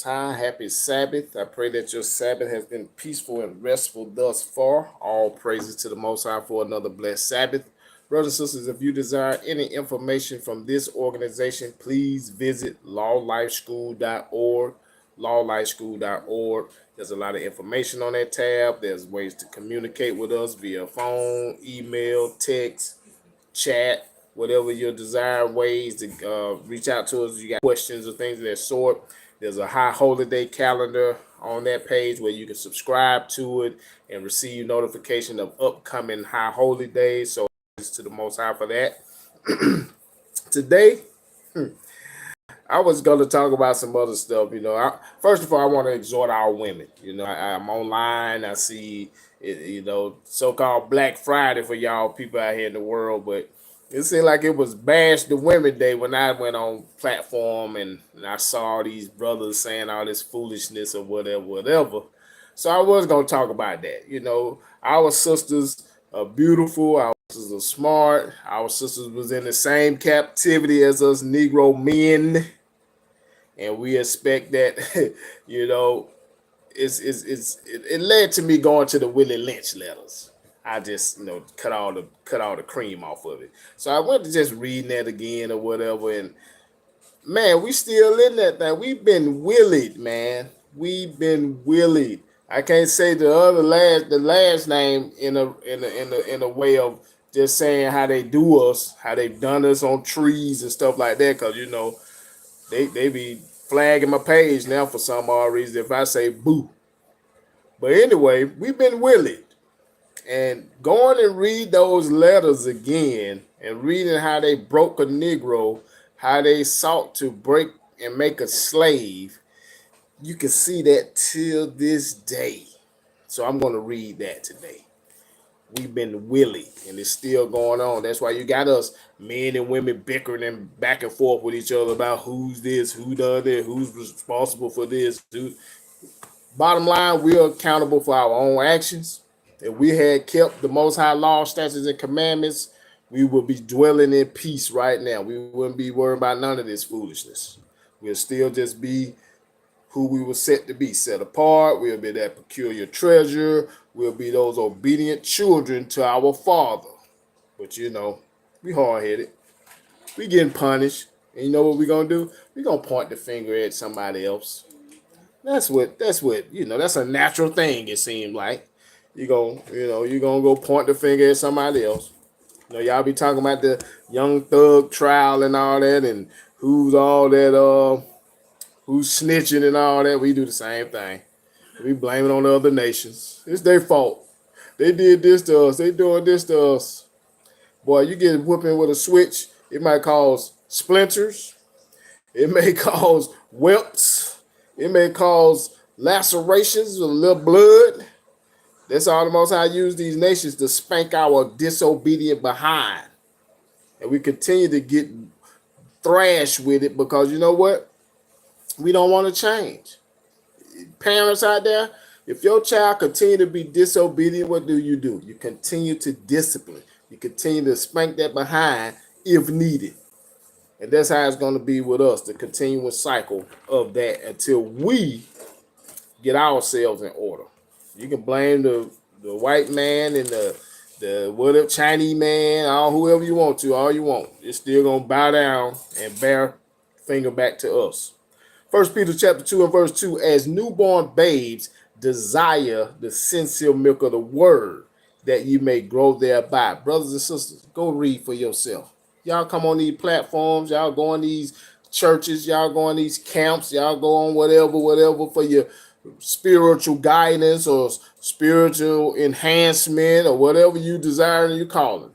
High. Happy Sabbath. I pray that your Sabbath has been peaceful and restful thus far. All praises to the Most High for another blessed Sabbath. Brothers and sisters, if you desire any information from this organization, please visit lawlifeschool.org. Lawlifeschool.org. There's a lot of information on that tab. There's ways to communicate with us via phone, email, text, chat, whatever your desired ways to reach out to us. You got questions or things of that sort. There's a high holiday calendar on that page where you can subscribe to it and receive notification of upcoming high holy days. So to the Most High for that. Today, I was going to talk about some other stuff. First of all, I want to exhort our women. I'm online. I see so-called Black Friday for y'all people out here in the world, but it seemed like it was Bash the Women Day when I went on platform and I saw these brothers saying all this foolishness or whatever. So I was going to talk about that. Our sisters are beautiful. Our sisters are smart. Our sisters was in the same captivity as us Negro men. And we expect that, it led to me going to the Willie Lynch letters. I just, cut all the cream off of it. So I went to just reading that again or whatever. And man, we still in that thing. We've been Willie'd, man. We've been Willie'd. I can't say the last name in a way of just saying how they do us, how they've done us on trees and stuff like that. Cause they be flagging my page now for some odd reason if I say boo. But anyway, we've been Willie'd. And going and read those letters again and reading how they broke a Negro, how they sought to break and make a slave, you can see that till this day. So I'm going to read that today. We've been Willie, and it's still going on. That's why you got us men and women bickering and back and forth with each other about who's this, who done that, who's responsible for this. Bottom line, we are accountable for our own actions. If we had kept the Most High law, statutes, and commandments, we would be dwelling in peace right now. We wouldn't be worried about none of this foolishness. We'll still just be who we were set to be, set apart. We'll be that peculiar treasure. We'll be those obedient children to our Father. But we hard-headed. We getting punished. And you know what we're going to do? We're going to point the finger at somebody else. That's a natural thing, it seems like. You're gonna go point the finger at somebody else. Y'all be talking about the Young Thug trial and all that, and who's snitching and all that. We do the same thing. We blame it on the other nations. It's their fault. They did this to us. They doing this to us. Boy, you get whooping with a switch, it might cause splinters. It may cause welts. It may cause lacerations with a little blood. That's all the Most High use these nations to spank our disobedient behind. And we continue to get thrashed with it because you know what? We don't want to change. Parents out there, if your child continue to be disobedient, what do? You continue to discipline. You continue to spank that behind if needed. And that's how it's going to be with us, the continuous cycle of that until we get ourselves in order. You can blame the white man and the whatever Chinese man, or whoever you want to, all you want. It's still gonna bow down and bear finger back to us. 1 Peter chapter 2 and verse 2, as newborn babes desire the sincere milk of the word, that you may grow thereby. Brothers and sisters, go read for yourself. Y'all come on these platforms, y'all go on these churches, y'all go on these camps, y'all go on whatever for your spiritual guidance or spiritual enhancement or whatever you desire and you call it.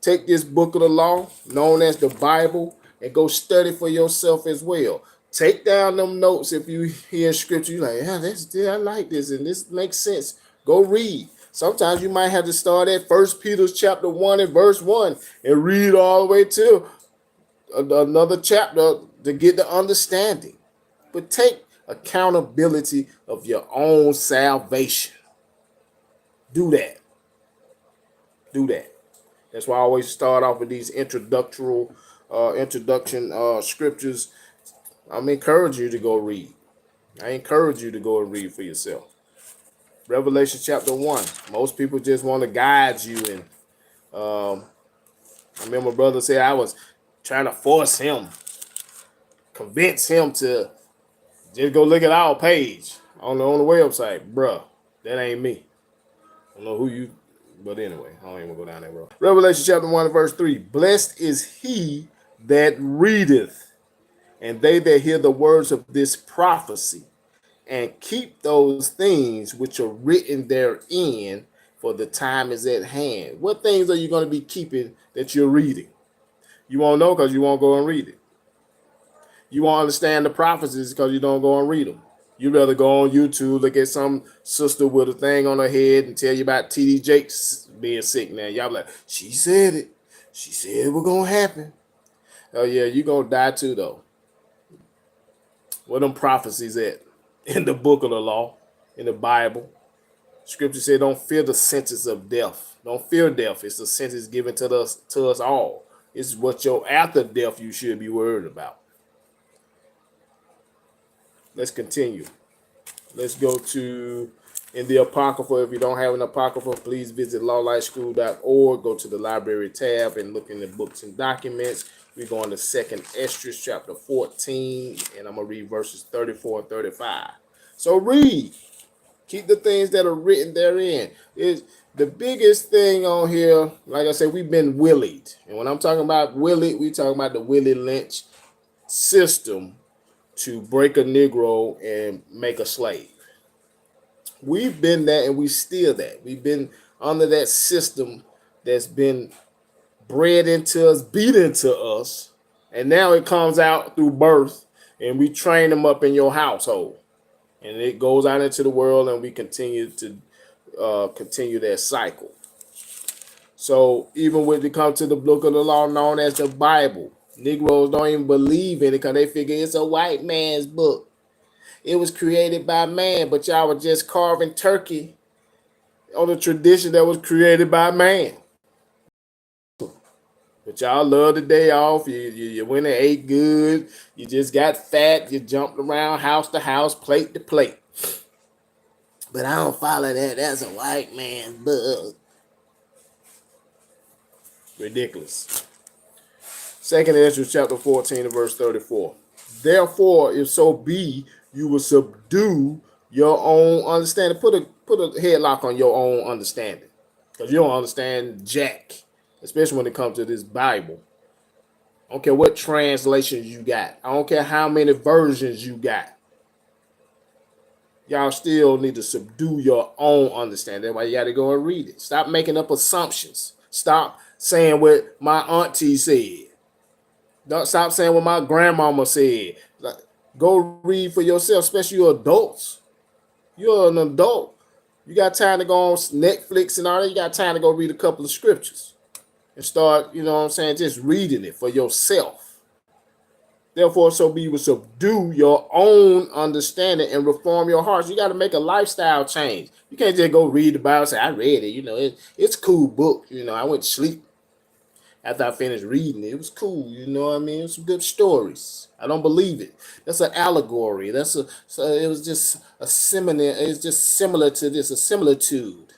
Take this book of the law, known as the Bible, and go study for yourself as well. Take down them notes if you hear scripture. You're like, I like this and this makes sense. Go read. Sometimes you might have to start at 1 Peter chapter 1 and verse 1 and read all the way to another chapter to get the understanding. But take accountability of your own salvation. Do that. That's why I always start off with these introduction scriptures. I'm encouraging you to go read. I encourage you to go and read for yourself. Revelation chapter 1. Most people just want to guide you. And I remember my brother said I was trying to force him, convince him to just go look at our page on the website. Bruh, that ain't me. I don't know who you, but anyway, I don't even go down that road. Revelation chapter 1 verse 3. Blessed is he that readeth, and they that hear the words of this prophecy, and keep those things which are written therein, for the time is at hand. What things are you going to be keeping that you're reading? You won't know because you won't go and read it. You won't understand the prophecies because you don't go and read them. You'd rather go on YouTube, look at some sister with a thing on her head and tell you about T.D. Jakes being sick now. Y'all like, she said it. She said it was going to happen. Oh, yeah, you're going to die too, though. Where them prophecies at? In the book of the law, in the Bible. Scripture said, don't fear the sentence of death. Don't fear death. It's the sentence given to us all. It's what your after death you should be worried about. Let's continue. Let's go to in the Apocrypha. If you don't have an Apocrypha, please visit lawlightschool.org. Go to the library tab and look in the books and documents. We're going to 2nd Esdras chapter 14, and I'm going to read verses 34 and 35. So read. Keep the things that are written therein. Is the biggest thing on here, like I said, we've been Willie'd. And when I'm talking about Willie'd, we're talking about the Willie Lynch system to break a Negro and make a slave. We've been that, and we still that. We've been under that system that's been bred into us, beat into us, and now it comes out through birth, and we train them up in your household, and it goes out into the world, and we continue to continue that cycle. So even when it comes to the book of the law known as the Bible, Negroes don't even believe in it because they figure it's a white man's book. It was created by man, but y'all were just carving turkey on a tradition that was created by man. But y'all love the day off. You went and ate good. You just got fat. You jumped around house to house, plate to plate. But I don't follow that. That's a white man's book. Ridiculous. 2nd Esdras chapter 14 and verse 34. Therefore, if so be you will subdue your own understanding. Put a headlock on your own understanding. Because you don't understand jack. Especially when it comes to this Bible. I don't care what translations you got. I don't care how many versions you got. Y'all still need to subdue your own understanding. That's why you got to go and read it. Stop making up assumptions. Stop saying what my auntie said. Don't stop saying what my grandmama said. Like, go read for yourself, especially you adults. You're an adult. You got time to go on Netflix and all that. You got time to go read a couple of scriptures. And start, you know what I'm saying, just reading it for yourself. Therefore, so be you subdue your own understanding and reform your hearts. You got to make a lifestyle change. You can't just go read the Bible and say, I read it. You know, it's a cool book. You know, I went to sleep after I finished reading it. It was cool. You know what I mean? It was some good stories. I don't believe it. That's an allegory. It was just a similar. It's just similar to this, a similitude.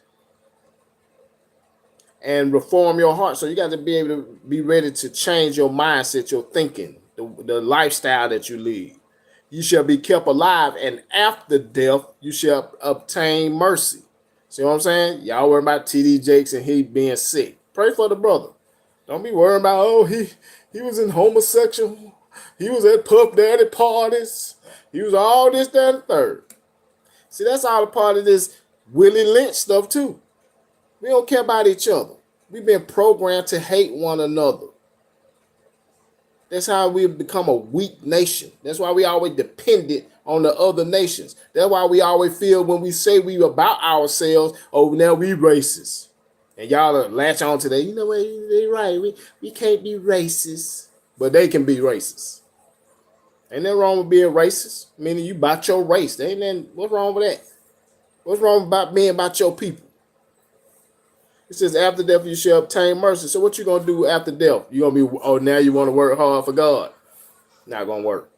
And reform your heart. So you got to be able to be ready to change your mindset, your thinking, the lifestyle that you lead. You shall be kept alive, and after death, you shall obtain mercy. See what I'm saying? Y'all worry about T.D. Jakes and he being sick. Pray for the brother. Don't be worried about, oh, he was in homosexual. He was at Puff Daddy parties. He was all this, that, and third. See, that's all a part of this Willie Lynch stuff, too. We don't care about each other. We've been programmed to hate one another. That's how we've become a weak nation. That's why we always dependent on the other nations. That's why we always feel when we say we about ourselves, oh, now we racist. And y'all latch on to that. You know what? They're right. We can't be racist. But they can be racist. Ain't nothing wrong with being racist. Meaning you about your race. There ain't nothing, what's wrong with that? What's wrong about being about your people? It says, after death you shall obtain mercy. So what you going to do after death? You going to be, oh, now you want to work hard for God. Not going to work.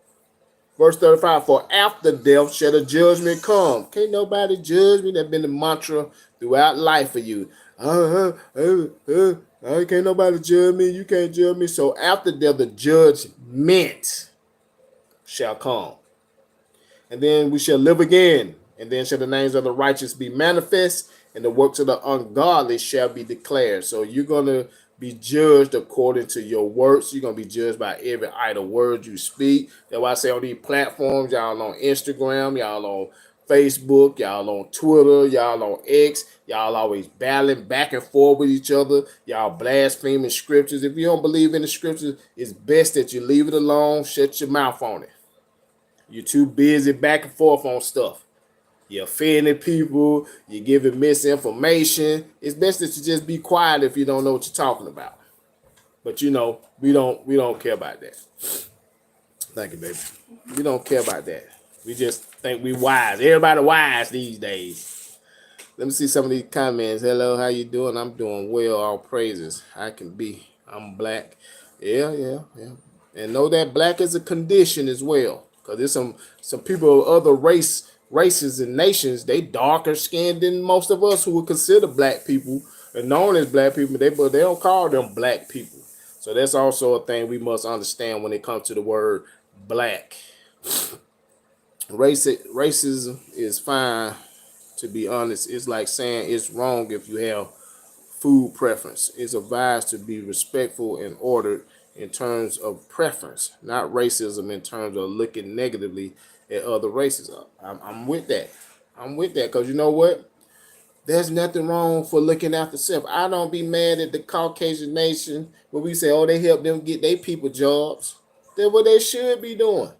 Verse 35, for after death shall the judgment come. Can't nobody judge me. That's been the mantra throughout life for you. Can't nobody judge me. You can't judge me. So after death, the judgment shall come. And then we shall live again. And then shall the names of the righteous be manifest, and the works of the ungodly shall be declared. So you're going to be judged according to your works. You're going to be judged by every idle word you speak. That's why I say on these platforms, y'all on Instagram, y'all on Facebook, y'all on Twitter, y'all on X, y'all always battling back and forth with each other. Y'all blaspheming scriptures. If you don't believe in the scriptures, it's best that you leave it alone. Shut your mouth on it. You're too busy back and forth on stuff. You're offending people. You're giving misinformation. It's best that you just be quiet if you don't know what you're talking about. But you know, we don't care about that. Thank you, baby. We don't care about that. We just think we wise. Everybody wise these days. Let me see some of these comments. Hello, how you doing? I'm doing well. All praises. I can be. I'm black. Yeah. And know that black is a condition as well. Because there's some people of other races and nations, they darker skinned than most of us who would consider black people and known as black people, but they don't call them black people. So that's also a thing we must understand when it comes to the word black. Racism is fine, to be honest. It's like saying it's wrong if you have food preference. It's advised to be respectful and ordered in terms of preference, not racism in terms of looking negatively at other races. I'm with that. I'm with that because you know what? There's nothing wrong for looking after self. I don't be mad at the Caucasian nation when we say, oh, they help them get their people jobs. That's what they should be doing.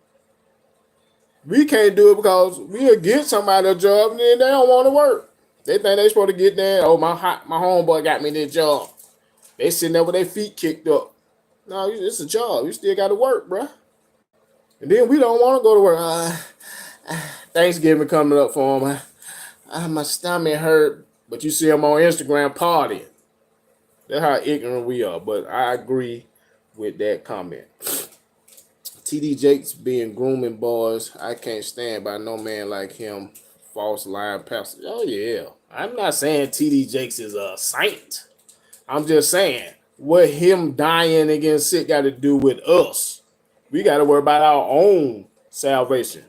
We can't do it because we'll get somebody a job and then they don't want to work. They think they supposed to get there. Oh, my homeboy got me this job. They sitting there with their feet kicked up. No, it's a job. You still got to work, bruh. And then we don't want to go to work. Thanksgiving coming up for them. My stomach hurt. But you see them on Instagram partying. That's how ignorant we are. But I agree with that comment. TD Jakes being grooming boys. I can't stand by no man like him. False lying pastor. Oh, yeah. I'm not saying TD Jakes is a saint. I'm just saying what him dying and getting sick got to do with us. We got to worry about our own salvation.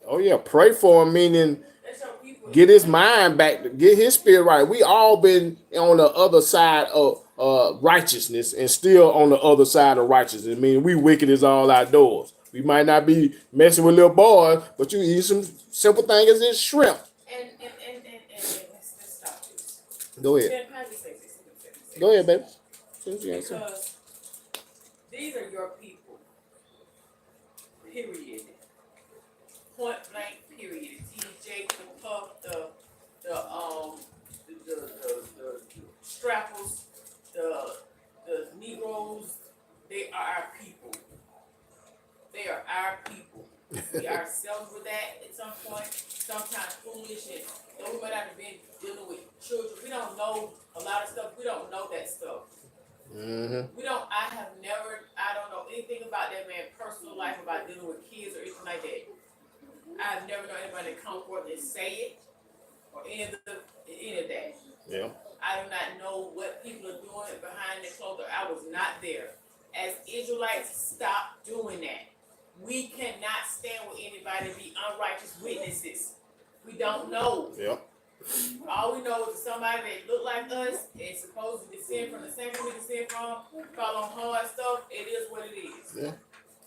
Oh, yeah. Pray for him, meaning get his mind back, get his spirit right. We all been on the other side of righteousness and still on the other side of righteousness. I mean, we wicked as all outdoors. We might not be messing with little boys, but you eat some simple thing as this shrimp. And let's stop this. Go ahead. Go ahead, baby. Because these are your people. Period. Point blank. Period. TJ, the Puff, the Strapples, the Negroes. They are our people. They are our people. We ourselves with that at some point. Sometimes foolish and we might have been dealing with children. We don't know a lot of stuff. We don't know that stuff. Mm-hmm. I don't know anything about that man's personal life, about dealing with kids or anything like that. I've never known anybody to come forth and say it or any of that. Yeah. I do not know what people are doing behind the closed door. I was not there. As Israelites, stop doing that. We cannot stand with anybody to be unrighteous witnesses. We don't know. Yeah. All we know is somebody that look like us and supposed to descend from the same we descend from, call on hard stuff. It is what it is. Yeah.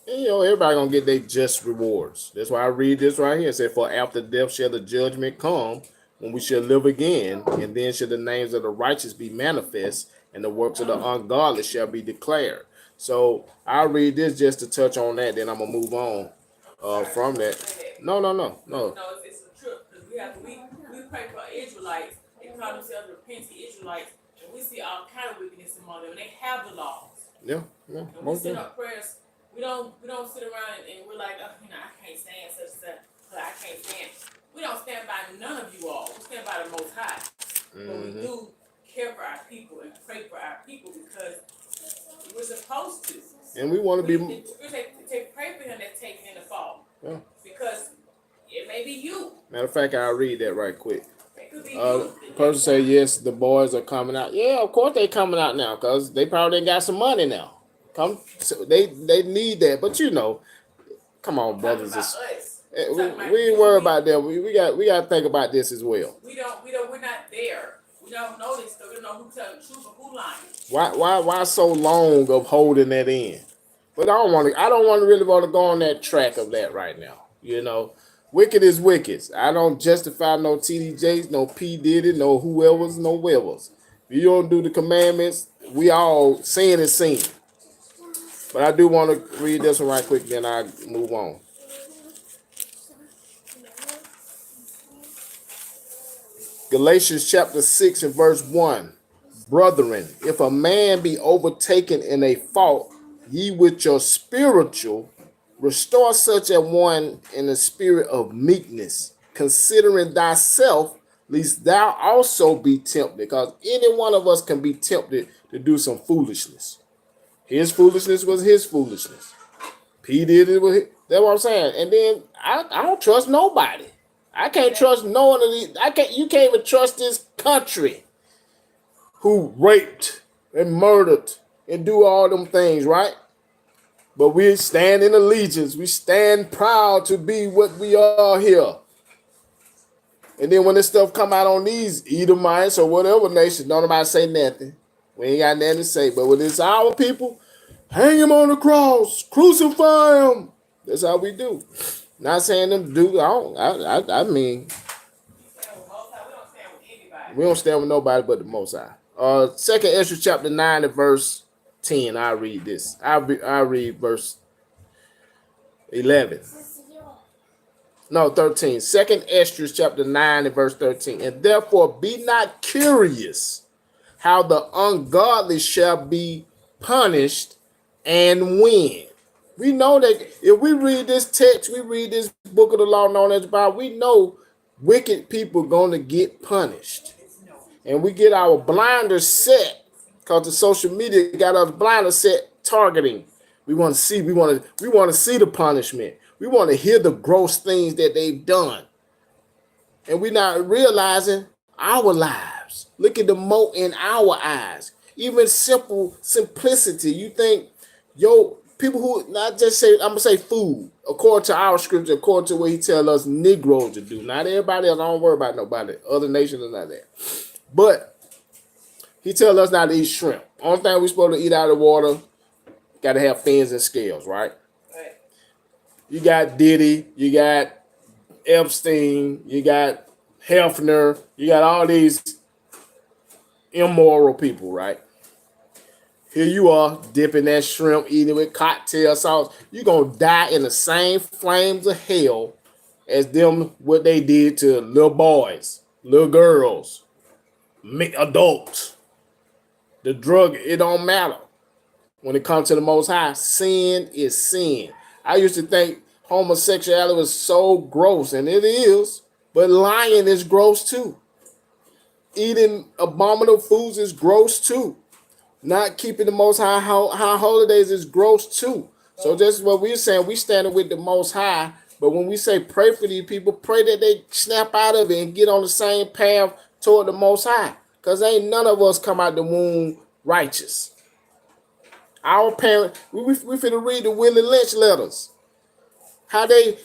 And, you know, everybody gonna get their just rewards. That's why I read this right here. It said, for after death shall the judgment come, when we shall live again, and then shall the names of the righteous be manifest, and the works of the ungodly shall be declared. So I'll read this just to touch on that, then I'm gonna move on from that. No, it's a trip because we pray for Israelites. They call themselves repentant Israelites, and we see all kind of wickedness among them. And they have the laws. Yeah. And we send up prayers. We don't sit around and we're like, oh, I can't stand such stuff. I can't stand. We don't stand by none of you all. We stand by the Most High. Mm-hmm. But we do care for our people and pray for our people because we're supposed to. And we want to be. Pray for him that's taking in the fall. Yeah. Because it may be you. Matter of fact, I'll read that right quick. It could be you. Person say, yes, the boys are coming out. Yeah, of course they coming out now because they probably got some money now. They need that. But you know, come on, brothers. We ain't worried about them. We got to think about this as well. We're not there. We don't know this, so we don't know who telling the truth or who lying. Why so long of holding that in? But I don't really want to go on that track of that right now. You know, wicked is wicked. I don't justify no TDJs, no P Diddy, no whoever's, no whoever's. If you don't do the commandments, we all sin is sin. But I do want to read this one right quick, then I move on. Galatians chapter 6 and verse 1. Brethren, if a man be overtaken in a fault, ye with your spiritual, restore such a one in the spirit of meekness, considering thyself, lest thou also be tempted. Because any one of us can be tempted to do some foolishness. His foolishness was his foolishness. P did it with his, that's what I'm saying. And then I don't trust nobody. I can't trust no one of these. You can't even trust this country who raped and murdered and do all them things, right? But we stand in allegiance. We stand proud to be what we are here. And then when this stuff come out on these Edomites or whatever nation, don't nobody say nothing. We ain't got nothing to say. But when it's our people, hang him on the cross, crucify him. That's how we do. Not saying them do. I mean, we don't stand with nobody but the Most High. Second Ezra chapter 9 and verse 10. I'll read this. I'll read verse 11. No, 13. Second Ezra chapter 9 and verse 13. And therefore be not curious how the ungodly shall be punished and when. We know that if we read this text, we read this book of the law known as the Bible, we know wicked people going to get punished. And we get our blinders set because the social media got us blinders set targeting. We want to see the punishment. We want to hear the gross things that they've done. And we're not realizing our lives. Look at the mote in our eyes. Even simplicity. You think, people who not just say, I'm going to say food, according to our scripture, according to what he tells us Negroes to do. Not everybody else. I don't worry about nobody. Other nations are not there. But he tells us not to eat shrimp. Only thing we're supposed to eat out of the water, got to have fins and scales, right? You got Diddy, you got Epstein, you got Hefner, you got all these immoral people, right? Here you are dipping that shrimp, eating it with cocktail sauce. You're going to die in the same flames of hell as them, what they did to little boys, little girls, adults. The drug, it don't matter. When it comes to the Most High, sin is sin. I used to think homosexuality was so gross, and it is, but lying is gross too. Eating abominable foods is gross too. Not keeping the Most High holidays is gross too. So that's what we're saying. We standing with the Most High, but when we say pray for these people, pray that they snap out of it and get on the same path toward the Most High. Because ain't none of us come out the womb righteous. Our parents, we finna read the Willie Lynch letters. How they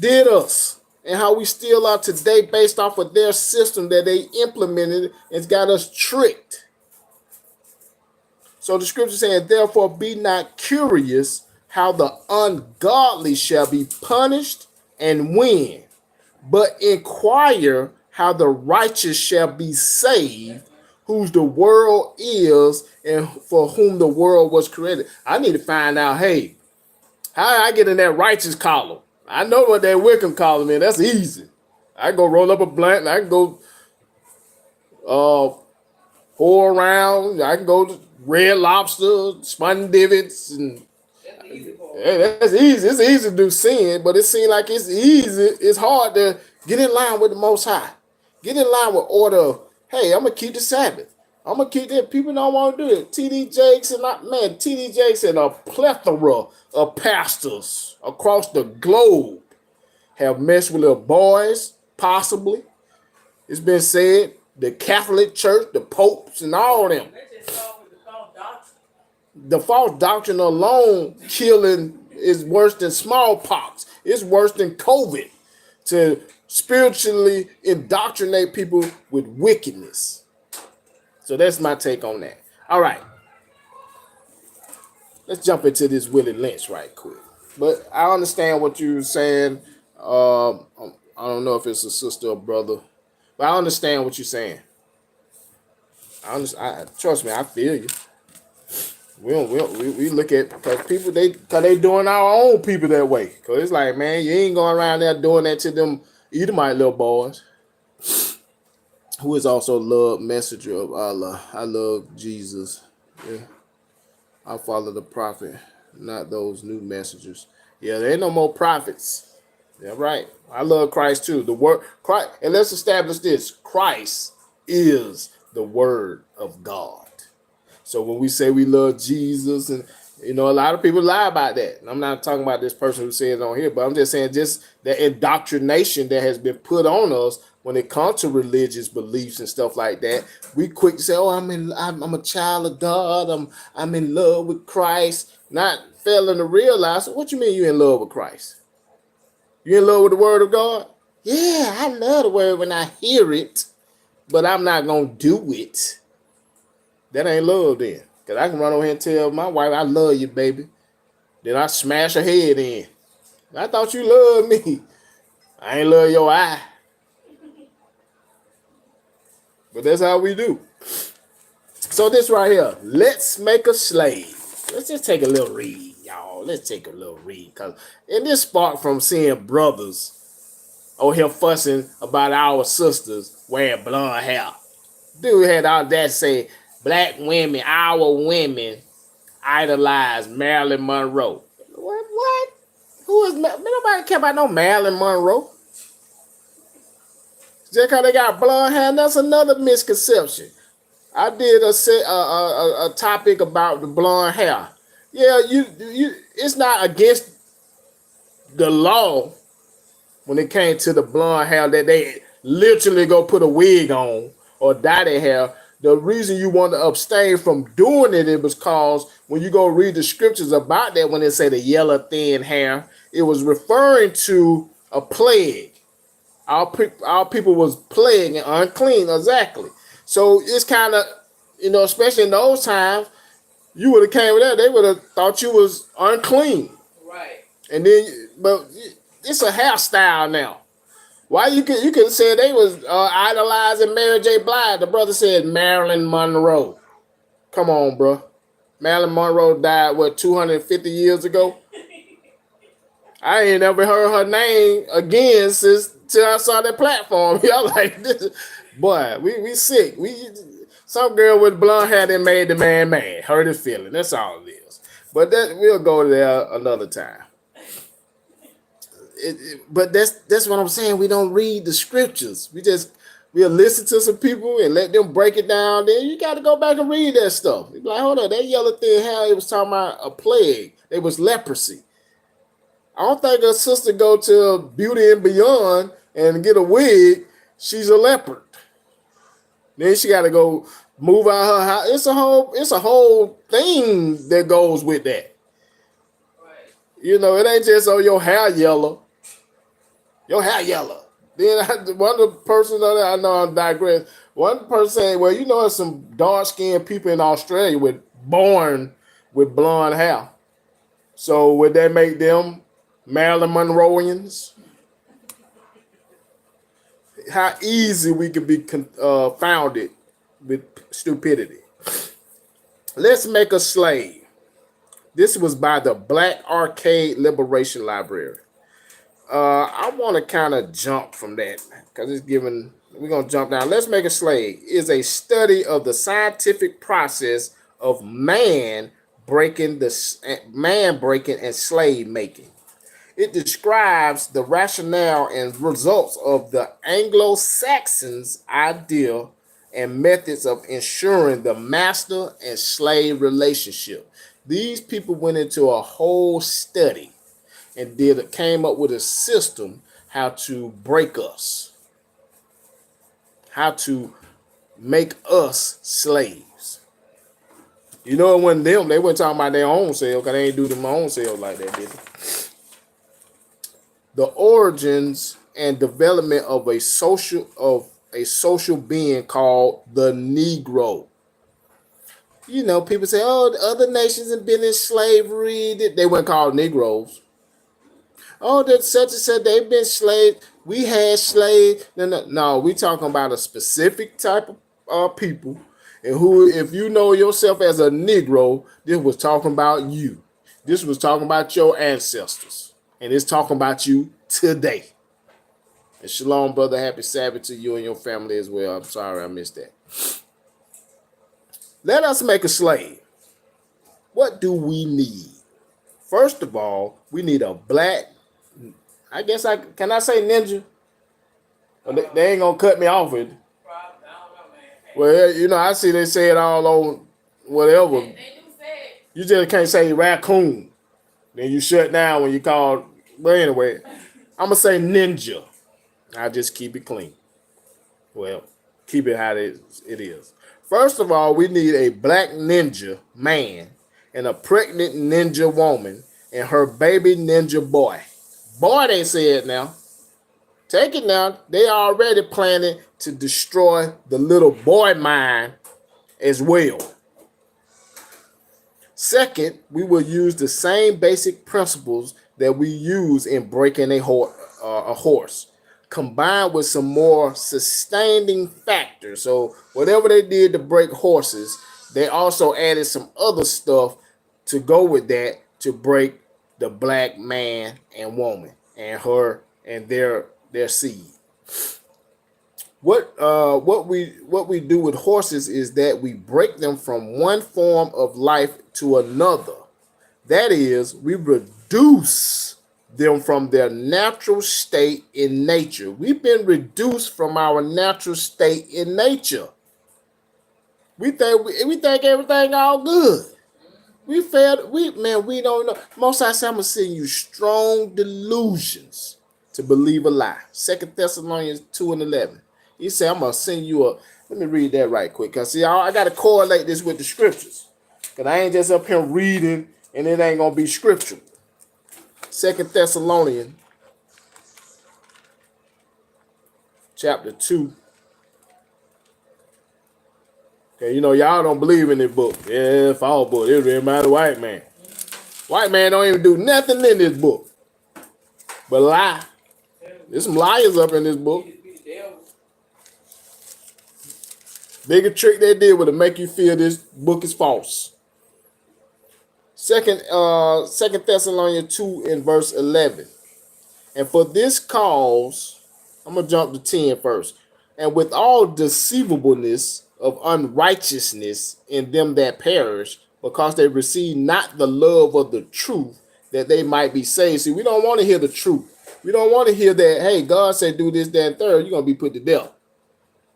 did us and how we still are today based off of their system that they implemented. It's got us tricked. So the scripture saying, therefore be not curious how the ungodly shall be punished and when, but inquire how the righteous shall be saved, whose the world is and for whom the world was created. I need to find out, hey, how I get in that righteous column? I know what that wicked column is. That's easy. I can go roll up a blunt and I can go pour around. I can go to Red Lobster, Spun Divots, and that's easy. It's easy to do sin, but it seems like it's easy. It's hard to get in line with the Most High. Get in line with order of, hey, I'm going to keep the Sabbath. I'm gonna keep that. People don't want to do it. TD Jakes and not man. TD Jakes and a plethora of pastors across the globe have messed with little boys. Possibly, it's been said the Catholic Church, the popes, and all them. Let's just start with the false doctrine. The false doctrine alone killing is worse than smallpox. It's worse than COVID. To spiritually indoctrinate people with wickedness. So that's my take on that. All right. Let's jump into this Willie Lynch right quick. But I understand what you're saying. I don't know if it's a sister or brother, but I understand what you're saying. Trust me, I feel you. We look at because people cause they doing our own people that way. Cause it's like, man, you ain't going around there doing that to them Edomite little boys. Who is also love messenger of Allah. I love Jesus. Yeah. I follow the prophet, not those new messengers. Yeah, there ain't no more prophets. Yeah, right. I love Christ too. The word Christ, and let's establish this. Christ is the word of God. So when we say we love Jesus, and a lot of people lie about that. And I'm not talking about this person who says on here, but I'm just saying just the indoctrination that has been put on us when it comes to religious beliefs and stuff like that. We quick to say, "Oh, I'm a child of God. I'm in love with Christ." Not failing to realize, what you mean you in love with Christ? You in love with the word of God? Yeah, I love the word when I hear it, but I'm not gonna do it. That ain't love then. Because I can run over here and tell my wife, I love you, baby. Then I smash her head in. I thought you loved me. I ain't love your eye. But that's how we do. So this right here, let's make a slave. Let's just take a little read, y'all. Let's take a little read. Because this sparked from seeing brothers over here fussing about our sisters wearing blonde hair. Dude had all that say, black women, our women, idolize Marilyn Monroe. What? Who is nobody care about no Marilyn Monroe? Just because they got blonde hair, that's another misconception. I did a topic about the blonde hair. Yeah, you it's not against the law when it came to the blonde hair that they literally go put a wig on or dye their hair. The reason you want to abstain from doing it was because when you go read the scriptures about that, when they say the yellow thin hair, it was referring to a plague. Our people was plagued and unclean, exactly. So it's kind of, especially in those times, you would have came with that, they would have thought you was unclean. Right. And then, but it's a hairstyle now. Why you could say they was idolizing Mary J. Blige. The brother said Marilyn Monroe. Come on, bro. Marilyn Monroe died, 250 years ago? I ain't never heard her name again till I saw that platform. Y'all like this. Boy, we sick. Some girl with blonde hair that made the man mad. Hurt his feeling. That's all it is. But we'll go there another time. But that's what I'm saying. We don't read the scriptures. We'll listen to some people and let them break it down. Then you got to go back and read that stuff. You be like, hold on, that yellow thin hair, it was talking about a plague. It was leprosy. I don't think a sister go to Beauty and Beyond and get a wig. She's a leopard. Then she got to go move out her house. It's a whole thing that goes with that. Right. It ain't just your hair yellow. Your hair yellow. Then one of the persons on there, I know I'm digress. One person saying, well, there's some dark-skinned people in Australia born with blonde hair. So would that make them Marilyn Monroeans? How easy we could be founded with stupidity. Let's make a slave. This was by the Black Arcade Liberation Library. I want to kind of jump from that because we're going to jump down. Let's Make a Slave is a study of the scientific process of man breaking and slave making. It describes the rationale and results of the Anglo-Saxons' idea and methods of ensuring the master and slave relationship. These people went into a whole study and came up with a system how to break us, how to make us slaves. You know, when they weren't talking about their own self, because they ain't do their own self like that, did they? The origins and development of a social being called the Negro. You know, people say, "Oh, the other nations have been in slavery." They weren't called Negroes. Oh, that such and such, they've been slaves. We had slaves. No, we talking about a specific type of people, and who, if you know yourself as a Negro, this was talking about you. This was talking about your ancestors, and it's talking about you today. And shalom, brother. Happy Sabbath to you and your family as well. I'm sorry I missed that. Let us make a slave. What do we need? First of all, we need a black. I guess can I say ninja? They ain't gonna cut me off with it. Well, you know, I see they say it all on whatever. They do say it. You just can't say raccoon. Then you shut down when you call. But anyway, I'm gonna say ninja. I just keep it clean. Well, keep it how it is. First of all, we need a black ninja man and a pregnant ninja woman and her baby ninja boy. Boy, they said now. Take it now. They already planning to destroy the little boy mind as well. Second, we will use the same basic principles that we use in breaking a horse, combined with some more sustaining factors. So whatever they did to break horses, they also added some other stuff to go with that to break the black man and woman and her and their seed. What we do with horses is that we break them from one form of life to another. That is, we reduce them from their natural state in nature. We've been reduced from our natural state in nature. We think everything all good. We don't know. Most I say, I'm gonna send you strong delusions to believe a lie. 2 Thessalonians 2:11. He said, I'm gonna send you let me read that right quick. Cause see, I gotta correlate this with the scriptures. Cause I ain't just up here reading and it ain't gonna be scriptural. 2 Thessalonians chapter 2. Okay, you know, y'all don't believe in this book. Yeah, false book. It really matter white man. White man don't even do nothing in this book but lie. There's some liars up in this book. Biggest trick they did was to make you feel this book is false. Second Thessalonians 2 in verse 11. And for this cause, I'm going to jump to 10 first. And with all deceivableness of unrighteousness in them that perish, because they receive not the love of the truth, that they might be saved. See, we don't want to hear the truth. We don't want to hear that, hey, God said do this, that, and third. You're going to be put to death.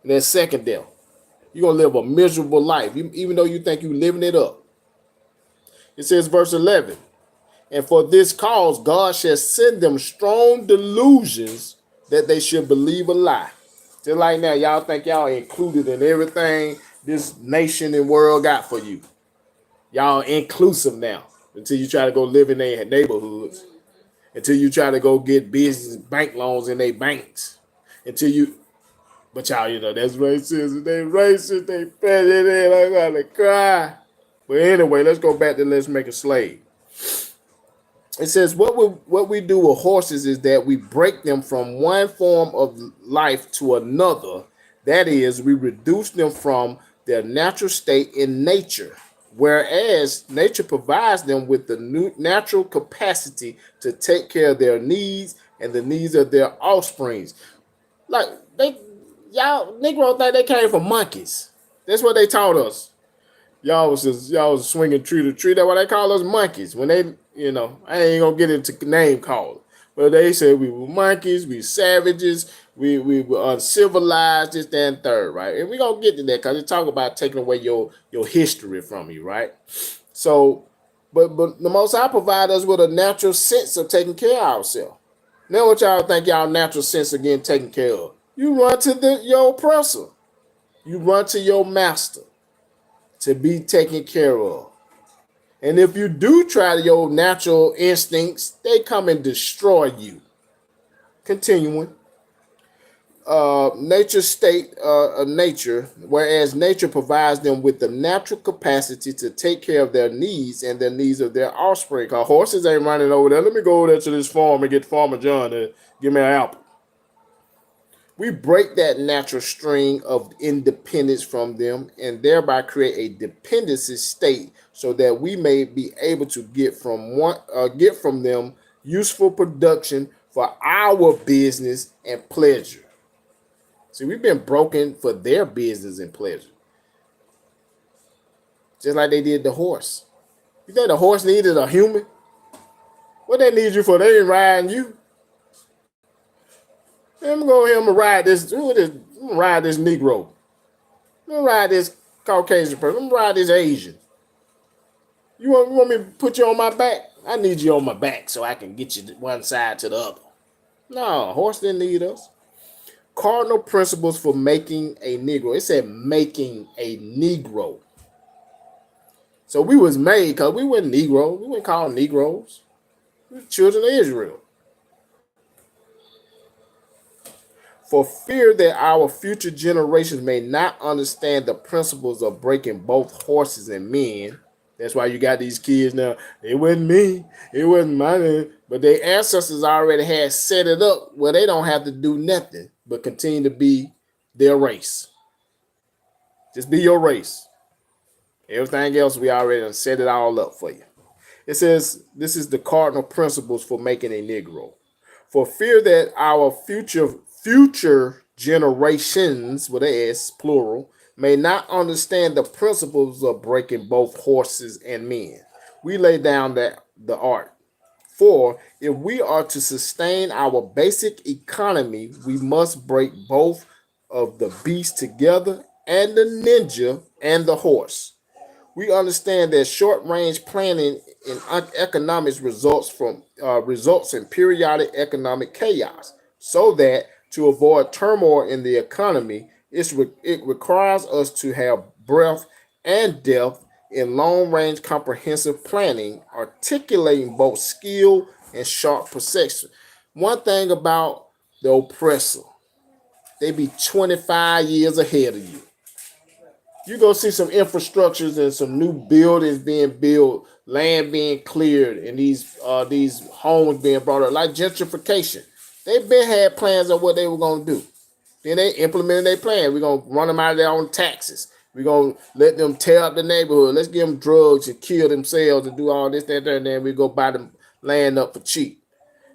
And then second death. You're going to live a miserable life, even though you think you're living it up. It says, verse 11, and for this cause God shall send them strong delusions that they should believe a lie. Just like now, y'all think y'all included in everything this nation and world got for you. Y'all inclusive now until you try to go live in their neighborhoods. Until you try to go get business bank loans in their banks. But y'all, you know, that's racist. They racist. They prejudice. I'm gonna cry. But anyway, let's go back to let's make a slave. It says what we do with horses is that we break them from one form of life to another. That is, we reduce them from their natural state in nature. Whereas nature provides them with the new natural capacity to take care of their needs and the needs of their offsprings. Like y'all Negroes think they came from monkeys. That's what they taught us. Y'all was swinging tree to tree. That's why they call us monkeys. When they, you know, I ain't gonna get into name calling. But they said we were monkeys, we savages, we were uncivilized, this, that, and third, right? And we're gonna get to that because they talk about taking away your history from you, right? So, but the Most High provide us with a natural sense of taking care of ourselves. Now, what y'all think y'all natural sense of getting taken care of? You run to your oppressor. You run to your master to be taken care of. And if you do try your natural instincts, they come and destroy you. Continuing. Nature state nature, whereas nature provides them with the natural capacity to take care of their needs and the needs of their offspring. Cause horses ain't running over there. Let me go over there to this farm and get Farmer John to give me an apple. We break that natural string of independence from them and thereby create a dependency state so that we may be able to get from them useful production for our business and pleasure. See, we've been broken for their business and pleasure. Just like they did the horse. You think the horse needed a human? What they need you for? They ain't riding you. Let me go here and ride this. Ride this Negro. Let me ride this Caucasian person. Let me ride this Asian. You want me to put you on my back? I need you on my back so I can get you one side to the other. No, horse didn't need us. Cardinal principles for making a Negro. It said making a Negro. So we was made because we weren't Negroes. We weren't called Negroes. We were children of Israel. For fear that our future generations may not understand the principles of breaking both horses and men. That's why you got these kids now. It wasn't me. It wasn't my name. But their ancestors already had set it up where they don't have to do nothing but continue to be their race. Just be your race. Everything else, we already set it all up for you. It says, this is the cardinal principles for making a Negro. For fear that our future generations, with an S, plural, may not understand the principles of breaking both horses and men. We lay down the art. For if we are to sustain our basic economy, we must break both of the beast together and the ninja and the horse. We understand that short-range planning in economics results in periodic economic chaos, so that to avoid turmoil in the economy, it requires us to have breadth and depth in long-range comprehensive planning, articulating both skill and sharp perception. One thing about the oppressor, they be 25 years ahead of you. You go see some infrastructures and some new buildings being built, land being cleared, and these homes being brought up, like gentrification. They've been had plans of what they were gonna do. Then they implemented their plan. We're gonna run them out of their own taxes. We're gonna let them tear up the neighborhood. Let's give them drugs and kill themselves and do all this, that, and then we go buy them land up for cheap.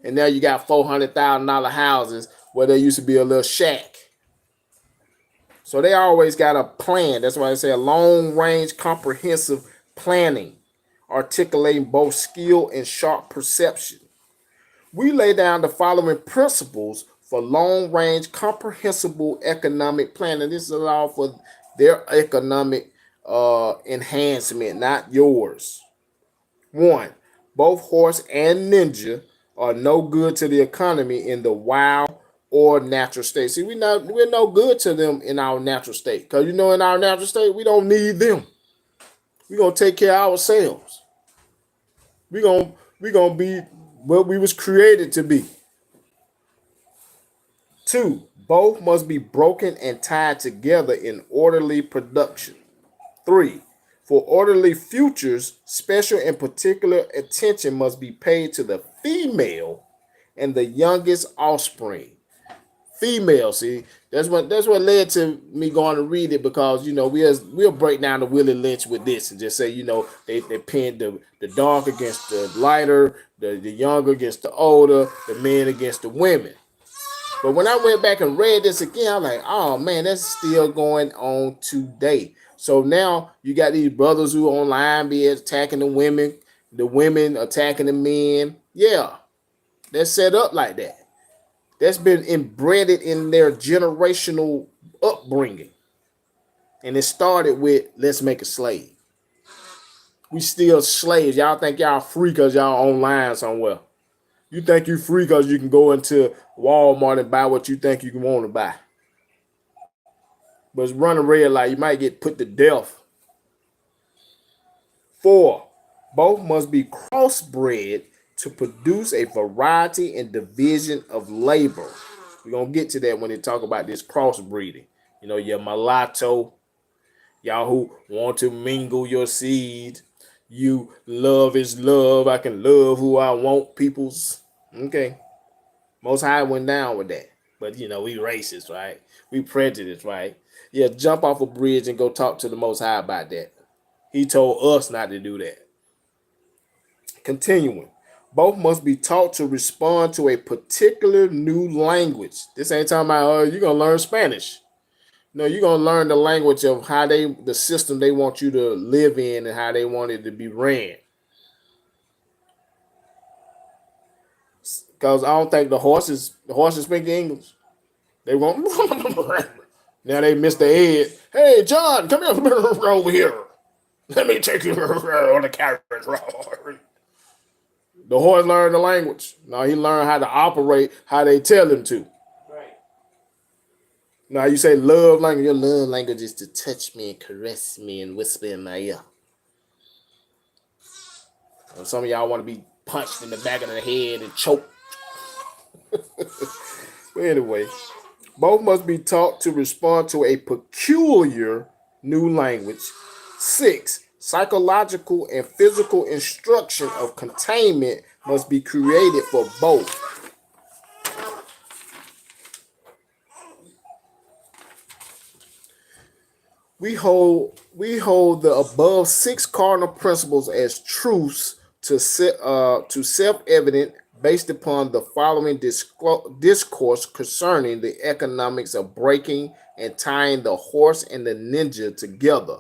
And now you got $400,000 houses where there used to be a little shack. So they always got a plan. That's why I say a long-range comprehensive planning, articulating both skill and sharp perception. We lay down the following principles for long-range comprehensible economic planning. This is allowed for their economic enhancement, not yours. 1. Both horse and ninja are no good to the economy in the wild or natural state. See, we're no good to them in our natural state. Because in our natural state, we don't need them. We're gonna take care of ourselves. We're gonna be what we was created to be. 2. Both must be broken and tied together in orderly production. 3. For orderly futures, special and particular attention must be paid to the female and the youngest offspring. Female, see, that's what led to me going to read it, because we'll break down the Willie Lynch with this and just say they pinned the dark against the lighter, the younger against the older, the men against the women. But when I went back and read this again, I'm like, oh man, that's still going on today. So now you got these brothers who online be attacking the women attacking the men. Yeah. They're set up like that. That's been inbred in their generational upbringing. And it started with let's make a slave. We still slaves. Y'all think y'all free because y'all online somewhere. You think you free because you can go into Walmart and buy what you think you want to buy. But it's running red light. You might get put to death. 4. Both must be crossbred to produce a variety and division of labor. We're going to get to that when they talk about this crossbreeding. You know, your mulatto, y'all who want to mingle your seed. You love is love. I can love who I want, peoples. Okay. Most High went down with that. But, you know, we racist, right? We prejudiced, right? Yeah, jump off a bridge and go talk to the Most High about that. He told us not to do that. Continuing. Both must be taught to respond to a particular new language. This ain't talking about, oh, you're going to learn Spanish. No, you're going to learn the language of how the system they want you to live in and how they want it to be ran. Because I don't think the horses speak English. They won't. Now they missed the head. Hey, John, come here over here. Let me take you on the carriage. The horse learned the language. Now he learned how to operate how they tell him to. Right. Now you say love language. Your love language is to touch me and caress me and whisper in my ear. And some of y'all want to be punched in the back of the head and choked. But anyway, both must be taught to respond to a peculiar new language. 6. Psychological and physical instruction of containment must be created for both. We hold the above 6 cardinal principles as truths to self-evident based upon the following discourse concerning the economics of breaking and tying the horse and the ninja together,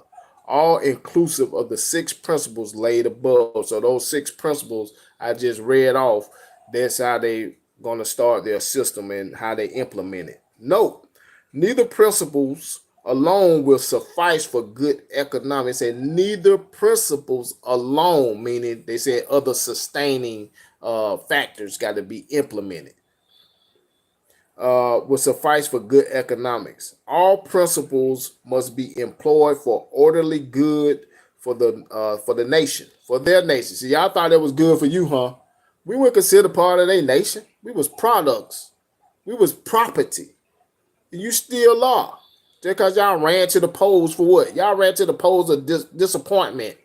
all inclusive of the 6 principles laid above. So those 6 principles I just read off, that's how they going to start their system and how they implement it. Note, neither principles alone will suffice for good economics, and neither principles alone, meaning they said other sustaining factors got to be implemented, will suffice for good economics. All principles must be employed for orderly good for the nation, for their nation. See, y'all thought it was good for you, huh? We weren't considered part of their nation. We was products. We was property. And you still are. Just because y'all ran to the polls for what? Y'all ran to the polls of disappointment.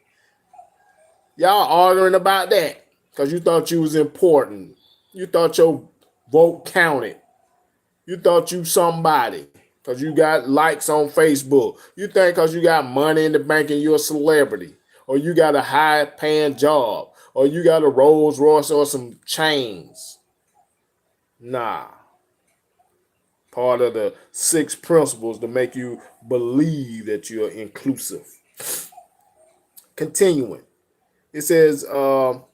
Y'all arguing about that because you thought you was important. You thought your vote counted. You thought you somebody because you got likes on Facebook. You think because you got money in the bank and you're a celebrity, or you got a high-paying job, or you got a Rolls Royce or some chains. Nah. Part of the 6 principles to make you believe that you're inclusive. Continuing. It says, all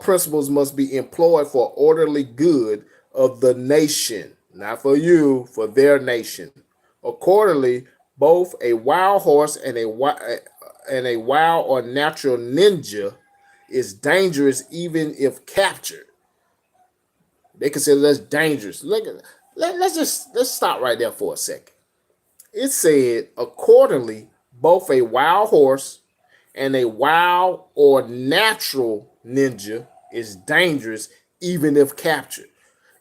principles must be employed for orderly good of the nation, not for you, for their nation. Accordingly, both a wild horse and a wild or natural ninja is dangerous even if captured. They consider us dangerous. Let's stop right there for a second. It said, accordingly, both a wild horse and a wild or natural ninja is dangerous even if captured.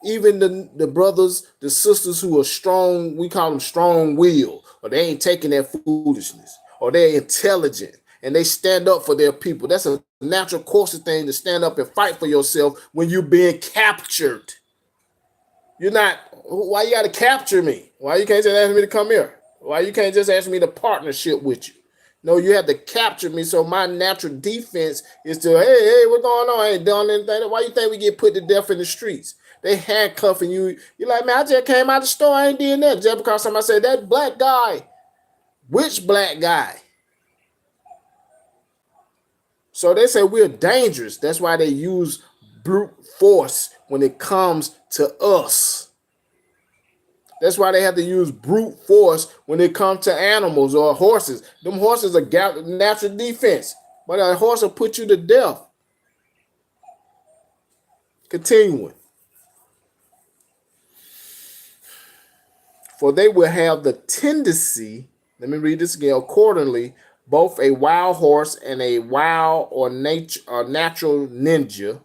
Even the brothers, the sisters who are strong, we call them strong-willed, or they ain't taking that foolishness, or they're intelligent, and they stand up for their people. That's a natural course of thing to stand up and fight for yourself when you're being captured. You're not, why you got to capture me? Why you can't just ask me to come here? Why you can't just ask me to partnership with you? No, you have to capture me. So my natural defense is to, hey, what's going on? I ain't done anything. Why you think we get put to death in the streets? They handcuffing you. You're like, man, I just came out of the store. I ain't doing that. Just because somebody said, that black guy. Which black guy? So they say we're dangerous. That's why they use brute force when it comes to us. That's why they have to use brute force when it comes to animals or horses. Them horses are natural defense, but a horse will put you to death. Continuing. For they will have the tendency, let me read this again, accordingly, both a wild horse and a wild or natural ninja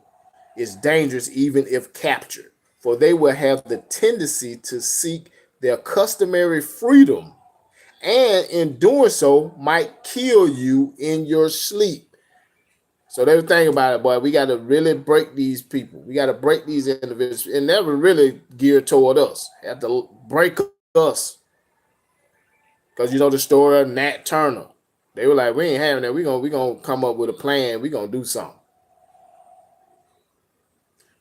is dangerous even if captured. For they will have the tendency to seek their customary freedom, and in doing so might kill you in your sleep. So they were thinking about it, boy. We got to really break these people. We got to break these individuals, and they were really geared toward us. Have to break us, because you know the story of Nat Turner. They were like, we ain't having that. We gonna come up with a plan. We gonna do something.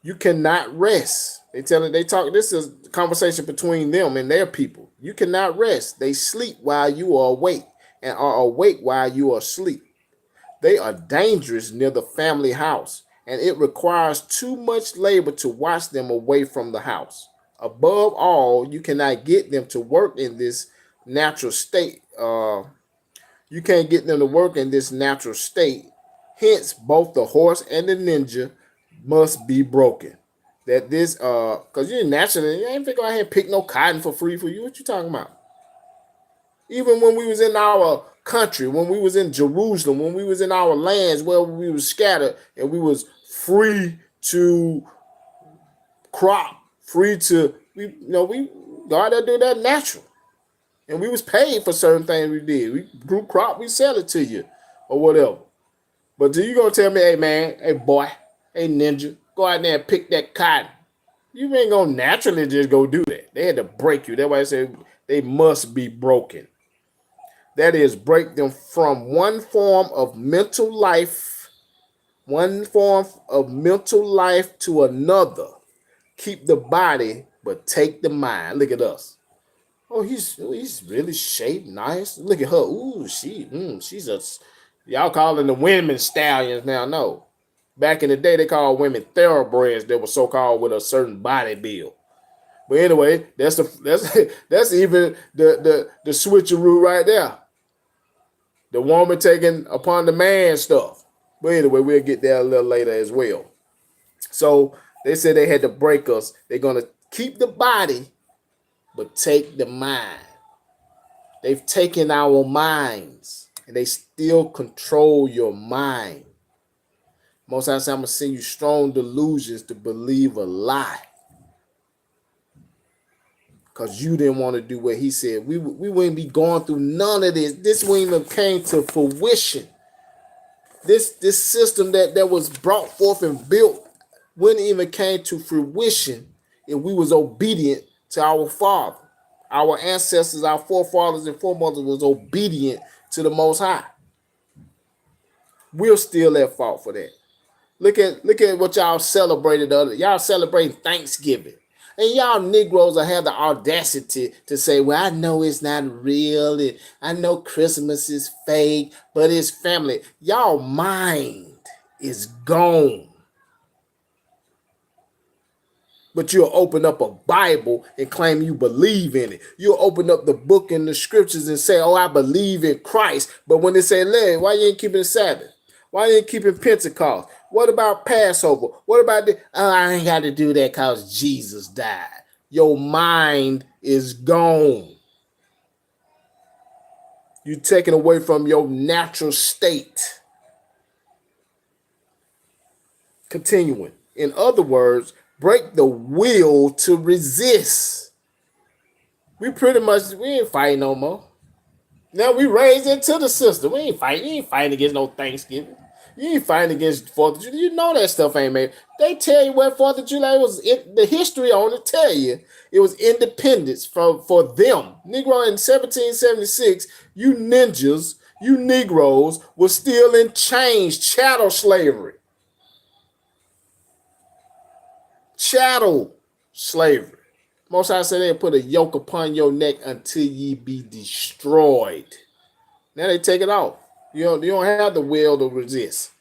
You cannot rest. They talk. This is a conversation between them and their people. You cannot rest. They sleep while you are awake, and are awake while you are asleep. They are dangerous near the family house, and it requires too much labor to watch them away from the house. Above all, you cannot get them to work in this natural state. You can't get them to work in this natural state. Hence, both the horse and the ninja must be broken. That this, because you naturally, you ain't gonna go ahead and pick no cotton for free for you. What you talking about? Even when we was in our country, when we was in Jerusalem, when we was in our lands where we was scattered and we was free to crop, free to, we God had to do that natural. And we was paid for certain things we did. We grew crop, we sell it to you or whatever. But you gonna tell me, hey man, hey boy, hey ninja, go out there and pick that cotton. You ain't gonna naturally just go do that. They had to break you. That's why I said they must be broken. That is, break them from one form of mental life to another. Keep the body, but take the mind. Look at us. Oh, he's really shaped nice. Look at her. Ooh, she's a, y'all calling the women stallions now. No. Back in the day, they called women thoroughbreds that were so-called with a certain body build. But anyway, that's even the switcheroo right there. The woman taking upon the man stuff. But anyway, we'll get there a little later as well. So they said they had to break us. They're going to keep the body, but take the mind. They've taken our minds, and they still control your mind. Most times I'm going to send you strong delusions to believe a lie. Because you didn't want to do what he said. We wouldn't be going through none of this. This wouldn't even came to fruition. This system that was brought forth and built wouldn't even came to fruition if we was obedient to our Father. Our ancestors, our forefathers and foremothers was obedient to the Most High. We're still at fault for that. Look at what y'all celebrated. Y'all celebrating Thanksgiving. And y'all Negroes will have the audacity to say, well, I know it's not real. And I know Christmas is fake, but it's family. Y'all mind is gone. But you'll open up a Bible and claim you believe in it. You'll open up the book and the scriptures and say, oh, I believe in Christ. But when they say, why you ain't keeping the Sabbath? Why you ain't keeping Pentecost? What about Passover? What about the, I ain't got to do that because Jesus died. Your mind is gone. You're taken away from your natural state. Continuing. In other words, break the will to resist. We ain't fighting no more. Now we raised into the system. We ain't fighting. You ain't fighting against no Thanksgiving. You ain't fighting against 4th of July. You know that stuff ain't made. They tell you what 4th of July was. The history on it tell you it was independence for them. Negro in 1776, you ninjas, you Negroes were still in chains, chattel slavery. Chattel slavery. Most I say they put a yoke upon your neck until ye be destroyed. Now they take it off. You don't have the will to resist.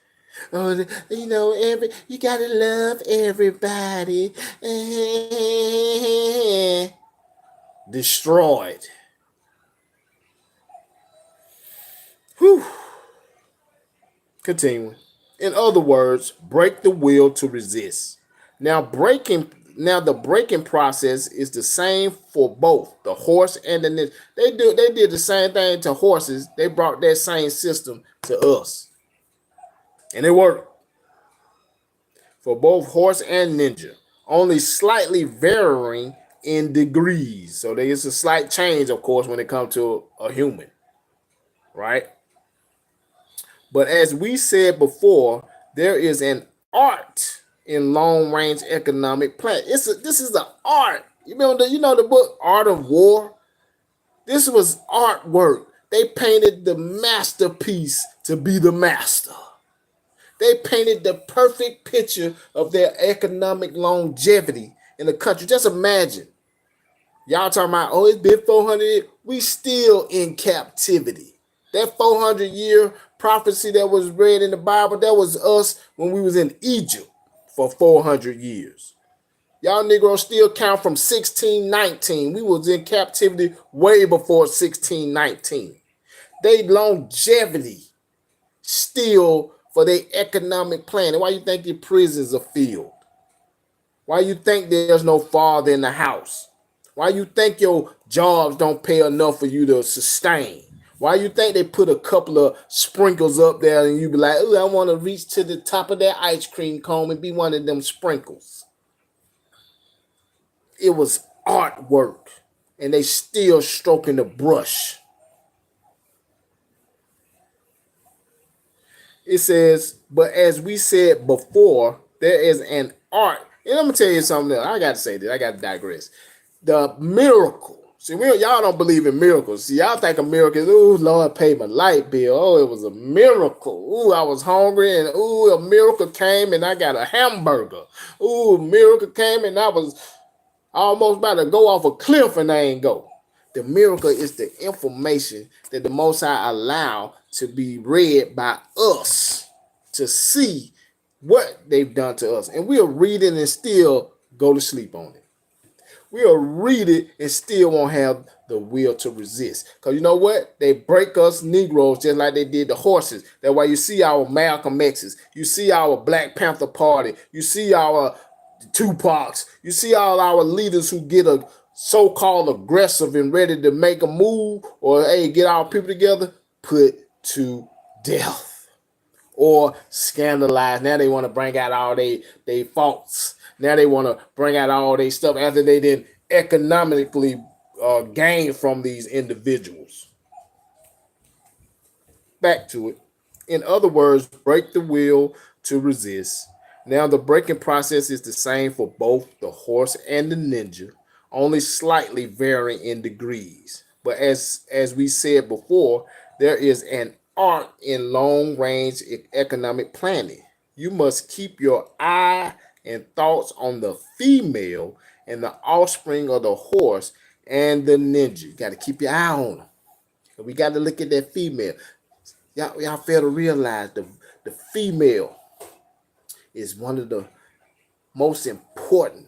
Oh, you know, you gotta love everybody. Destroyed. Whew. Continuing. In other words, break the will to resist. Now the breaking process is the same for both the horse and the ninja. They did the same thing to horses. They brought that same system to us. And it worked for both horse and ninja. Only slightly varying in degrees. So there is a slight change, of course, when it comes to a human. Right? But as we said before, there is an art in long range economic plan. This is the art. You know the book Art of War? This was artwork. They painted the masterpiece to be the master. They painted the perfect picture of their economic longevity in the country. Just imagine. Y'all talking about, oh, it's been 400 years. We still in captivity. That 400-year prophecy that was read in the Bible, that was us when we was in Egypt for 400 years. Y'all Negroes still count from 1619. We was in captivity way before 1619. They longevity still for their economic plan. And why you think your prisons are filled? Why you think there's no father in the house? Why you think your jobs don't pay enough for you to sustain? Why you think they put a couple of sprinkles up there and you be like, oh, I want to reach to the top of that ice cream cone and be one of them sprinkles? It was artwork, and they still stroking the brush. It says, but as we said before, there is an art. And I'm going to tell you something else. I got to say this. I got to digress. The miracle. See, y'all don't believe in miracles. See, y'all think of miracles. Ooh, Lord paid my light bill. Oh, it was a miracle. Ooh, I was hungry, and ooh, a miracle came, and I got a hamburger. Ooh, a miracle came, and I was almost about to go off a cliff, and I ain't go. The miracle is the information that the Most High allow to be read by us to see what they've done to us. And we'll read it and still go to sleep on it. We'll read it and still won't have the will to resist. Because you know what? They break us Negroes just like they did the horses. That's why you see our Malcolm X's. You see our Black Panther Party. You see our Tupacs. You see all our leaders who get a so-called aggressive and ready to make a move or, hey, get our people together, put to death or scandalized. Now they want to bring out all they faults. Now they want to bring out all their stuff after they didn't economically gain from these individuals. Back to it. In other words, break the will to resist. Now the breaking process is the same for both the horse and the ninja, only slightly varying in degrees. But as we said before, there is an art in long-range economic planning. You must keep your eye and thoughts on the female and the offspring of the horse and the ninja. You got to keep your eye on them. We got to look at that female. Y'all fail to realize the female is one of the most important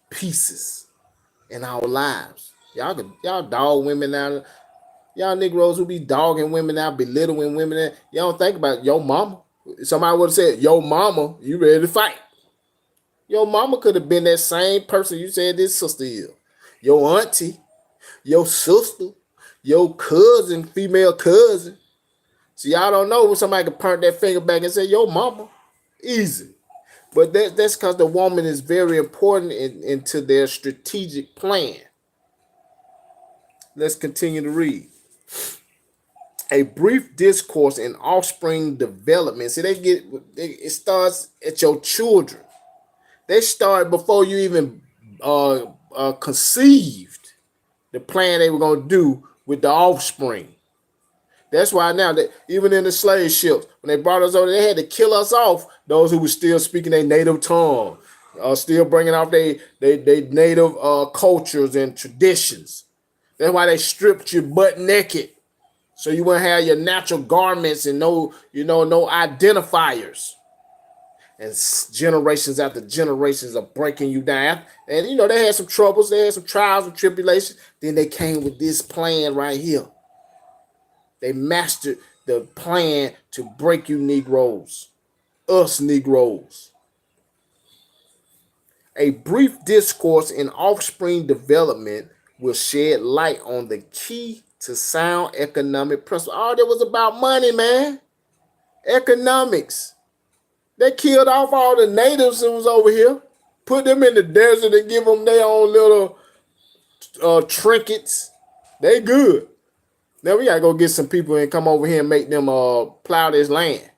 pieces in our lives. Y'all dog women out. Y'all Negroes who be dogging women out, belittling women out. Y'all don't think about your mama. Somebody would have said, yo mama, you ready to fight. Your mama could have been that same person you said this sister is. Your auntie, your sister, your cousin, female cousin. See, y'all don't know when somebody can point that finger back and say, yo mama. Easy. But that's because the woman is very important into their strategic plan. Let's continue to read. A brief discourse in offspring development. See, it starts at your children. They start before you even conceived the plan they were going to do with the offspring. That's why now that even in the slave ships, when they brought us over, they had to kill us off. Those who were still speaking their native tongue, still bringing off their native cultures and traditions. That's why they stripped you butt naked, so you wouldn't have your natural garments and no identifiers. and generations after generations of breaking you down. And you know, they had some troubles, they had some trials and tribulations. Then they came with this plan right here. They mastered the plan to break you Negroes, us Negroes. A brief discourse in offspring development will shed light on the key to sound economic principles. All that was about money, man. Economics. They killed off all the natives that was over here, put them in the desert and give them their own little trinkets. They good. Now we gotta go get some people and come over here and make them plow this land,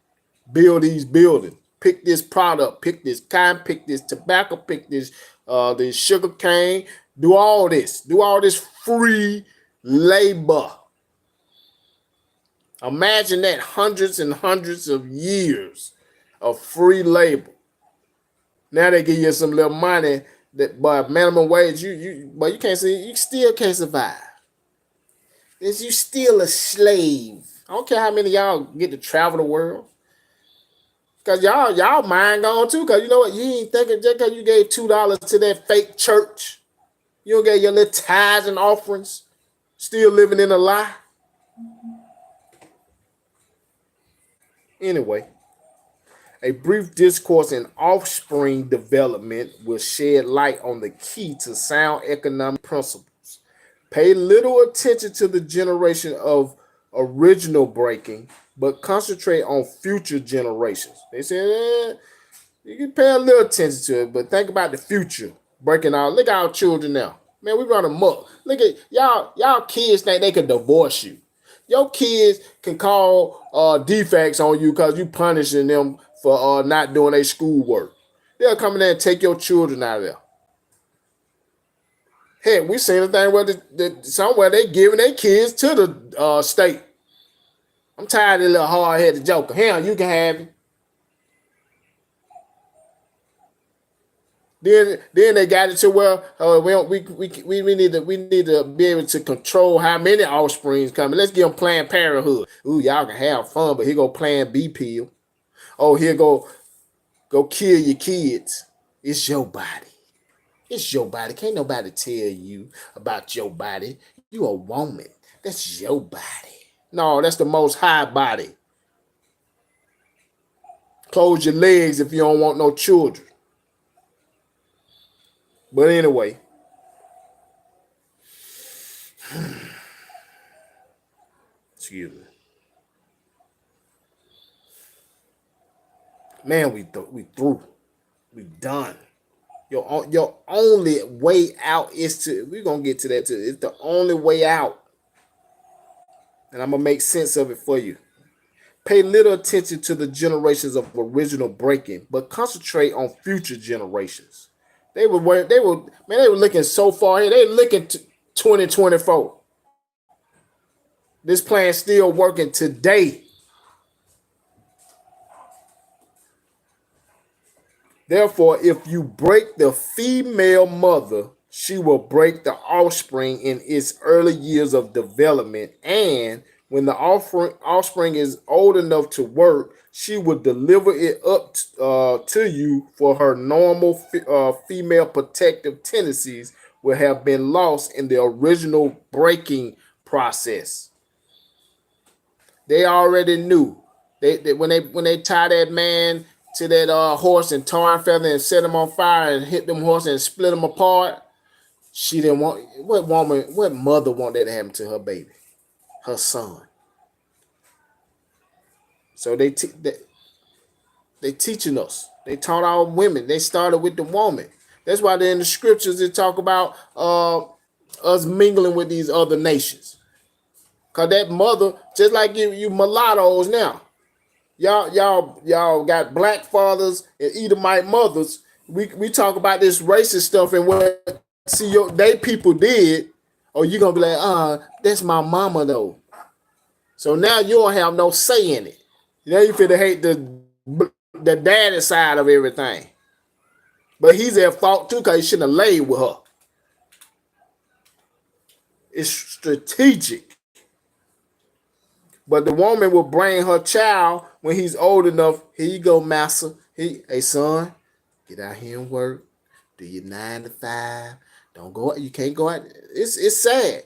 build these buildings, pick this product, pick this cotton, pick this tobacco, pick this sugar cane, do all this free labor. Imagine that, hundreds and hundreds of years of free labor. Now they give you some little money that by minimum wage, but you still can't survive. Is you still a slave. I don't care how many of y'all get to travel the world. Cause y'all mind gone too. Cause you know what? You ain't thinking just cause you gave $2 to that fake church. You don't get your little tithes and offerings. Still living in a lie. Anyway, a brief discourse in offspring development will shed light on the key to sound economic principles. Pay little attention to the generation of original breaking, but concentrate on future generations. They said, you can pay a little attention to it, but think about the future breaking out. Look at our children now. Man, we run amok. Look at y'all kids think they can divorce you. Your kids can call defects on you because you punishing them for not doing their schoolwork. They'll come in there and take your children out of there. Heck, we seen a thing where somewhere they giving their kids to the state. I'm tired of the little hard-headed joker. Hell, you can have him. Then they got it to where we need to be able to control how many offsprings coming. Let's give them Planned Parenthood. Ooh, y'all can have fun, but here go Plan B pill. Oh, here go kill your kids. It's your body. It's your body. Can't nobody tell you about your body. You a woman. That's your body. No, that's the Most High body. Close your legs if you don't want no children. But anyway. Excuse me. Man, we through. We done. Your only way out is to, we're going to get to that too. It's the only way out. And I'm going to make sense of it for you. Pay little attention to the generations of original breaking, but concentrate on future generations. They were looking so far ahead. They looking to 2024. This plan still working today. Therefore, if you break the female mother, she will break the offspring in its early years of development. And when the offspring is old enough to work, she will deliver it up to you, for her normal female protective tendencies will have been lost in the original breaking process. They already knew. They when they tie that man to that horse and tar and feather and set him on fire and hit them horses and split them apart. She didn't want, what mother want that to happen to her baby, her son? So they teaching us. They taught our women. They started with the woman. That's why in the scriptures they talk about us mingling with these other nations. Cause that mother, just like you mulattoes now. Y'all got black fathers and Edomite mothers. We talk about this racist stuff and what they people did, or you're gonna be like, that's my mama though. So now you don't have no say in it. Now you finna hate the daddy side of everything. But he's at fault too, because he shouldn't have laid with her. It's strategic. But the woman will bring her child when he's old enough. Here you go, massa. Hey son, get out here and work. Do your 9 to 5. Don't go out. You can't go out. It's sad.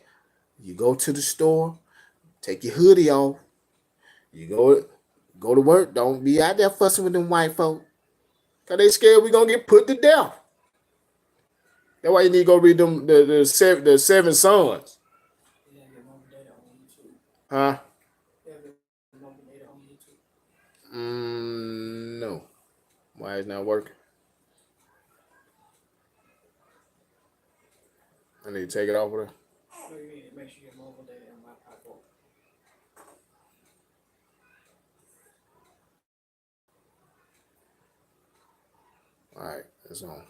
You go to the store, take your hoodie off. You go to work. Don't be out there fussing with them white folk. Cause they scared we gonna get put to death. That's why you need to go read them the seven sons. Yeah, your mom and dad on YouTube. Huh? Yeah, your mom and dad on YouTube. No. Why it's not working? I need to take it off of there. So you need to make sure your mom and dad on my pop. All right, it's on.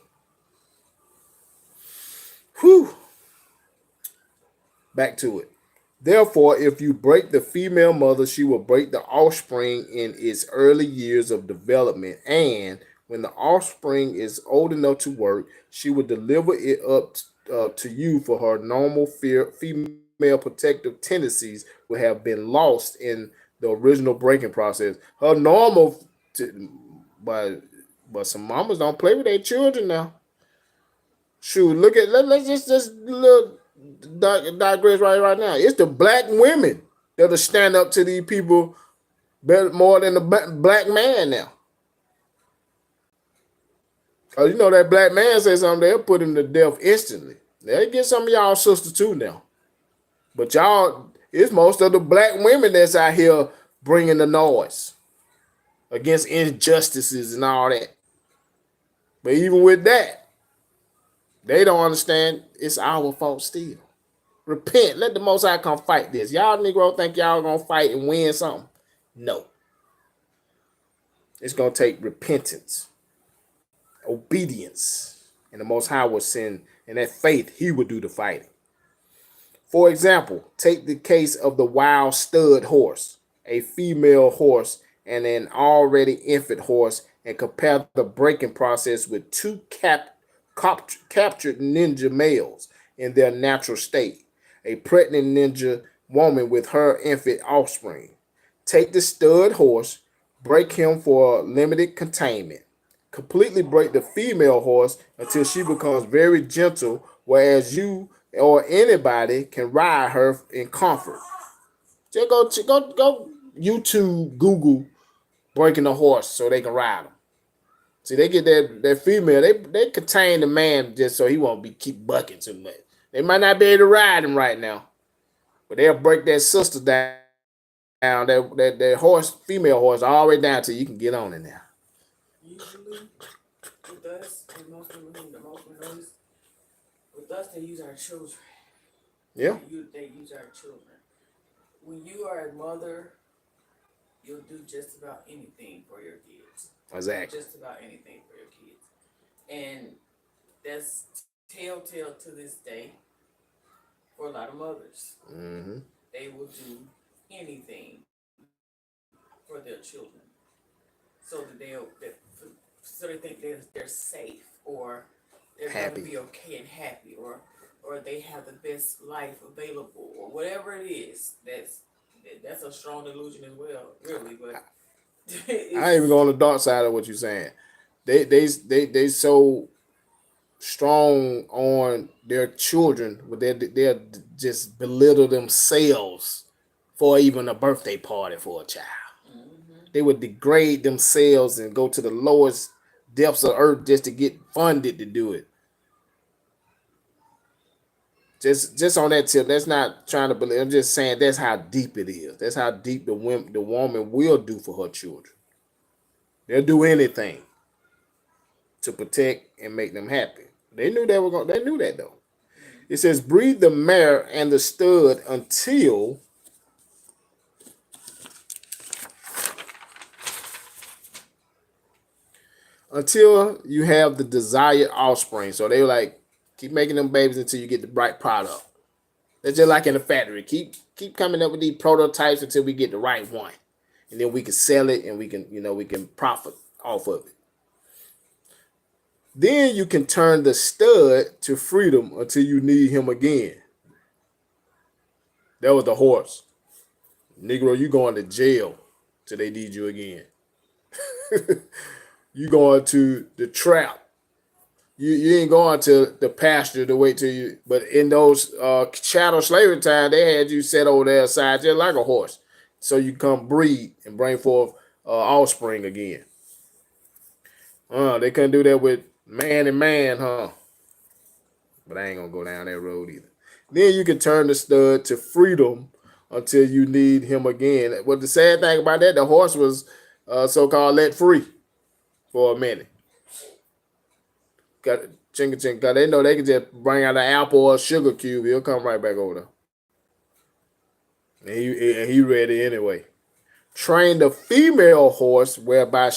Whew. Back to it. Therefore, if you break the female mother, she will break the offspring in its early years of development. And when the offspring is old enough to work, she will deliver it up to you for her normal female protective tendencies will have been lost in the original breaking process. Her normal, but some mamas don't play with their children now. Shoot, look at let's just little digress right now. It's the black women that'll stand up to these people better more than the black man now. Cause you know that black man say something, they'll put him to death instantly. They'll get some of y'all sisters too now. But y'all, it's most of the black women that's out here bringing the noise against injustices and all that. But even with that, they don't understand it's our fault still. Repent. Let the Most High come fight this. Y'all Negro think y'all gonna fight and win something? No. It's gonna take repentance, obedience, and the Most High will send, and that faith, He will do the fighting. For example, take the case of the wild stud horse, a female horse, and an already infant horse, and compare the breaking process with two captured ninja males in their natural state. A pregnant ninja woman with her infant offspring. Take the stud horse, break him for limited containment. Completely break the female horse until she becomes very gentle, whereas you or anybody can ride her in comfort. Just go YouTube, Google breaking a horse so they can ride them. See, they get that female, they contain the man just so he won't keep bucking too much. They might not be able to ride him right now, but they'll break that sister down, that horse, female horse, all the way down till you can get on in there. Usually, with us, and most people who the most notice, with us, they use our children. Yeah. They use our children. When you are a mother, you'll do just about anything for your kids. Exactly. Just about anything for your kids. And that's telltale to this day for a lot of mothers. Mm-hmm. They will do anything for their children so that they think they're safe, or they're going to be okay and happy, or they have the best life available, or whatever it is. That's a strong delusion as well, really. But I ain't even go on the dark side of what you're saying. They so strong on their children, but they'll just belittle themselves for even a birthday party for a child. Mm-hmm. They would degrade themselves and go to the lowest depths of earth just to get funded to do it. Just on that tip, that's not trying to believe. I'm just saying that's how deep it is. That's how deep the woman will do for her children. They'll do anything to protect and make them happy. They knew they were going. They knew that though. It says, breed the mare and the stud until you have the desired offspring. So they were like, keep making them babies until you get the right product. That's just like in the factory. Keep coming up with these prototypes until we get the right one, and then we can sell it and we can profit off of it. Then you can turn the stud to freedom until you need him again. That was the horse. Negro, you going to jail till they need you again. you going to the trap. You ain't going to the pasture to wait till you. But in those chattel slavery time, they had you set over there aside just like a horse, so you come breed and bring forth offspring again. They couldn't do that with man and man, huh? But I ain't gonna go down that road either. Then you can turn the stud to freedom until you need him again. But the sad thing about that, the horse was so-called let free for a minute. Got chinka chink, cause they know they can just bring out an apple or a sugar cube. He'll come right back over there. And he ready anyway. Train the female horse whereby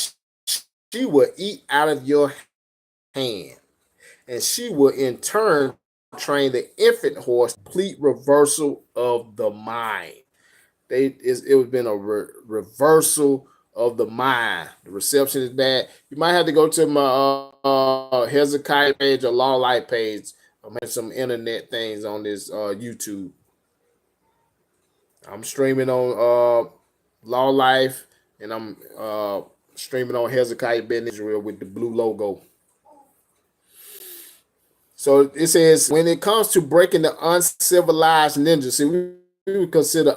she will eat out of your hand, and she will in turn train the infant horse. Complete reversal of the mind. It was been a reversal of the mind. The reception is bad. You might have to go to my Hezekiah page or Law Life page. I'm having some internet things on this YouTube. I'm streaming on Law Life, and I'm streaming on Hezekiah Ben Israel with the blue logo. So it says, when it comes to breaking the uncivilized ninja, see, we would consider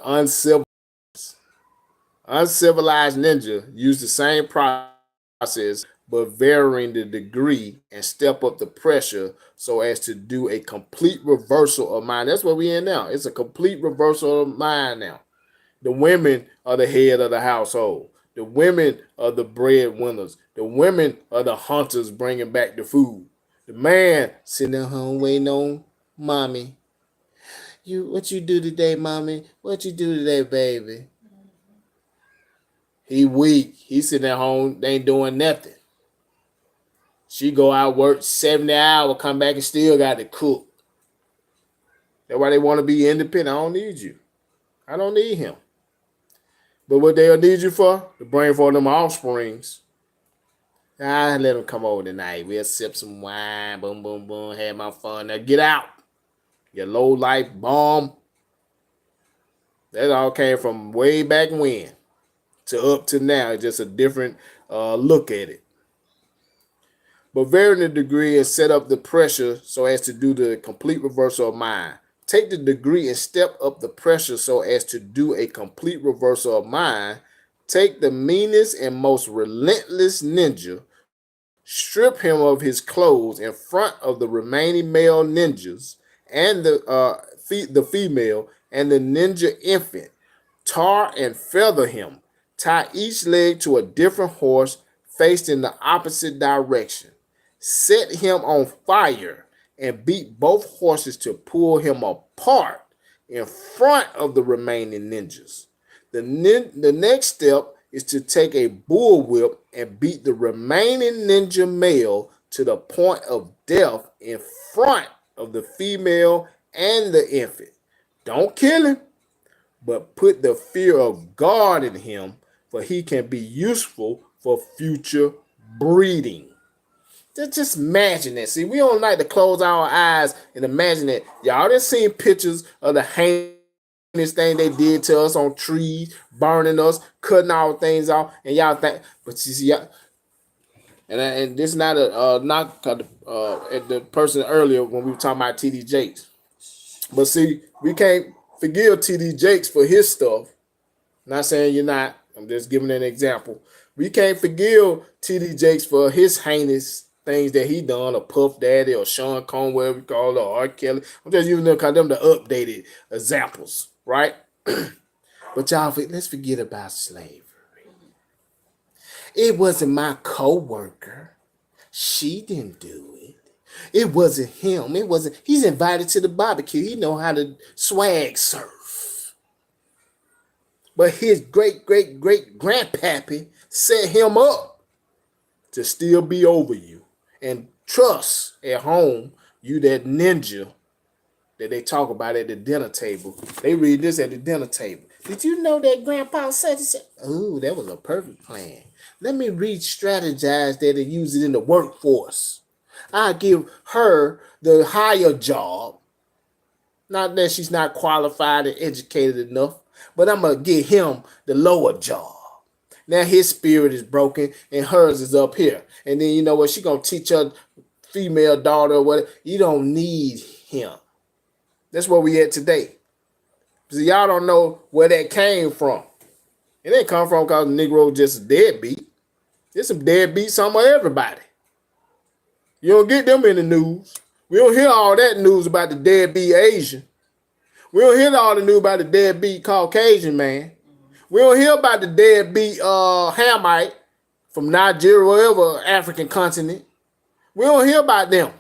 uncivilized ninja use the same process, but varying the degree and step up the pressure so as to do a complete reversal of mind. That's what we in now. It's a complete reversal of mind now. The women are the head of the household. The women are the breadwinners. The women are the hunters bringing back the food. The man sitting at home waiting on mommy. What you do today, mommy? What you do today, baby? He weak. He sitting at home, they ain't doing nothing. She go out, work 70 hours, come back and still got to cook. That's why they want to be independent. I don't need you. I don't need him. But what they'll need you for? To bring for them offsprings. I let them come over tonight. We'll sip some wine. Boom, boom, boom. Have my fun. Now get out. Your low life bomb. That all came from way back when to up to now. It's just a different look at it. But varying the degree and set up the pressure so as to do the complete reversal of mind. Take the degree and step up the pressure so as to do a complete reversal of mind. Take the meanest and most relentless ninja, strip him of his clothes in front of the remaining male ninjas and the female and the ninja infant. Tar and feather him. Tie each leg to a different horse faced in the opposite direction. Set him on fire and beat both horses to pull him apart in front of the remaining ninjas. The next step is to take a bullwhip and beat the remaining ninja male to the point of death in front of the female and the infant. Don't kill him, but put the fear of God in him, for he can be useful for future breeding. Just imagine that. See, we don't like to close our eyes and imagine that. Y'all done seen pictures of the heinous thing they did to us on trees, burning us, cutting all things off, and y'all think, but you see, y'all, and this is not a knock at the person earlier when we were talking about TD Jakes. But see, we can't forgive TD Jakes for his stuff. Not saying you're not. I'm just giving an example. We can't forgive TD Jakes for his heinous things that he done, or Puff Daddy, or Sean Combs, whatever you call it, or R. Kelly. I'm just using them because them the updated examples, right? But y'all, let's forget about slavery. It wasn't my co-worker. She didn't do it. It wasn't him. It wasn't. He's invited to the barbecue. He know how to swag surf. But his great-great-great-grandpappy set him up to still be over you. And trust at home, you that ninja that they talk about at the dinner table. They read this at the dinner table. Did you know that grandpa said? Oh, that was a perfect plan. Let me re-strategize that and use it in the workforce. I give her the higher job. Not that she's not qualified and educated enough, but I'm going to give him the lower job. Now his spirit is broken and hers is up here. And then you know what? She gonna teach her female daughter or what? You don't need him. That's where we at today. So y'all don't know where that came from. It ain't come from because the Negro just a deadbeat. There's some deadbeats somewhere everybody. You don't get them in the news. We don't hear all that news about the deadbeat Asian. We don't hear all the news about the deadbeat Caucasian man. We don't hear about the deadbeat Hamite from Nigeria, wherever African continent. We don't hear about them.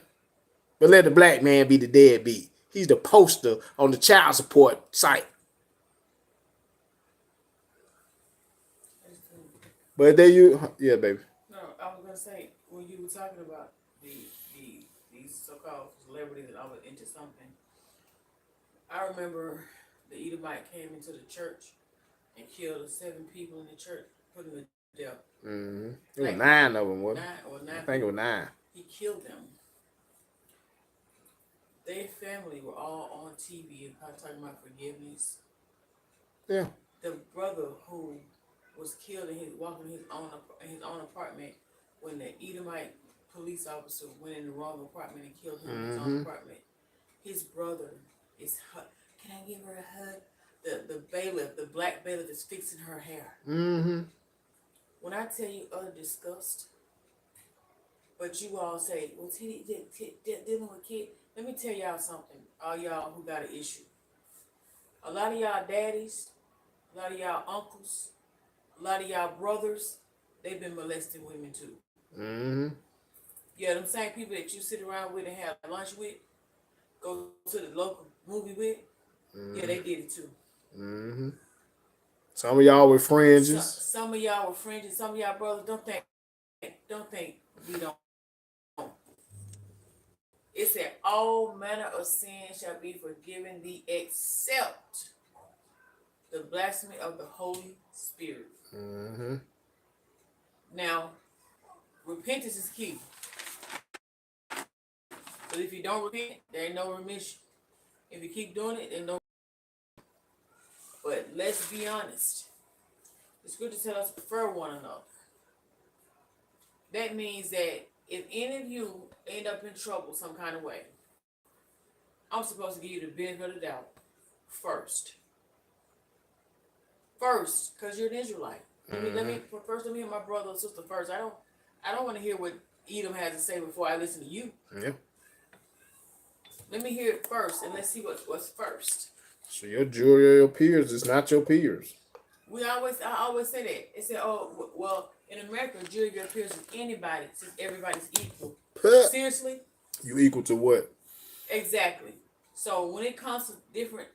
But let the black man be the deadbeat. He's the poster on the child support site. But there yeah, baby. No, I was gonna say when you were talking about these so-called celebrities that I was into something. I remember the Edomite came into the church and killed 7 people in the church, put them to death. Mm-hmm. It was 9 of them, wasn't it? 9 I think it was 9. He killed them. Their family were all on TV and talking about forgiveness. Yeah. The brother who was killed walking in his own apartment when the Edomite police officer went in the wrong apartment and killed him in his own apartment. His brother is, can I give her a hug? The bailiff, the black bailiff is fixing her hair. Mm-hmm. When I tell you utter disgust, but you all say, well, dealing with kids. Let me tell y'all something, all y'all who got an issue. A lot of y'all daddies, a lot of y'all uncles, a lot of y'all brothers, they've been molesting women too. Mm-hmm. Yeah, them same people that you sit around with and have lunch with, go to the local movie with, yeah, they did it too. Mm-hmm. Some of y'all were fringes. Some of y'all were fringes. Some of y'all brothers don't think we don't. It said, all manner of sin shall be forgiven thee except the blasphemy of the Holy Spirit. Mm-hmm. Now, repentance is key. But if you don't repent, there ain't no remission. If you keep doing it, there's no. But let's be honest. The scripture tells us to prefer one another. That means that if any of you end up in trouble some kind of way, I'm supposed to give you the benefit of the doubt first. First, because you're an Israelite. Let me hear my brother or sister first. I don't want to hear what Edom has to say before I listen to you. Yeah. Let me hear it first, and let's see what's first. So your jury or your peers is not your peers. I always say that. They say, oh, well, in America, jury of your peers is anybody, since everybody's equal. Seriously? You equal to what? Exactly. So when it comes to different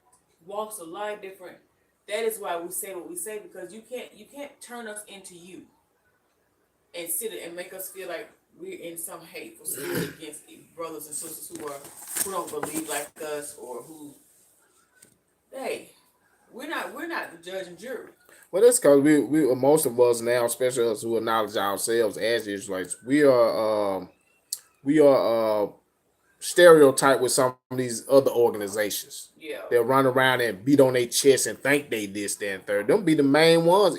walks of life, that is why we say what we say, because you can't turn us into you and sit and make us feel like we're in some hateful spirit against brothers and sisters who don't believe like us, or who, hey, we're not the judge and jury. Well, that's because we most of us now, especially us who acknowledge ourselves as Israelites, we are stereotyped with some of these other organizations. Yeah. They'll run around and beat on their chest and think they this, that, and third. Them be the main ones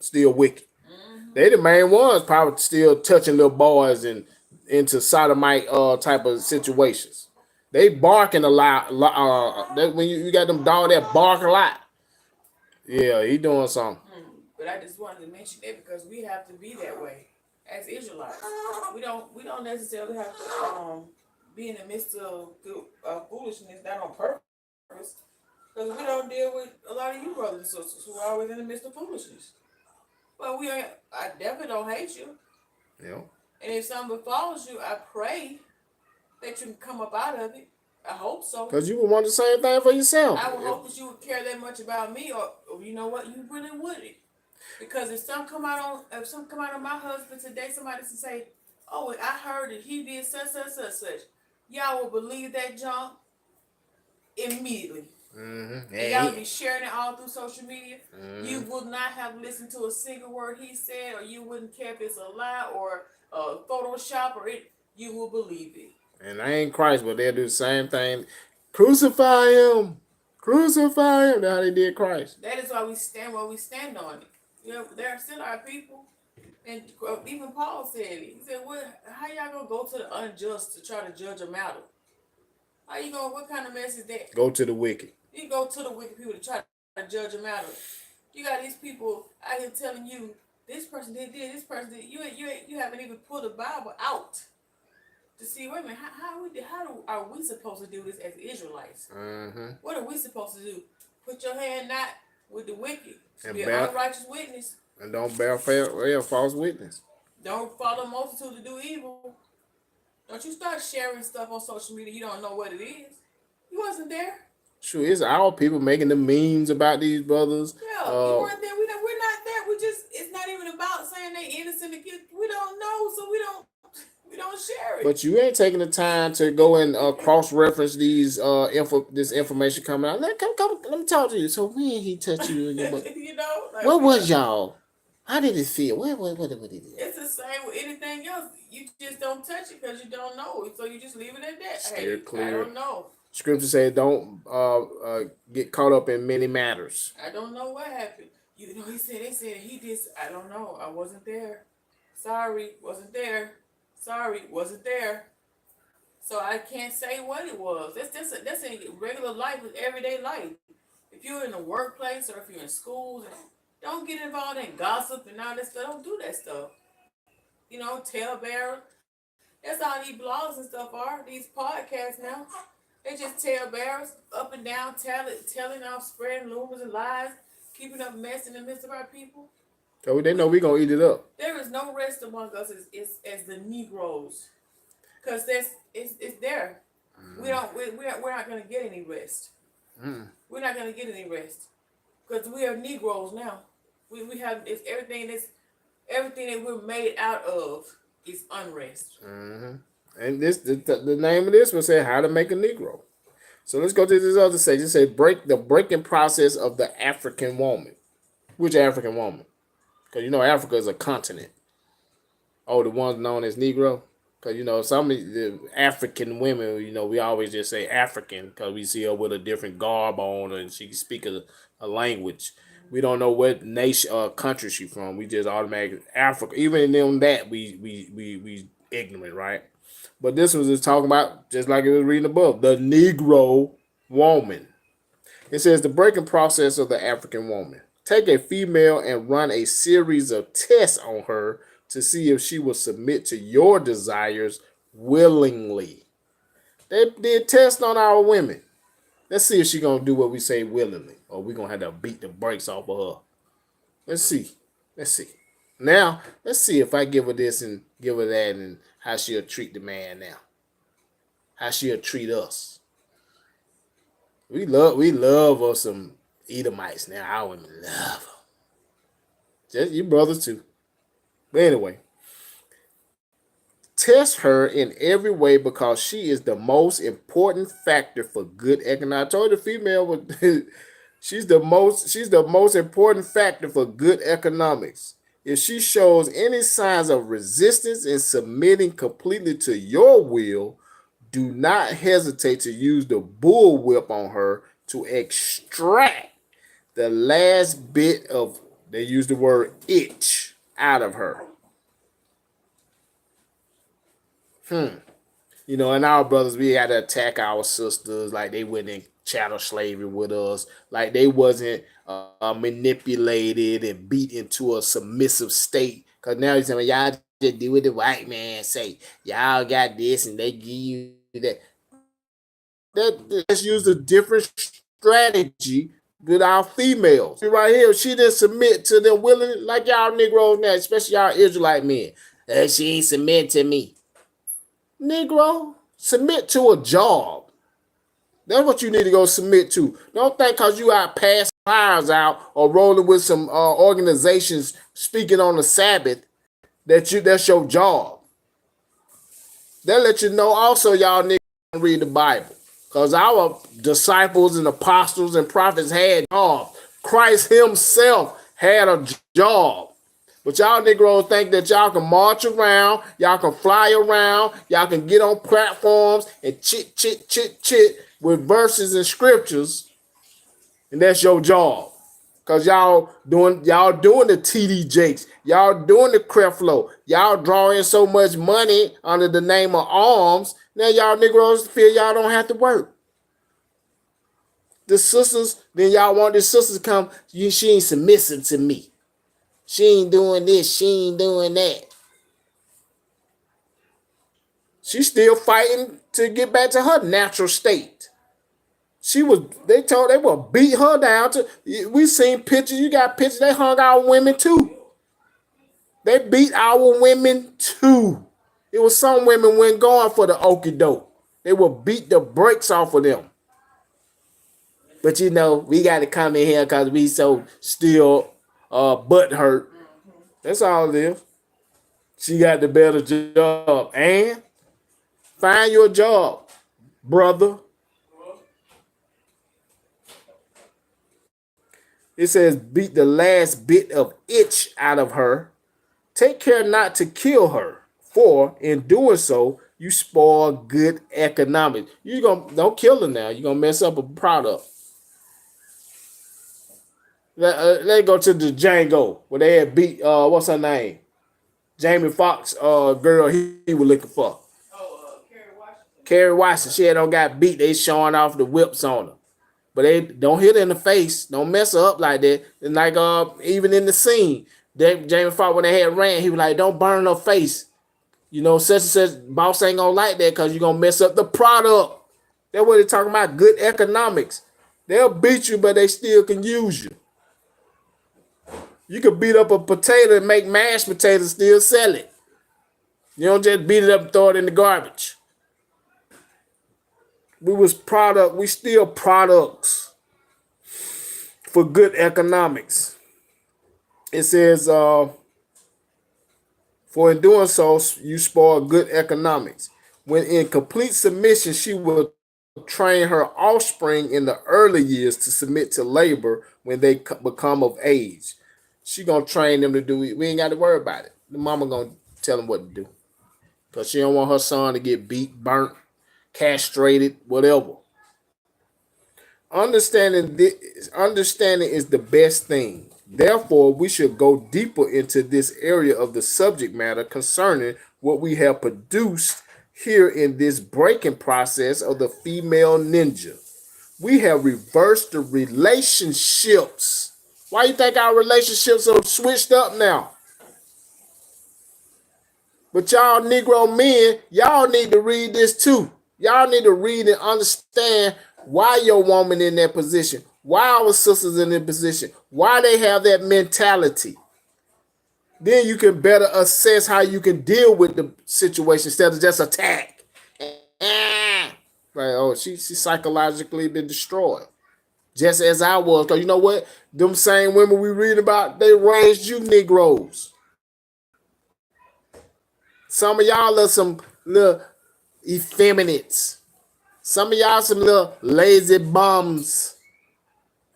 still wicked. Mm-hmm. They the main ones probably still touching little boys and into sodomite type of situations. They barking a lot. That when you got them dog that bark a lot. Yeah, he doing something. But I just wanted to mention that because we have to be that way as Israelites. We don't necessarily have to be in the midst of foolishness, not on purpose, because we don't deal with a lot of you brothers and sisters who are always in the midst of foolishness. But I definitely don't hate you. Yeah. And if something befalls you, I pray that you can come up out of it. I hope so. Because you would want the same thing for yourself. I would hope that you would care that much about me, or you know what, you really wouldn't. Because if something come out on my husband today, somebody to say, oh, I heard that he did such. Y'all will believe that junk immediately. Mm-hmm. And y'all will be sharing it all through social media. Mm-hmm. You would not have listened to a single word he said, or you wouldn't care if it's a lie or a Photoshop, or you will believe it. And I ain't Christ, but they'll do the same thing. Crucify him. Crucify him. That's how they did Christ. That is why we stand where we stand on it. They're still our people. And even Paul said it. He said, "What? How y'all gonna go to the unjust to try to judge a matter? How you gonna? What kind of mess is that? Go to the wicked. You go to the wicked people to try to judge a matter. You got these people out here telling you this person did this person did. You haven't even pulled the Bible out to see. Wait a minute, are we supposed to do this as Israelites? Mm-hmm. What are we supposed to do? Put your hand not with the wicked. And Be an unrighteous witness. And don't bear false witness. Don't follow multitude to do evil. Don't you start sharing stuff on social media you don't know what it is. You wasn't there. Sure, it's our people making the memes about these brothers. Yeah, you weren't there. We're not there. It's not even about saying they innocent. We don't know, so we don't share it. But you ain't taking the time to go and cross-reference these this information coming out. Let me talk to you. So when he touched you in your butt, you know, like, what was y'all? How did it feel? What did it? It's the same with anything else. You just don't touch it because you don't know, so you just leave it at that. Steer clear. I don't know. Scripture says don't get caught up in many matters. I don't know what happened. They said he did. I don't know. I wasn't there. Sorry, wasn't there. Sorry, wasn't there. So I can't say what it was. That's in regular life, with everyday life. If you're in the workplace or if you're in schools, don't get involved in gossip and all that stuff. Don't do that stuff. Talebearer. That's all these blogs and stuff are. These podcasts now. They just talebearers up and down, telling off, spreading rumors and lies, keeping up mess in the midst of our people. So they know we're going to eat it up. There is no rest among us as the Negroes. Because it's there. We're not going to get any rest. We're not going to get any rest. Because we are Negroes now. We have everything that we're made out of is unrest. Mm-hmm. And the name of this will say how to make a Negro. So let's go to this other section. It says the breaking process of the African woman. Which African woman? Because Africa is a continent. Oh, the ones known as Negro. Because some of the African women, we always just say African because we see her with a different garb on and she speaks a language. We don't know what nation or country she's from. We just automatically Africa. Even in that we ignorant, right? But this was just talking about, just like it was reading above, the Negro woman. It says the breaking process of the African woman. Take a female and run a series of tests on her to see if she will submit to your desires willingly. They did tests on our women. Let's see if she's going to do what we say willingly, or we're going to have to beat the brakes off of her. Let's see. Now, let's see if I give her this and give her that and how she'll treat the man now. How she'll treat us. We love us some Edomites now. Our women love them. Just you brothers too. But anyway, test her in every way because she is the most important factor for good economics. I told the female she's the most important factor for good economics. If she shows any signs of resistance in submitting completely to your will, do not hesitate to use the bullwhip on her to extract the last bit of, they use the word itch, out of her. And our brothers, we had to attack our sisters like they went in chattel slavery with us, like they wasn't manipulated and beat into a submissive state. Because now you're saying, y'all just do what the white man say. Y'all got this and they give you that. Let's use a different strategy with our females. Right here, she didn't submit to them willingly, like y'all Negroes now, especially y'all Israelite men. She ain't submit to me. Negro, submit to a job. That's what you need to go submit to. Don't think because you out passing fires out or rolling with some organizations speaking on the Sabbath that's your job. They'll let you know also y'all niggas read the Bible. Because our disciples and apostles and prophets had jobs. Christ himself had a job. But y'all Negroes think that y'all can march around, y'all can fly around, y'all can get on platforms and chit with verses and scriptures, and that's your job. Cause y'all doing the TD Jakes, y'all doing the Creflo, y'all drawing so much money under the name of alms. Now y'all Negroes feel y'all don't have to work. The sisters, then y'all want the sisters to come. She ain't submissive to me. She ain't doing this. She ain't doing that. She's still fighting to get back to her natural state. They will beat her down to. We seen pictures. You got pictures. They hung our women too. They beat our women too. It was some women went going for the okie doke. They will beat the brakes off of them. But we got to come in here because we so still butt hurt. That's all it is. She got the better job. And find your job, brother. It says beat the last bit of itch out of her. Take care not to kill her, for in doing so, you spoil good economics. Don't kill her now. You're gonna mess up a product. Let's go to the Django where they had beat what's her name? Jamie Foxx girl he was looking for. Carrie Washington. She don't got beat. They showing off the whips on her. But they don't hit her in the face. Don't mess her up like that. And like even in the scene, Jamie Foxx when they had ran, he was like, don't burn her face. Such and such boss ain't gonna like that because you're gonna mess up the product. That's what they're talking about. Good economics. They'll beat you, but they still can use you. You can beat up a potato and make mashed potatoes, still sell it. You don't just beat it up and throw it in the garbage. We still products for good economics. It says, for in doing so, you spoil good economics. When in complete submission, she will train her offspring in the early years to submit to labor when they become of age. She gonna train them to do it. We ain't got to worry about it. The mama gonna tell them what to do. Because she don't want her son to get beat, burnt, castrated, whatever. Understanding is the best thing. Therefore, we should go deeper into this area of the subject matter concerning what we have produced here in this breaking process of the female ninja. We have reversed the relationships. Why you think our relationships are switched up now? But y'all Negro men, y'all need to read this too. Y'all need to read and understand why your woman in that position, why our sisters in that position, why they have that mentality. Then you can better assess how you can deal with the situation instead of just attack. Like, she's psychologically been destroyed. Just as I was. Because you know what? Them same women we read about, they raised you Negroes. Some of y'all are some little effeminates. Some of y'all some little lazy bums.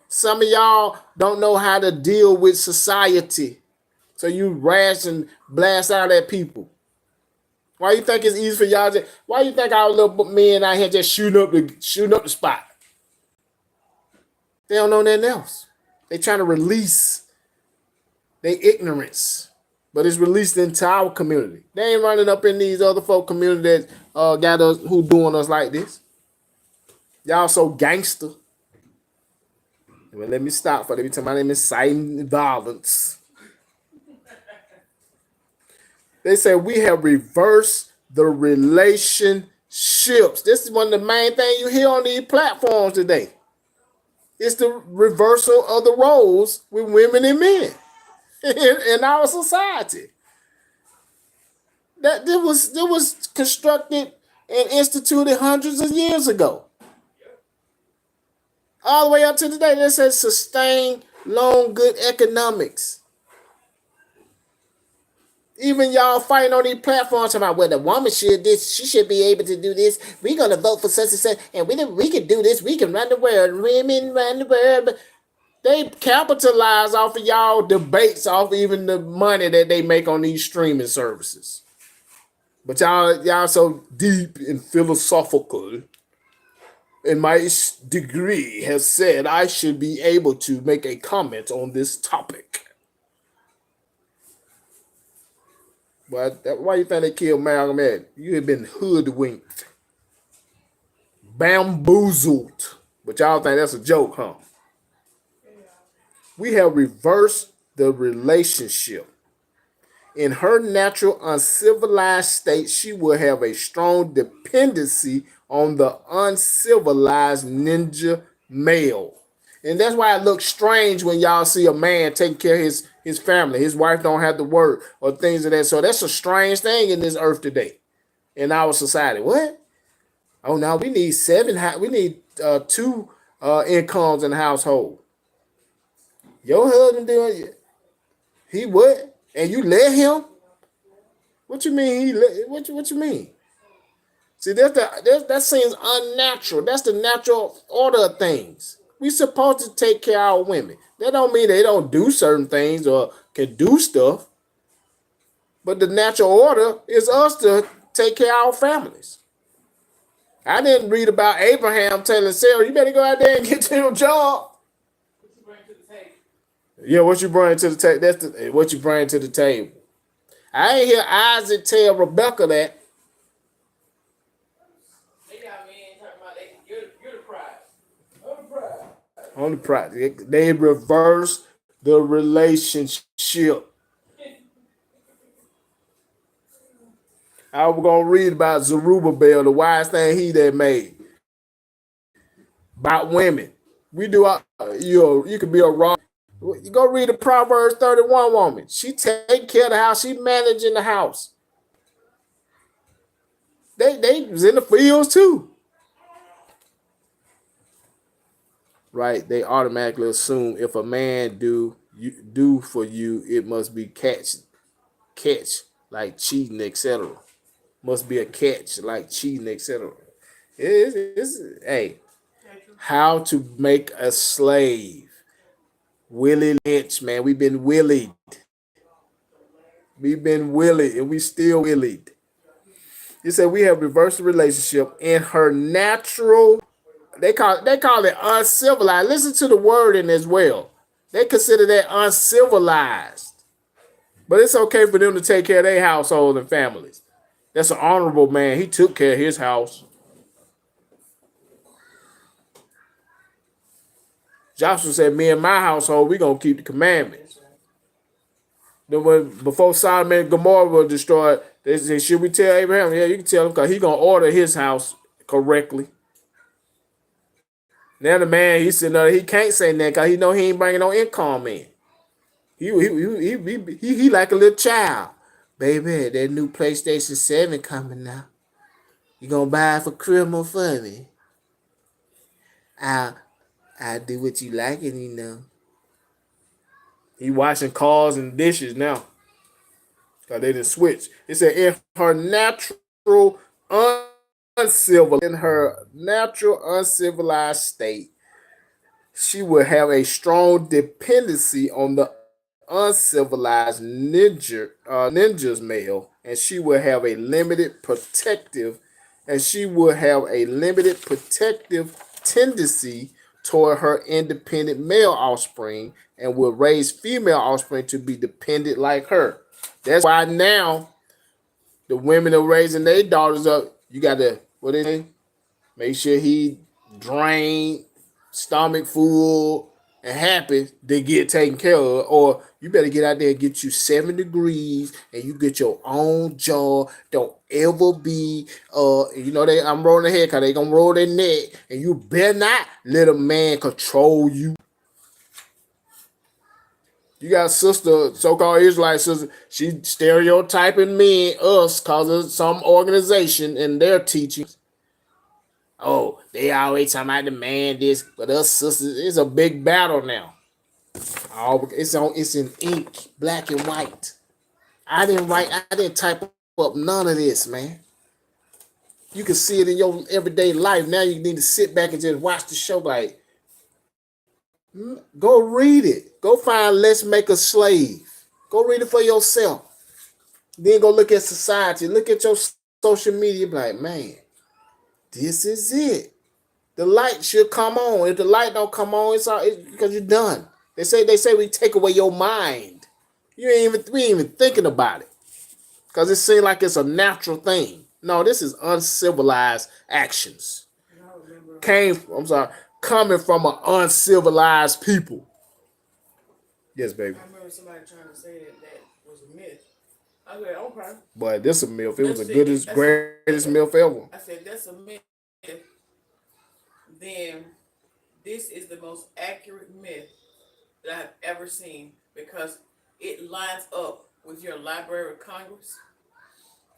Some of y'all don't know how to deal with society. So you rash and blast out at people. Why you think it's easy for y'all? Why you think our little men out here just shooting up the spot? They don't know nothing else. They trying to release their ignorance. But it's released into our community. They ain't running up in these other folk communities that got us who doing us like this. Y'all so gangster. Well, let me stop for every time my name is inciting violence. They say we have reversed the relationships. This is one of the main things you hear on these platforms today. It's the reversal of the roles with women and men in our society. That was constructed and instituted hundreds of years ago. All the way up to today, that says sustain long good economics. Even y'all fighting on these platforms talking about, well, the woman should this, she should be able to do this. We're gonna vote for such and such, and we can do this. We can run the world. Women run the world. But they capitalize off of y'all debates, off even the money that they make on these streaming services. But y'all so deep and philosophical. in my degree has said I should be able to make a comment on this topic. But why you think they killed Malcolm X? You have been hoodwinked, bamboozled. But y'all think that's a joke, huh? We have reversed the relationship. In her natural uncivilized state, she will have a strong dependency on the uncivilized ninja male. And that's why it looks strange when y'all see a man taking care of his family. His wife don't have to work or things of that. So that's a strange thing in this earth today, in our society. What? Oh, now we need we need two incomes in the household. Your husband doing it. He what? And you let him? What you mean? What you mean? See, that seems unnatural. That's the natural order of things. We supposed to take care of our women. That don't mean they don't do certain things or can do stuff. But the natural order is us to take care of our families. I didn't read about Abraham telling Sarah, you better go out there and get to your job. What you bring to the table? Yeah, what you bring to the table? That's what you bring to the table. I ain't hear Isaac tell Rebecca that. They got men talking about you're the prize. On the prize. They reverse the relationship. I was gonna read about Zerubbabel, the wise thing he that made. About women. We do you could be a raw. You go read the Proverbs 31 woman. She take care of the house. She managing the house. They was in the fields too. Right? They automatically assume if a man do for you, it must be catch like cheating, etc. Must be a catch like cheating, etc. Hey, how to make a slave. Willie Lynch, man. We've been Willie'd. We've been Willie'd and we still Willie'd. He said we have reversed the relationship in her natural. They call it uncivilized. Listen to the wording as well. They consider that uncivilized. But it's okay for them to take care of their household and families. That's an honorable man. He took care of his house. Joshua said, me and my household, we going to keep the commandments. Then before Sodom and Gomorrah were destroyed, they said, should we tell Abraham? Yeah, you can tell him because he's going to order his house correctly. Now the man, he said, no, he can't say that because he know he ain't bringing no income in. He like a little child. Baby, that new PlayStation 7 coming now. You going to buy it for Christmas for me? I do what you like, and you know. He washing cars and dishes now. Because they didn't switch. It said in her natural uncivilized state, she would have a strong dependency on the uncivilized ninja's male, and she would have a limited protective tendency toward her independent male offspring and will raise female offspring to be dependent like her. That's why now the women are raising their daughters up. You got to, what is it? Make sure he drained, stomach full, and happy to get taken care of. Or you better get out there and get you 7 degrees and you get your own job. Don't ever be, I'm rolling their head because they going to roll their neck. And you better not let a man control you. You got a sister, so-called Israelite sister, she stereotyping us, cause of some organization and their teachings. Oh, they always talking about the man this, but us sisters, it's a big battle now. It's in ink, black and white. I didn't type up none of this, man. You can see it in your everyday life. Now you need to sit back and just watch the show like, go read it. Go find Let's Make a Slave. Go read it for yourself. Then go look at society. Look at your social media. Like, man, this is it. The light should come on. If the light don't come on, it's because you're done. They say we take away your mind. We ain't even thinking about it. Because it seems like it's a natural thing. No, this is uncivilized actions. I'm sorry, coming from an uncivilized people. Yes, baby. I remember somebody trying to say that was a myth. I said, okay. But this is a myth. It was the greatest myth ever. I said, that's a myth. Then this is the most accurate myth that I've ever seen because it lines up with your Library of Congress.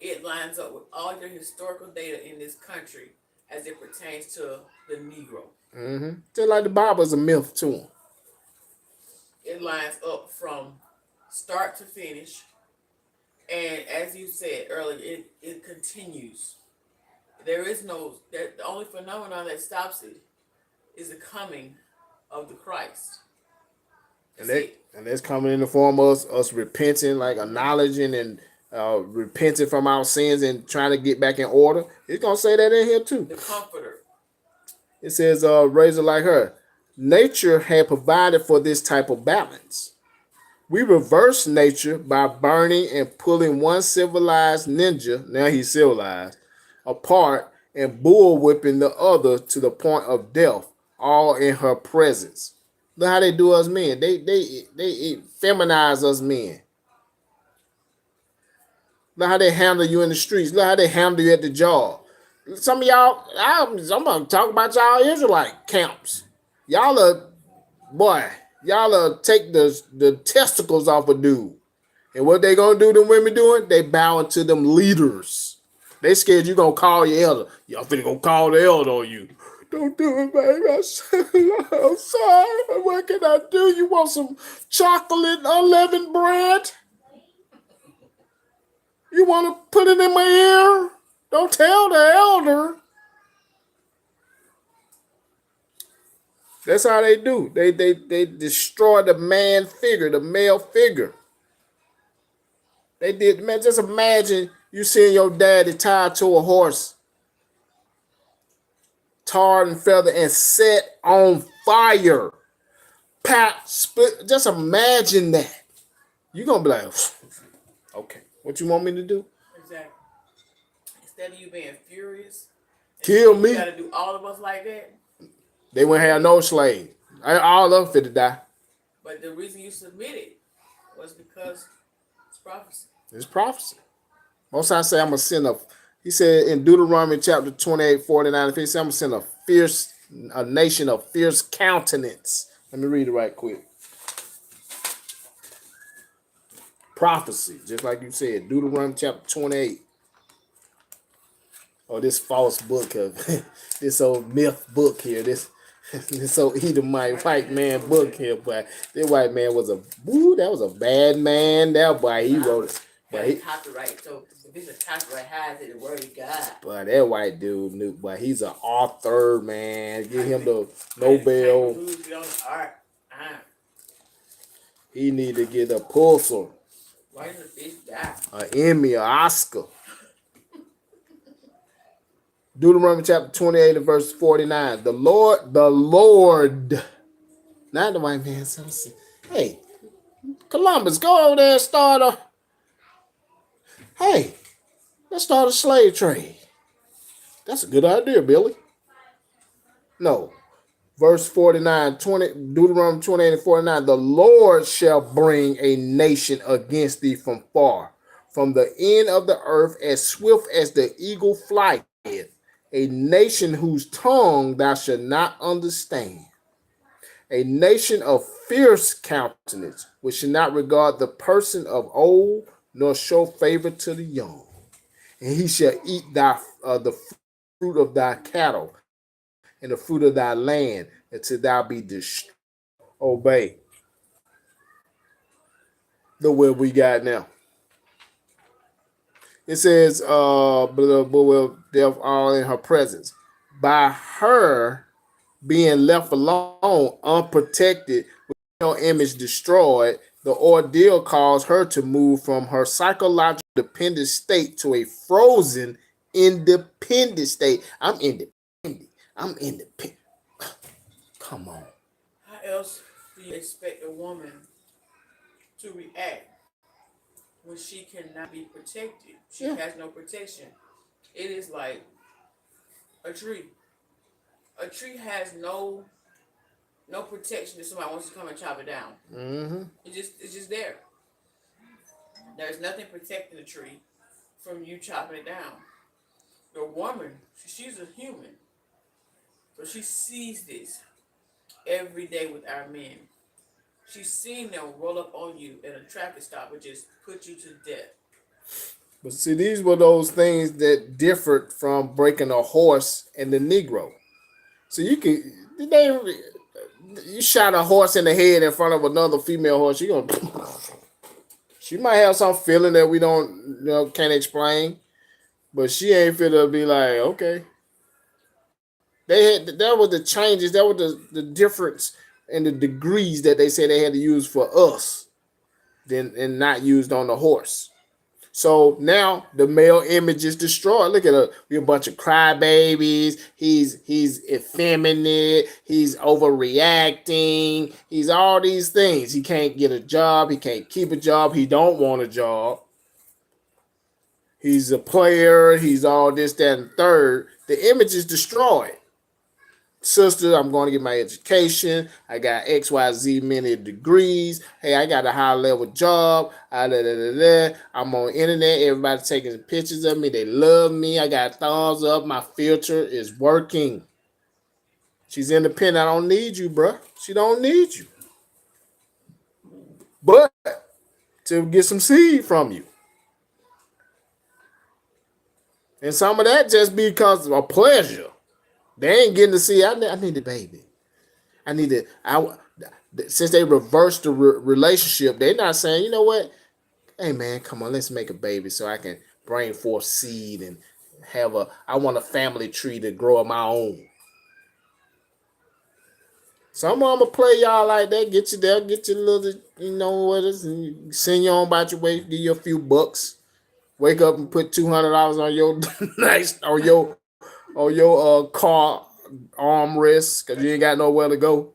It lines up with all your historical data in this country as it pertains to the Negro. Mm-hmm. Just like the Bible is a myth to them. It lines up from start to finish. And as you said earlier, it continues. There is the only phenomenon that stops it is the coming of the Christ. And that's coming in the form of us repenting, like acknowledging and repenting from our sins and trying to get back in order. It's going to say that in here too. The Comforter. It says, raise it like her. Nature had provided for this type of balance. We reverse nature by burning and pulling one civilized ninja, now he's civilized, apart and bullwhipping the other to the point of death, all in her presence. Look how they do us men. They feminize us men. Look how they handle you in the streets. Look how they handle you at the job. Some of y'all, I'm going to talk about y'all Israelite camps. Y'all take the testicles off a dude. And what they going to do, them women doing? They bowing to them leaders. They scared you going to call your elder. Y'all finna go call the elder on you. Don't do it, baby. I'm sorry. What can I do? You want some chocolate unleavened bread? You want to put it in my ear? Don't tell the elder. That's how they do. They destroy the man figure, the male figure. They did, man. Just imagine you seeing your daddy tied to a horse, tarred and feathered, and set on fire. Pat, split. Just imagine that. You're gonna be like, okay, what you want me to do? Exactly. Instead of you being furious, kill me. You gotta do all of us like that. They wouldn't have no slave. All of them fit to die. But the reason you submitted was because it's prophecy. It's prophecy. Most times say I'm going to send he said in Deuteronomy chapter 28, 49, he said I'm going to send a nation of fierce countenance. Let me read it right quick. Prophecy, just like you said, Deuteronomy chapter 28. Oh, this false book, this old myth book here, this old Edomite white man book here, but this white man was that was a bad man. That boy, he wrote it. But he copyright, so if it's a copyright, how is it the word of God? But that white dude knew, but he's an author, man. Give him the Nobel. He need to get a Pulitzer. Why does the fish die? An Emmy, an Oscar. Deuteronomy chapter 28 and verse 49. The Lord, not the white man. Hey, Columbus, go over there and start let's start a slave trade. That's a good idea, Billy. No. Verse 49, Deuteronomy 28 and 49. The Lord shall bring a nation against thee from far, from the end of the earth, as swift as the eagle flieth. A nation whose tongue thou shalt not understand. A nation of fierce countenance, which shall not regard the person of old, nor show favor to the young. And he shall eat the fruit of thy cattle and the fruit of thy land until thou be destroyed. Obey. Look what we got now. It says, but will death all in her presence. By her being left alone, unprotected, with no image destroyed, the ordeal caused her to move from her psychological dependent state to a frozen independent state. I'm independent. I'm independent. Come on. How else do you expect a woman to react when she cannot be protected? She has no protection. It is like a tree. A tree has no protection if somebody wants to come and chop it down. Mm-hmm. It's just there. There's nothing protecting the tree from you chopping it down. The woman, she's a human. So she sees this every day with our men. She's seen them roll up on you at a traffic stop and just put you to death. But see, these were those things that differed from breaking a horse and the Negro. So you shot a horse in the head in front of another female horse, she might have some feeling that we can't explain, but she ain't finna be like, okay. That was the changes, that was the difference in the degrees that they say they had to use for us, and not used on the horse. So now the male image is destroyed. Look at her. We a bunch of crybabies. He's effeminate. He's overreacting. He's all these things. He can't get a job. He can't keep a job. He don't want a job. He's a player. He's all this, that, and third. The image is destroyed. Sister, I'm going to get my education. I got XYZ many degrees. Hey, I got a high level job. I'm on the internet. Everybody taking pictures of me. They love me. I got thumbs up. My filter is working. She's independent. I don't need you, bro. She don't need you. But to get some seed from you. And some of that just because of pleasure. They ain't getting to see. I need a baby. Since they reversed the relationship, they're not saying, you know what? Hey man, come on, let's make a baby so I can bring forth seed and I want a family tree to grow of my own. Some of them will play y'all like that, get you there, get you a little, and send you on about your way, give you a few bucks. Wake up and put $200 on your nice or your car armrest because you ain't got nowhere to go.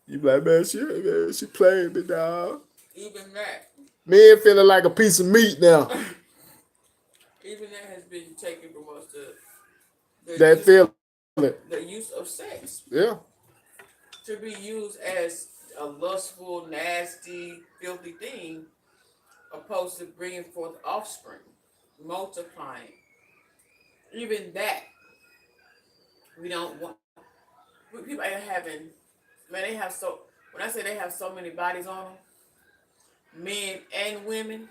You be like, man, she playing me, dog. Even that. Men feeling like a piece of meat now. Even that has been taken from us. The use of sex. Yeah. To be used as a lustful, nasty, filthy thing, opposed to bringing forth offspring, multiplying. Even that, we don't want. People are having, man, when I say they have so many bodies on them, men and women,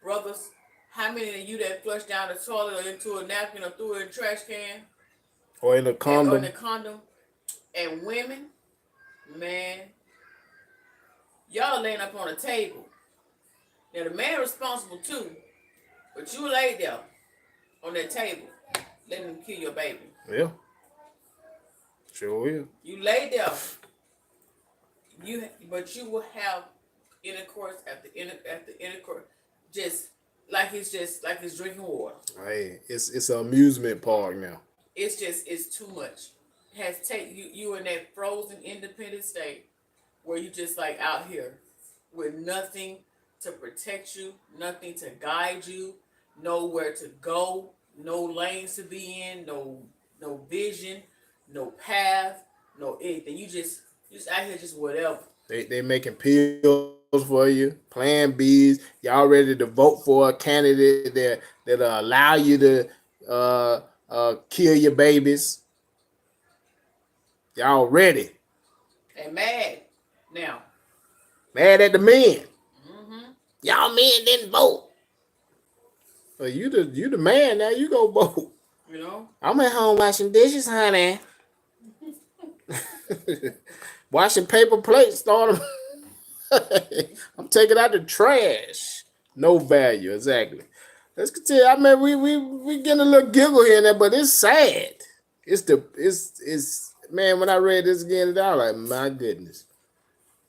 brothers, how many of you that flush down the toilet or into a napkin or threw it in a trash can? Or in a condom. Or in a condom. And women, man, y'all laying up on a table. Now the man responsible too, but you laid there on that table, letting him kill your baby. Yeah. Sure will. You laid there. But you will have intercourse after intercourse, just like it's drinking water. Hey, it's an amusement park now. It's too much. It has take you in that frozen independent state where you just like out here with nothing to protect you, nothing to guide you, nowhere to go, no lanes to be in, no vision, no path, no anything. You just out here just whatever. They making pills for you, plan Bs. Y'all ready to vote for a candidate that allow you to kill your babies. Y'all ready? And mad now. Mad at the men. Mm-hmm. Y'all men didn't vote. Well, you the man now. You go vote. You know. I'm at home washing dishes, honey. Washing paper plates, I'm taking out the trash. No value, exactly. Let's continue. I mean, we getting a little giggle here and there, but it's sad. It's man. When I read this again, I was like, my goodness.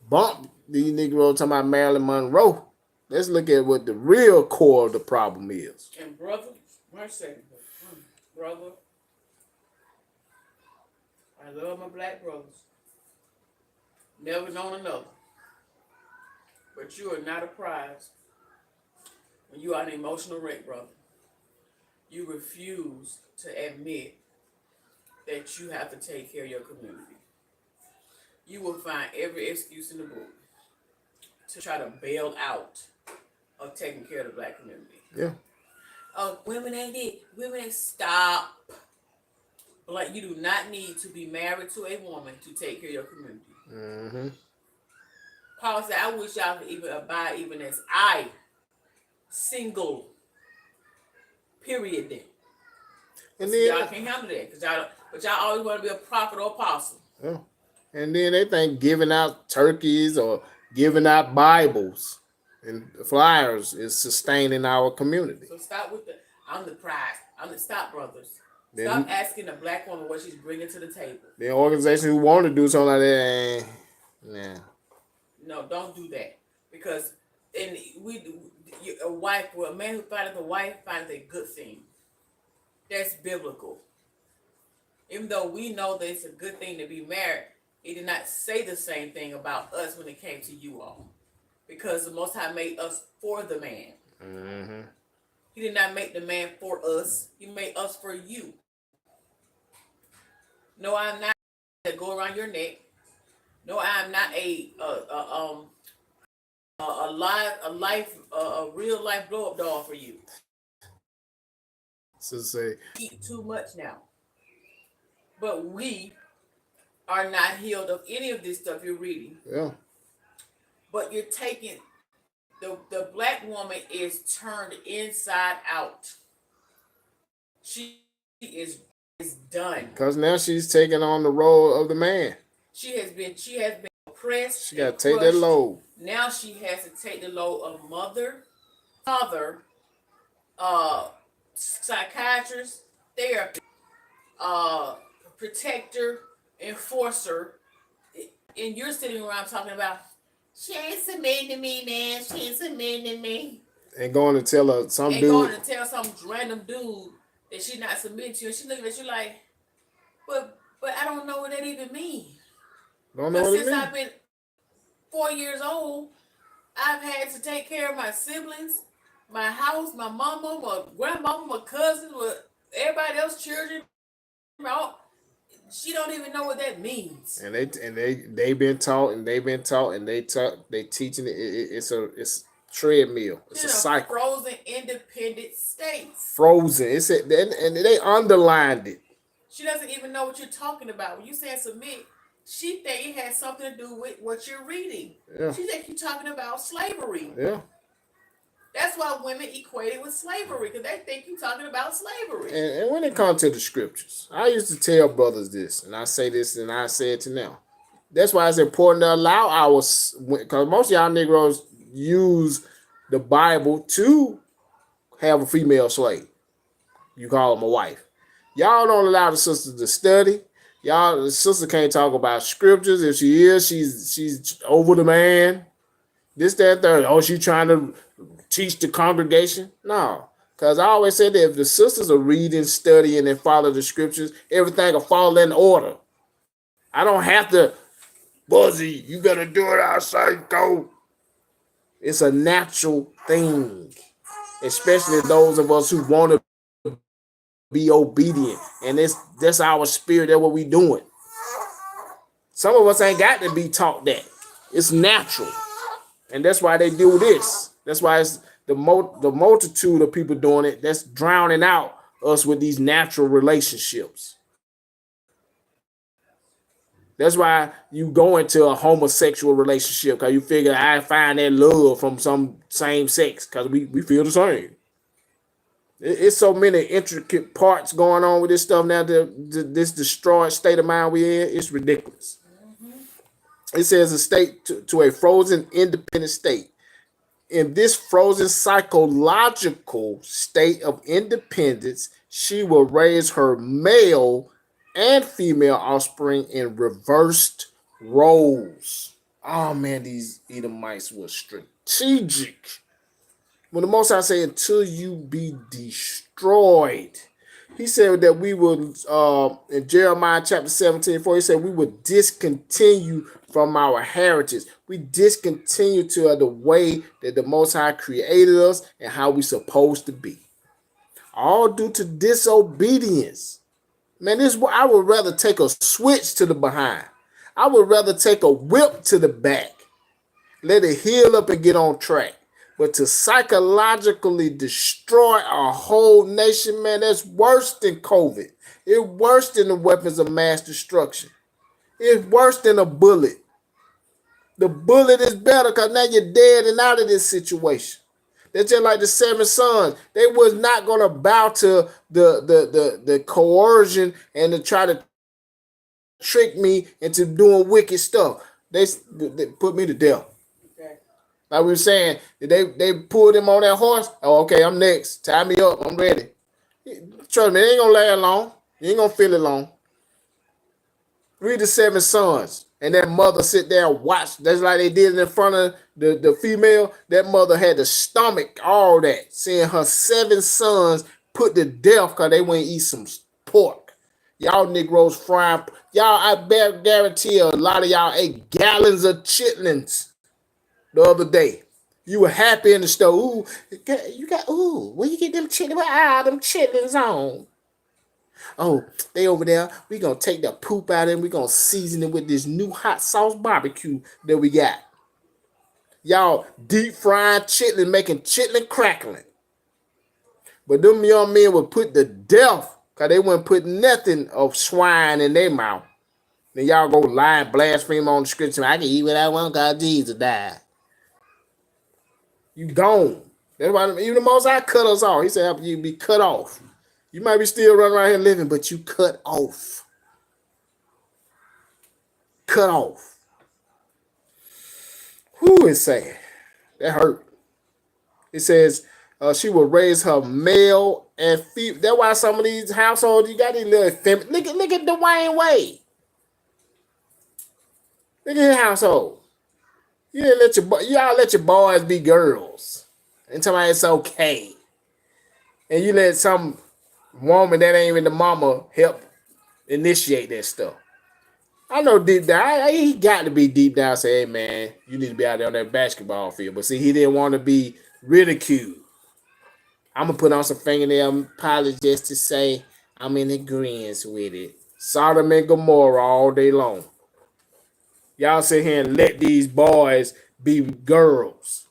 Bump these Negroes talking about Marilyn Monroe. Let's look at what the real core of the problem is. And brothers, 1 second, brother. I love my black brothers. Never known another. But you are not a prize when you are an emotional wreck, brother. You refuse to admit that you have to take care of your community. You will find every excuse in the book to try to bail out of taking care of the black community. Yeah. Oh, women ain't it. Women ain't stop. Like, you do not need to be married to a woman to take care of your community. Mm-hmm. Paul said, I wish y'all could even abide even as I, single, period then. And See, then y'all can't handle that because y'all always want to be a prophet or apostle. yeah. And then they think giving out turkeys or giving out Bibles and flyers is sustaining our community. So stop with the I'm the prize. Stop, brothers. Then, Stop asking a black woman what she's bringing to the table. the organization who want to do something like that, nah. No, don't do that because a man who findeth a wife finds a good thing. That's biblical. Even though we know that it's a good thing to be married, he did not say the same thing about us when it came to you all. Because the Most High made us for the man. Mm-hmm. He did not make the man for us. He made us for you. No, I'm not that go around your neck. No, I'm not a real life blow up doll for you. So say Eat too much now. But we are not healed of any of this stuff you're reading. yeah. But you're taking the black woman is turned inside out. She is done. Because now she's taking on the role of the man. She has been oppressed. She got to take that load. Now she has to take the load of mother, father, psychiatrist, therapist, protector, enforcer, and you're sitting around talking about she ain't submitting to me, man. She ain't submitting to me. And going to tell her some dude. Going to tell some random dude that she's not submitting to, and she looking at you like, but I don't know what that even means. Don't know what it means. Since I've been 4 years old, I've had to take care of my siblings, my house, my mama, my grandmama, my cousins, everybody else's children. She don't even know what that means. And they've been taught and they've been taught and they teaching it. It's a treadmill. It's a cycle. Frozen independent state. Frozen. And they underlined it. She doesn't even know what you're talking about. When you say submit, she think it has something to do with what you're reading. Yeah. She think you're talking about slavery. Yeah. That's why women equate it with slavery, because they think you're talking about slavery. And when it comes to the scriptures, I used to tell brothers this, and I say this, and I say it to now. That's why it's important to allow because most of y'all Negroes use the Bible to have a female slave. You call them a wife. Y'all don't allow the sisters to study. The sister can't talk about scriptures. If she is, she's over the man. This, that, third. Oh, she trying to teach the congregation? No. Because I always said that if the sisters are reading, studying, and follow the scriptures, everything will fall in order. I don't have to, Buzzy, you better do it outside, go. It's a natural thing. Especially those of us who want to be obedient. And that's our spirit. That's what we doing. Some of us ain't got to be taught that. It's natural. And that's why they do this. That's why it's the multitude of people doing it that's drowning out us with these natural relationships. That's why you go into a homosexual relationship, because you figure I find that love from some same sex because we feel the same. It's so many intricate parts going on with this stuff now. This destroyed state of mind we in, it's ridiculous. Mm-hmm. It says a state to a frozen independent state. In this frozen psychological state of independence, she will raise her male and female offspring in reversed roles. Oh man, these Edomites were strategic. When the Most High say, until you be destroyed. He said that we would, in Jeremiah chapter 17:4, he said we would discontinue from our heritage. We discontinue to the way that the Most High created us and how we supposed to be. All due to disobedience. Man, this I would rather take a switch to the behind. I would rather take a whip to the back. Let it heal up and get on track. But to psychologically destroy a whole nation, man, that's worse than COVID. It's worse than the weapons of mass destruction. It's worse than a bullet. The bullet is better because now you're dead and out of this situation. That's just like the 7 sons. They was not going to bow to the coercion and to try to trick me into doing wicked stuff. They put me to death. Like we were saying, they pulled him on that horse. Oh, okay, I'm next. Tie me up. I'm ready. Trust me, it ain't gonna last long. You ain't gonna feel it long. Read the 7 sons. And that mother sit there and watch. That's like they did in front of the female. That mother had to stomach all that. Seeing her 7 sons put to death because they went eat some pork. Y'all Negroes frying. Y'all, I guarantee a lot of y'all ate gallons of chitlins the other day. You were happy in the store. Ooh, where you get them chitlins? Them chitlins on. Oh, they over there. We gonna take the poop out of it and we gonna season it with this new hot sauce barbecue that we got. Y'all deep frying chitlin, making chitlin crackling. But them young men would put to death because they wouldn't put nothing of swine in their mouth. Then y'all go lie and blaspheme on the scripture. I can eat what I want because Jesus died. You gone. That's why even the Most High cut us off. He said you be cut off. You might be still running around here living, but you cut off. Cut off. Who is saying? That hurt. It says she will raise her male and female. That's why some of these households, you got these little feminine. Look at Dwayne Wade. Look at his household. Y'all let your boys be girls. And tell me it's okay. And you let some woman that ain't even the mama help initiate that stuff. I know deep down, he got to be deep down say, hey man, you need to be out there on that basketball field. But see, he didn't want to be ridiculed. I'm going to put on some fingernail polish just to say I'm in agreement with it. Sodom and Gomorrah all day long. Y'all sit here and let these boys be girls.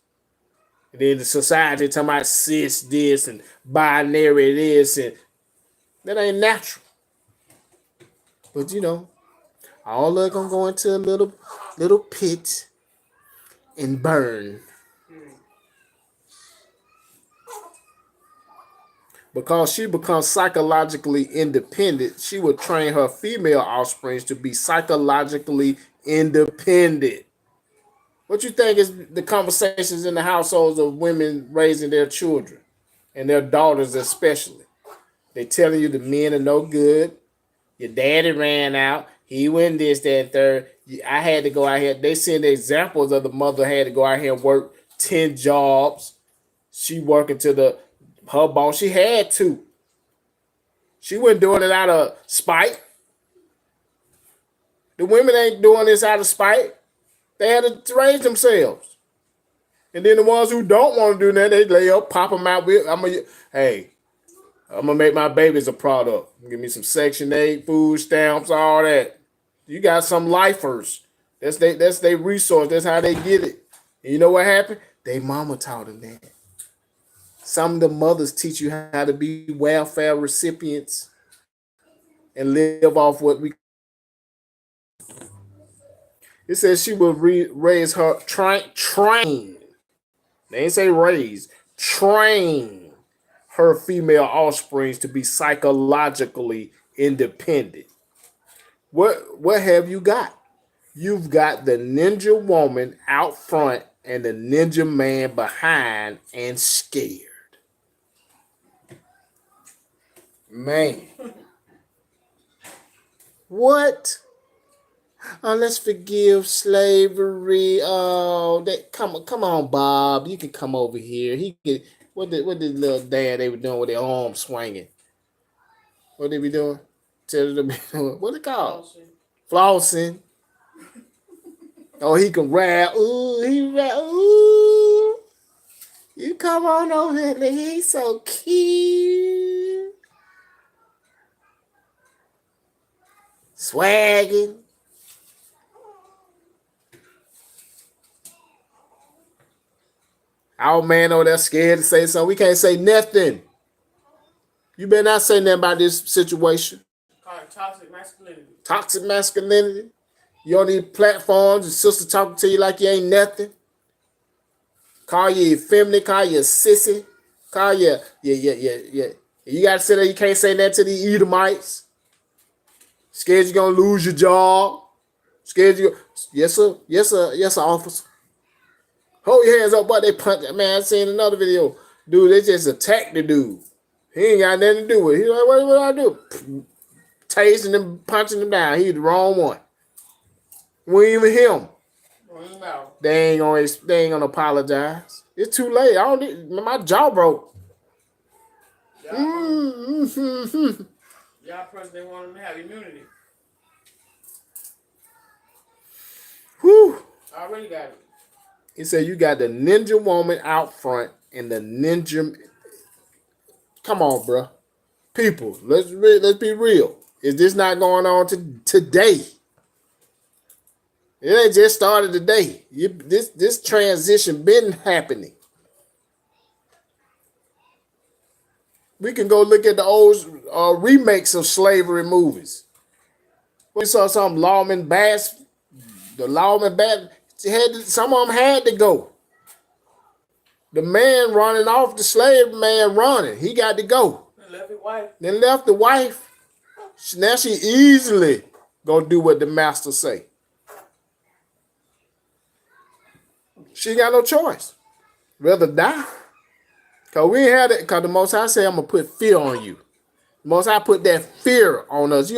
And then the society talking about cis this and binary this, and that ain't natural. But you know, all of it gonna go into a little pit and burn. Because she becomes psychologically independent, she would train her female offspring to be psychologically independent. What you think is the conversations in the households of women raising their children and their daughters especially? They telling you the men are no good. Your daddy ran out. He went this, that, and third. I had to go out here. They send examples of the mother had to go out here and work 10 jobs. She working to her boss. She had to. She wasn't doing it out of spite. The women ain't doing this out of spite. They had to raise themselves. And then the ones who don't want to do that, they lay up, pop them out with, I'm going to make my babies a product. Give me some Section 8, food stamps, all that. You got some lifers. That's their resource. That's how they get it. And you know what happened? They mama taught them that. Some of the mothers teach you how to be welfare recipients and live off what we. It says she will raise her, train. They ain't say raise. Train her female offspring to be psychologically independent. What have you got? You've got the ninja woman out front and the ninja man behind and scared. Man. What? Let's forgive slavery. Come on, Bob. You can come over here. He get what did little dad they were doing with their arms swinging? What they be doing? Tell them what it called? Flossing. Oh, he can rap. Ooh, he rap. Ooh, you come on over here. He's so cute. Swagging. Our man over there scared to say something. We can't say nothing. You better not say nothing about this situation. Toxic masculinity. Toxic masculinity. You on these platforms, your sister talking to you like you ain't nothing. Call you effeminate, call you a sissy. Call you, yeah. You got to say that you can't say that to the Edomites. Scared you're going to lose your job. Scared you. Yes, sir, officer. Hold your hands up, but they punch. Man, I seen another video. Dude, they just attacked the dude. He ain't got nothing to do with it. He's like, what I do? Tasing him, punching him down. He's the wrong one. We even him. They ain't gonna apologize. It's too late. I don't need, my jaw broke. Y'all president want him to have immunity. Whew. I already got it. He said you got the ninja woman out front and the ninja. Come on, bro. People, let's be real. Is this not going on today? It ain't just started today. This transition been happening. We can go look at the old remakes of slavery movies. We saw some Lawman Bass. The Lawman Bass some of them had to go. The man running off, the slave man running, he got to go. Left his wife. Then left the wife. Now she easily gonna do what the master say. She ain't got no choice. Rather die. Cause we ain't had it. Cause the Most High say I'm gonna put fear on you. The Most High put that fear on us.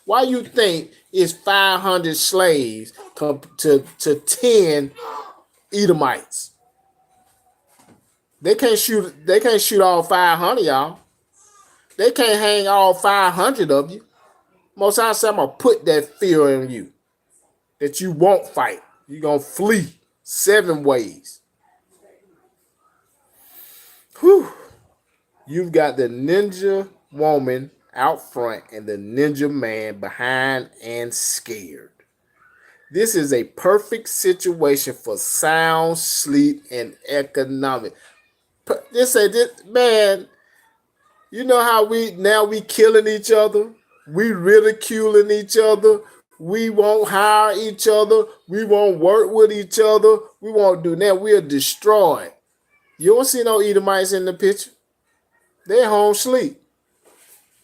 Why you think it's 500 slaves come to 10 Edomites? They can't shoot all 500 y'all. They can't hang all 500 of you. Most High said I'm gonna put that fear in you. That you won't fight. You're gonna flee 7 ways. Whew. You've got the ninja woman out front and the ninja man behind and scared. This is a perfect situation for sound sleep and economic. This man, you know how we killing each other, we ridiculing each other, we won't hire each other, we won't work with each other, we won't do that. We are destroyed. You don't see no Edomites in the picture. They home sleep.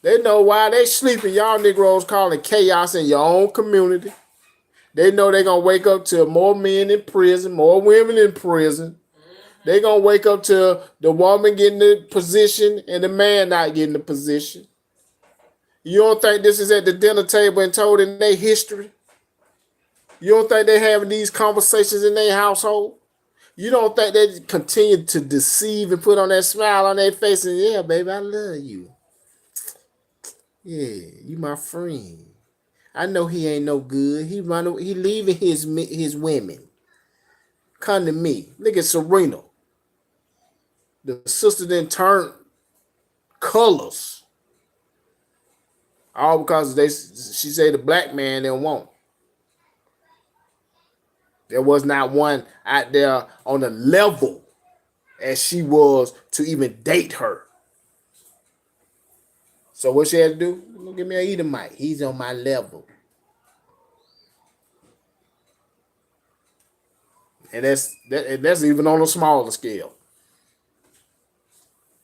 They know why they sleeping. Y'all Negroes calling chaos in your own community. They know they're going to wake up to more men in prison, more women in prison. They're going to wake up to the woman getting the position and the man not getting the position. You don't think this is at the dinner table and told in their history? You don't think they having these conversations in their household? You don't think they continue to deceive and put on that smile on their face and, yeah, baby, I love you. Yeah, you my friend. I know he ain't no good. He leaving his women. Come to me. Look at Serena. The sister then turned colors. All because she said the black man didn't want. There was not one out there on the level as she was to even date her. So what she had to do? Look at me an Edomite. He's on my level. And that's even on a smaller scale.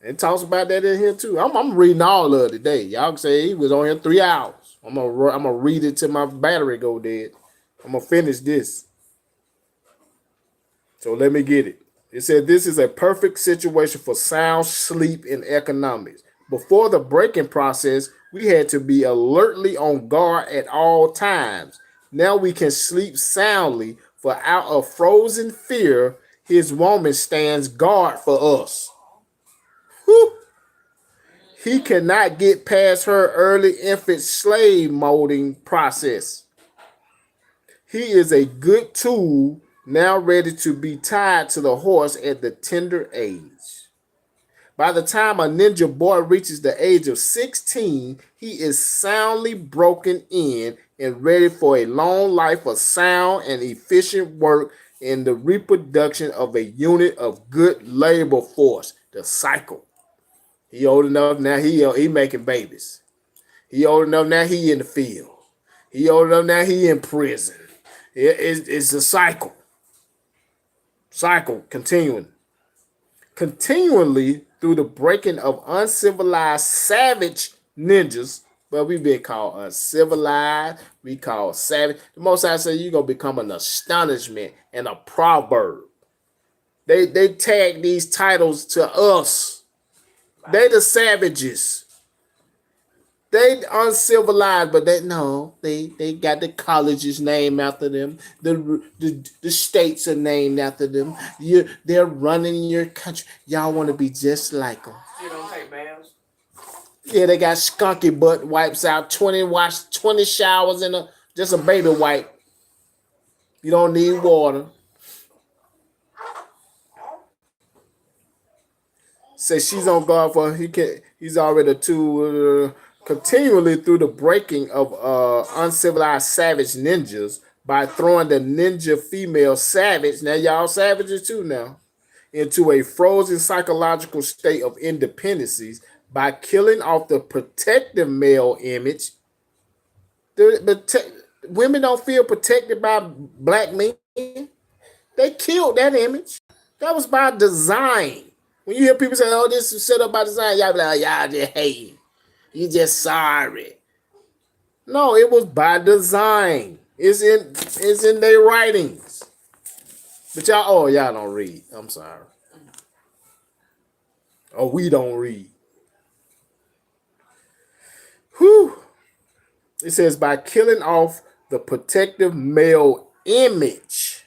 It talks about that in here too. I'm reading all of it today. Y'all can say he was on here 3 hours. I'm gonna read it till my battery go dead. I'm gonna finish this. So let me get it. It said this is a perfect situation for sound sleep and economics. Before the breaking process, we had to be alertly on guard at all times. Now we can sleep soundly, for out of frozen fear, his woman stands guard for us. Whew. He cannot get past her early infant slave molding process. He is a good tool, now ready to be tied to the horse at the tender age. By the time a ninja boy reaches the age of 16, he is soundly broken in and ready for a long life of sound and efficient work in the reproduction of a unit of good labor force. The cycle. He old enough now. He making babies. He old enough now. He in the field. He old enough now. He in prison. It's a cycle. Cycle continually through the breaking of uncivilized savage ninjas, but we've been called uncivilized, we call savage. The most I say you're gonna become an astonishment and a proverb. They tag these titles to us. They the savages. They uncivilized, but they got the colleges named after them. The states are named after them. They're running your country. Y'all want to be just like them. You don't take baths. Yeah, they got skunky butt wipes out. 20 showers in just a baby wipe. You don't need water. Say she's on guard for he's already too continually through the breaking of uncivilized savage ninjas by throwing the ninja female savage, now y'all savages too now, into a frozen psychological state of independencies by killing off the protective male image. Women don't feel protected by black men. They killed that image. That was by design. When you hear people say, "Oh, this is set up by design," y'all be like, "Y'all just hating. You just sorry." No, it was by design. It's in their writings. But y'all don't read. I'm sorry. Oh, we don't read. Whew. It says by killing off the protective male image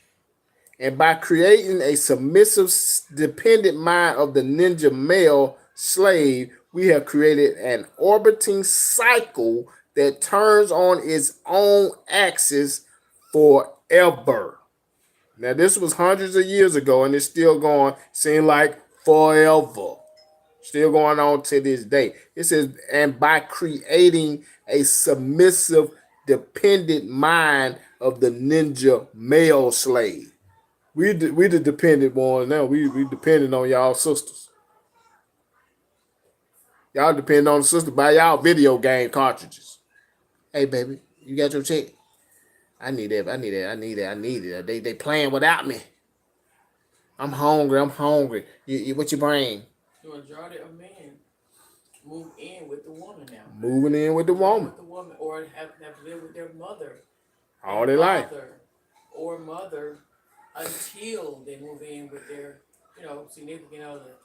and by creating a submissive, dependent mind of the ninja male slave, we have created an orbiting cycle that turns on its own axis forever. Now, this was hundreds of years ago, and it's still going, seem like forever. Still going on to this day. It says, and by creating a submissive, dependent mind of the ninja male slave. We the dependent ones now. We dependent on y'all sisters. Y'all depend on the sister by y'all video game cartridges. Hey baby, you got your check? I need that. I need that. I need that. I need it. They playing without me. I'm hungry. What you bring? The majority of men move in with the woman now. Moving in with the woman. With the woman, or have lived with their mother. All their life. Or mother until they move in with their, significant other.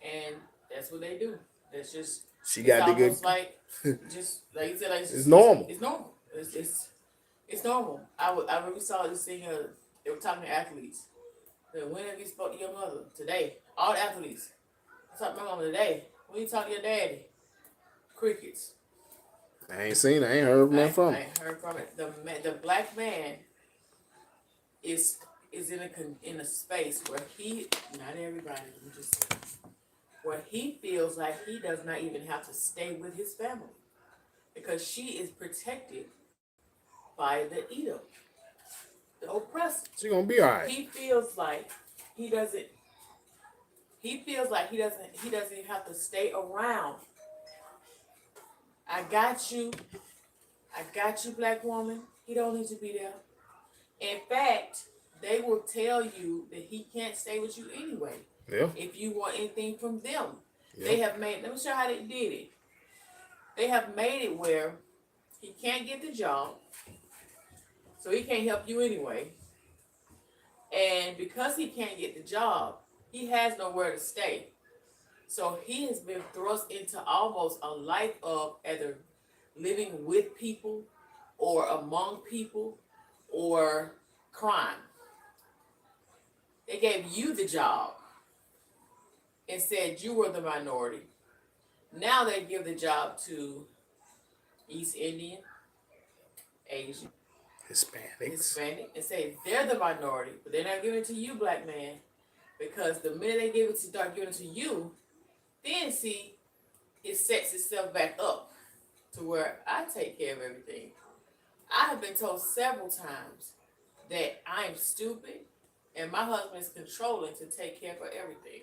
And that's what they do. That's just she got the good. Like just like you said, like it's normal. It's normal. It's normal. I really saw this thing. They were talking to athletes. When have you spoke to your mother? Today. All the athletes. I talked to my mama today. When you talk to your daddy? Crickets. I ain't seen it. I ain't heard nothing from it. I ain't heard from it. The black man is in a space where he, not everybody, where he feels like he does not even have to stay with his family because she is protected by the Edom, the oppressor. She gonna be all right. He feels like he doesn't even have to stay around. I got you, black woman. He don't need to be there. In fact, they will tell you that he can't stay with you anyway. Yeah. If you want anything from them. Yeah. They have made, let me show you how they did it. They have made it where he can't get the job. So he can't help you anyway. And because he can't get the job, he has nowhere to stay. So he has been thrust into almost a life of either living with people or among people or crime. They gave you the job and said you were the minority. Now they give the job to East Indian, Asian, Hispanic, and say they're the minority, but they're not giving it to you, black man, because the minute they give it to start giving it to you, then see it sets itself back up to where I take care of everything. I have been told several times that I'm stupid and my husband is controlling to take care of everything.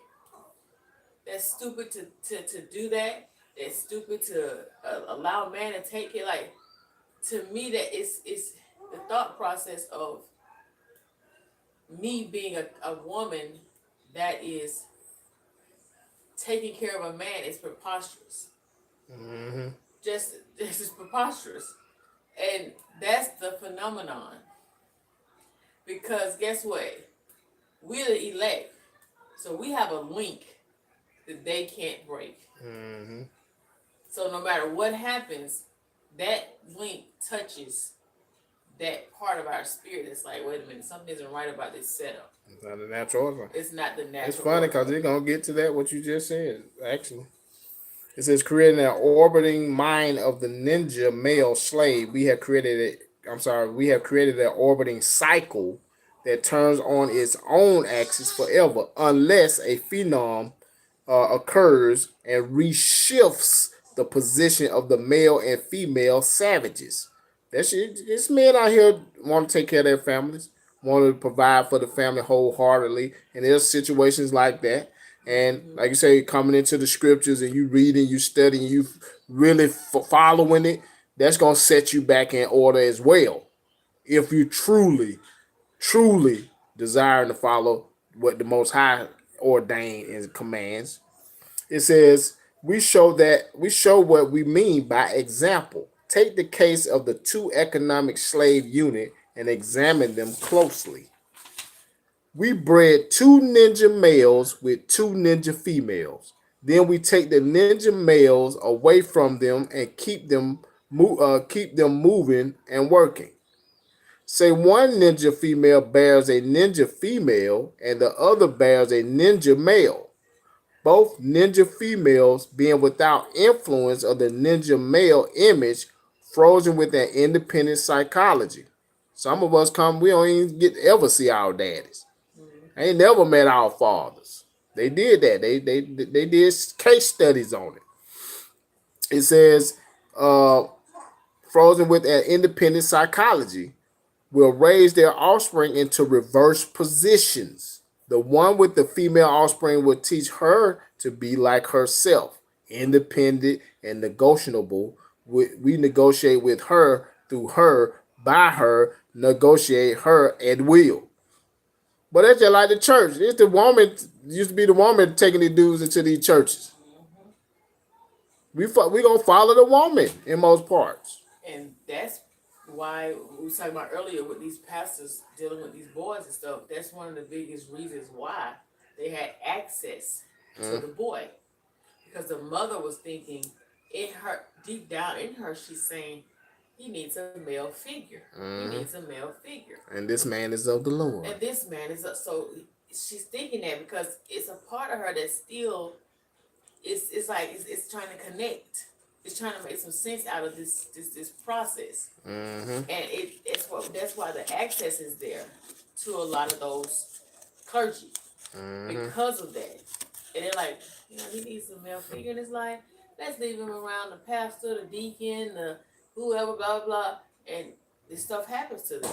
That's stupid to do that. That's stupid to allow a man to take it. Like, to me, that it's the thought process of me being a woman that is taking care of a man is preposterous. Mm-hmm. This is preposterous. And that's the phenomenon. Because guess what? We're the elect. So we have a link that they can't break. Mm-hmm. So no matter what happens, that link touches that part of our spirit. It's like, wait a minute, something isn't right about this setup. It's not the natural order. It's not the natural. It's funny because they're going to get to that, what you just said, actually. It says, creating an orbiting mind of the ninja male slave. We have created an orbiting cycle that turns on its own axis forever unless a phenom occurs and reshifts the position of the male and female savages. That's it. It's men out here want to take care of their families, want to provide for the family wholeheartedly, and there's situations like that. And like you say, coming into the scriptures and you reading, you studying, you really following it, that's going to set you back in order as well. If you truly desire to follow what the Most High ordained and commands. It says, we show what we mean by example. Take the case of the two economic slave unit and examine them closely. We bred two ninja males with two ninja females. Then we take the ninja males away from them and keep them moving and working. Say one ninja female bears a ninja female and the other bears a ninja male. Both ninja females being without influence of the ninja male image, frozen with an independent psychology. Some of us we don't even ever see our daddies. I ain't never met our fathers. They did that. They did case studies on it. It says, frozen with an independent psychology, will raise their offspring into reverse positions. The one with the female offspring will teach her to be like herself, independent and negotiable. We negotiate with her, through her, by her, negotiate her at will. But that's just like the church. It's the woman, used to be the woman taking the dudes into these churches. We gonna follow the woman in most parts. And that's why we were talking about earlier with these pastors dealing with these boys and stuff. That's one of the biggest reasons why they had access to the boy. Because the mother was thinking, deep down in her, she's saying, he needs a male figure. He needs a male figure. And this man is of the Lord. And this man is so she's thinking that because it's a part of her that still it's like it's trying to connect. It's trying to make some sense out of this process. And that's why the access is there to a lot of those clergy. Because of that. And they're like, he needs a male figure in his life. Let's leave him around the pastor, the deacon, the whoever, blah, blah, blah. And this stuff happens to them.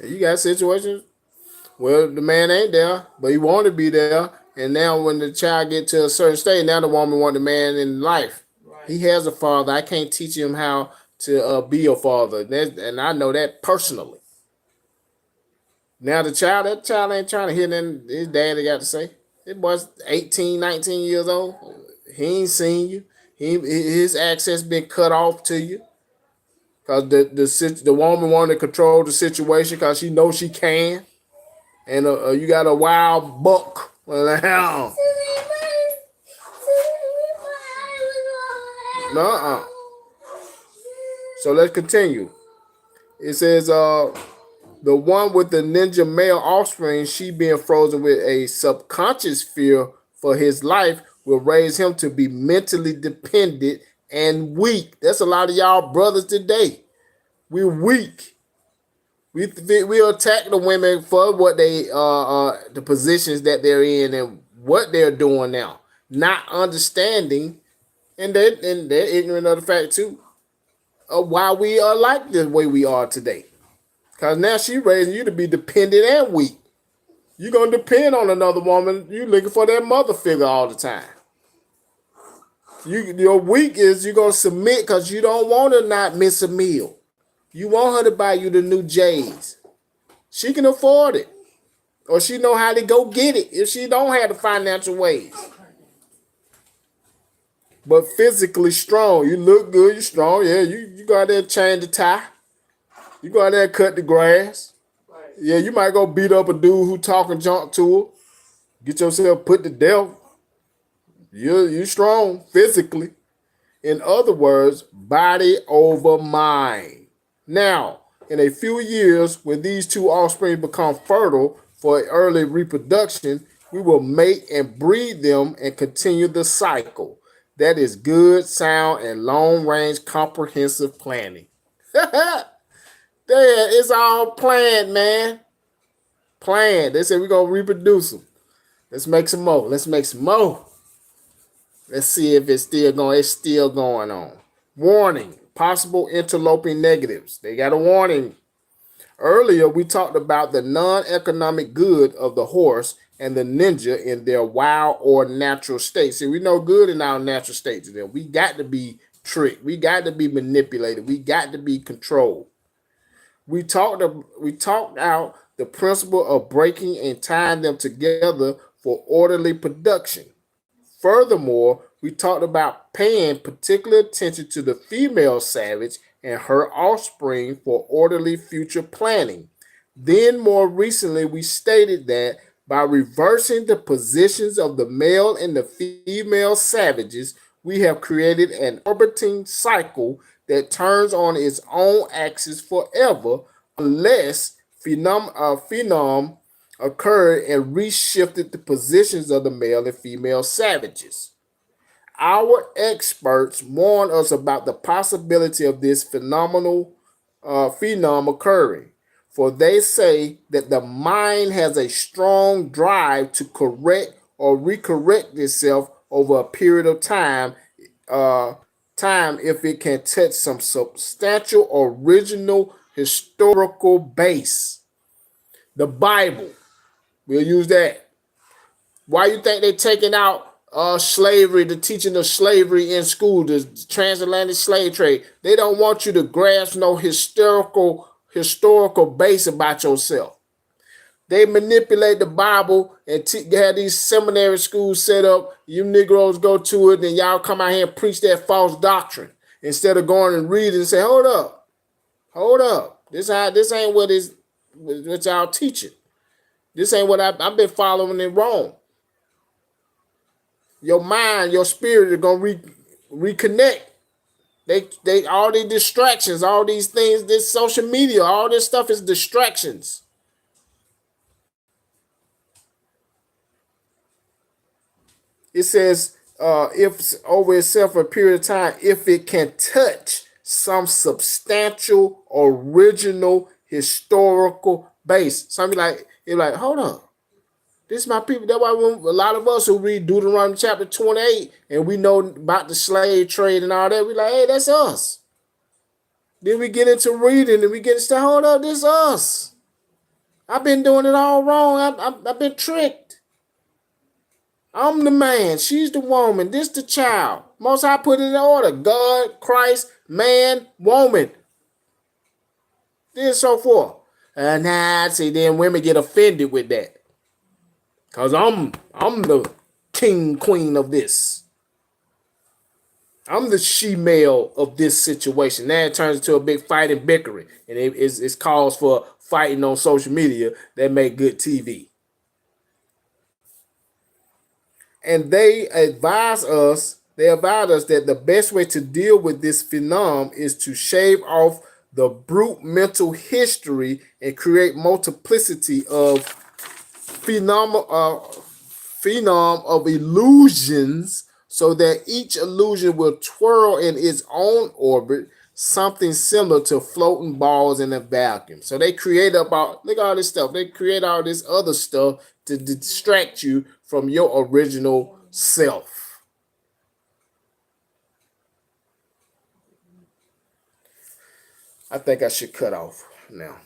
You got situations where the man ain't there, but he want to be there. And now when the child get to a certain stage, now the woman want the man in life. Right. He has a father. I can't teach him how to be a father. And I know that personally. Now that child ain't trying to hear nothing his daddy got to say. This boy's 18, 19 years old. He ain't seen you. His access been cut off to you. Because the woman wanted to control the situation because she knows she can. And you got a wild buck. Nuh-uh. So let's continue. It says, The one with the ninja male offspring, she being frozen with a subconscious fear for his life, will raise him to be mentally dependent and weak. That's a lot of y'all brothers today. We're weak. We attack the women for what they the positions that they're in and what they're doing now, not understanding, and they're ignorant of the fact too of why we are like the way we are today. Cause now she raising you to be dependent and weak. You're gonna depend on another woman. You looking for that mother figure all the time. Your weak is you're gonna submit because you don't want to not miss a meal. You want her to buy you the new J's. She can afford it. Or she know how to go get it if she don't have the financial ways. But physically strong. You look good, you're strong. Yeah, you go out there and change the tie. You go out there and cut the grass. Yeah, you might go beat up a dude who talking junk to her. Get yourself put to death. You strong physically. In other words, body over mind. Now, in a few years, when these two offspring become fertile for early reproduction, we will mate and breed them and continue the cycle. That is good, sound, and long-range comprehensive planning. There, it's all planned, man. Planned. They said we're going to reproduce them. Let's make some more. Let's make some more. Let's see if it's still going. It's still going on. Warning. Possible interloping negatives. They got a warning. Earlier, we talked about the non-economic good of the horse and the ninja in their wild or natural state. See, we know good in our natural state to them. We got to be tricked. We got to be manipulated. We got to be controlled. We talked out the principle of breaking and tying them together for orderly production. Furthermore, we talked about paying particular attention to the female savage and her offspring for orderly future planning. Then, more recently, we stated that by reversing the positions of the male and the female savages, we have created an orbiting cycle that turns on its own axis forever unless phenom occurred and reshifted the positions of the male and female savages. Our experts warn us about the possibility of this phenomenal phenom occurring, for they say that the mind has a strong drive to correct or recorrect itself over a period of time if it can touch some substantial original historical base. The Bible. We'll use that. Why you think they're taking out slavery, the teaching of slavery in school, the transatlantic slave trade? They don't want you to grasp no historical base about yourself. They manipulate the Bible and have these seminary schools set up. You Negroes go to it, and y'all come out here and preach that false doctrine instead of going and reading and say, hold up. This ain't what y'all teaching. This ain't what I've been following in Rome. Your mind, your spirit are gonna reconnect. They all these distractions, all these things, this social media, all this stuff is distractions. It says if over itself for a period of time, if it can touch some substantial original historical base. Something you're like, hold on. This is my people. That's why a lot of us who read Deuteronomy chapter 28 and we know about the slave trade and all that, we like, hey, that's us. Then we get into reading and we get into, hold up, this is us. I've been doing it all wrong. I've been tricked. I'm the man. She's the woman. This the child. Most High put it in order. God, Christ, man, woman. Then so forth. And see, then women get offended with that. Because I'm the king, queen of this. I'm the she-male of this situation. Now it turns into a big fight and bickering. And it's calls for fighting on social media that make good TV. And they advise us that the best way to deal with this phenomenon is to shave off the brute mental history and create multiplicity of phenom of illusions, so that each illusion will twirl in its own orbit, something similar to floating balls in a vacuum. So they create about, look at all this stuff. They create all this other stuff to distract you from your original self. I think I should cut off now.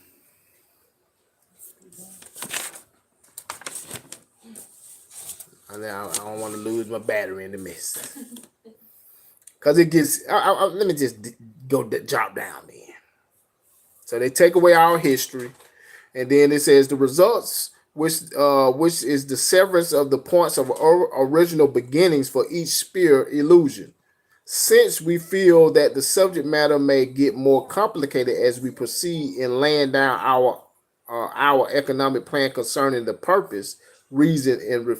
I don't want to lose my battery in the mess. Because it gets, let me just drop down then. So they take away our history. And then it says the results, which is the severance of the points of original beginnings for each sphere illusion. Since we feel that the subject matter may get more complicated as we proceed in laying down our economic plan concerning the purpose, reason, and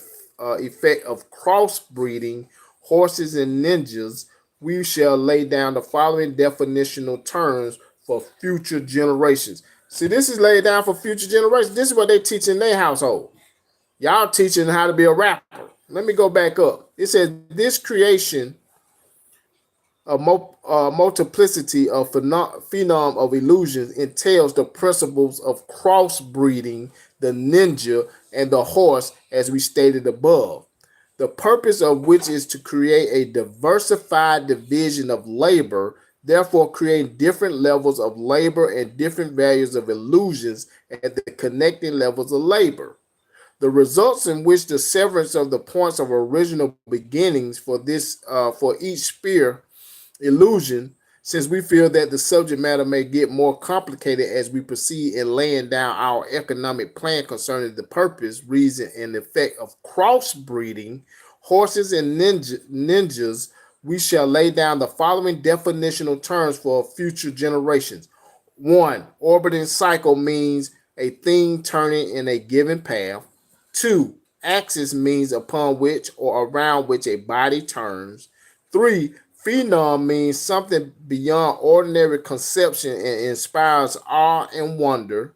effect of crossbreeding horses and ninjas, we shall lay down the following definitional terms for future generations. See, this is laid down for future generations. This is what they teach in their household. Y'all teaching how to be a rapper. Let me go back up. It says this creation a multiplicity of phenom of illusions entails the principles of crossbreeding the ninja and the horse, as we stated above. The purpose of which is to create a diversified division of labor, therefore creating different levels of labor and different values of illusions at the connecting levels of labor. The results in which the severance of the points of original beginnings for each sphere illusion, since we feel that the subject matter may get more complicated as we proceed in laying down our economic plan concerning the purpose, reason, and effect of crossbreeding horses and ninjas, we shall lay down the following definitional terms for future generations. 1. Orbiting cycle means a thing turning in a given path. 2. Axis means upon which or around which a body turns. 3. Phenom means something beyond ordinary conception and inspires awe and wonder.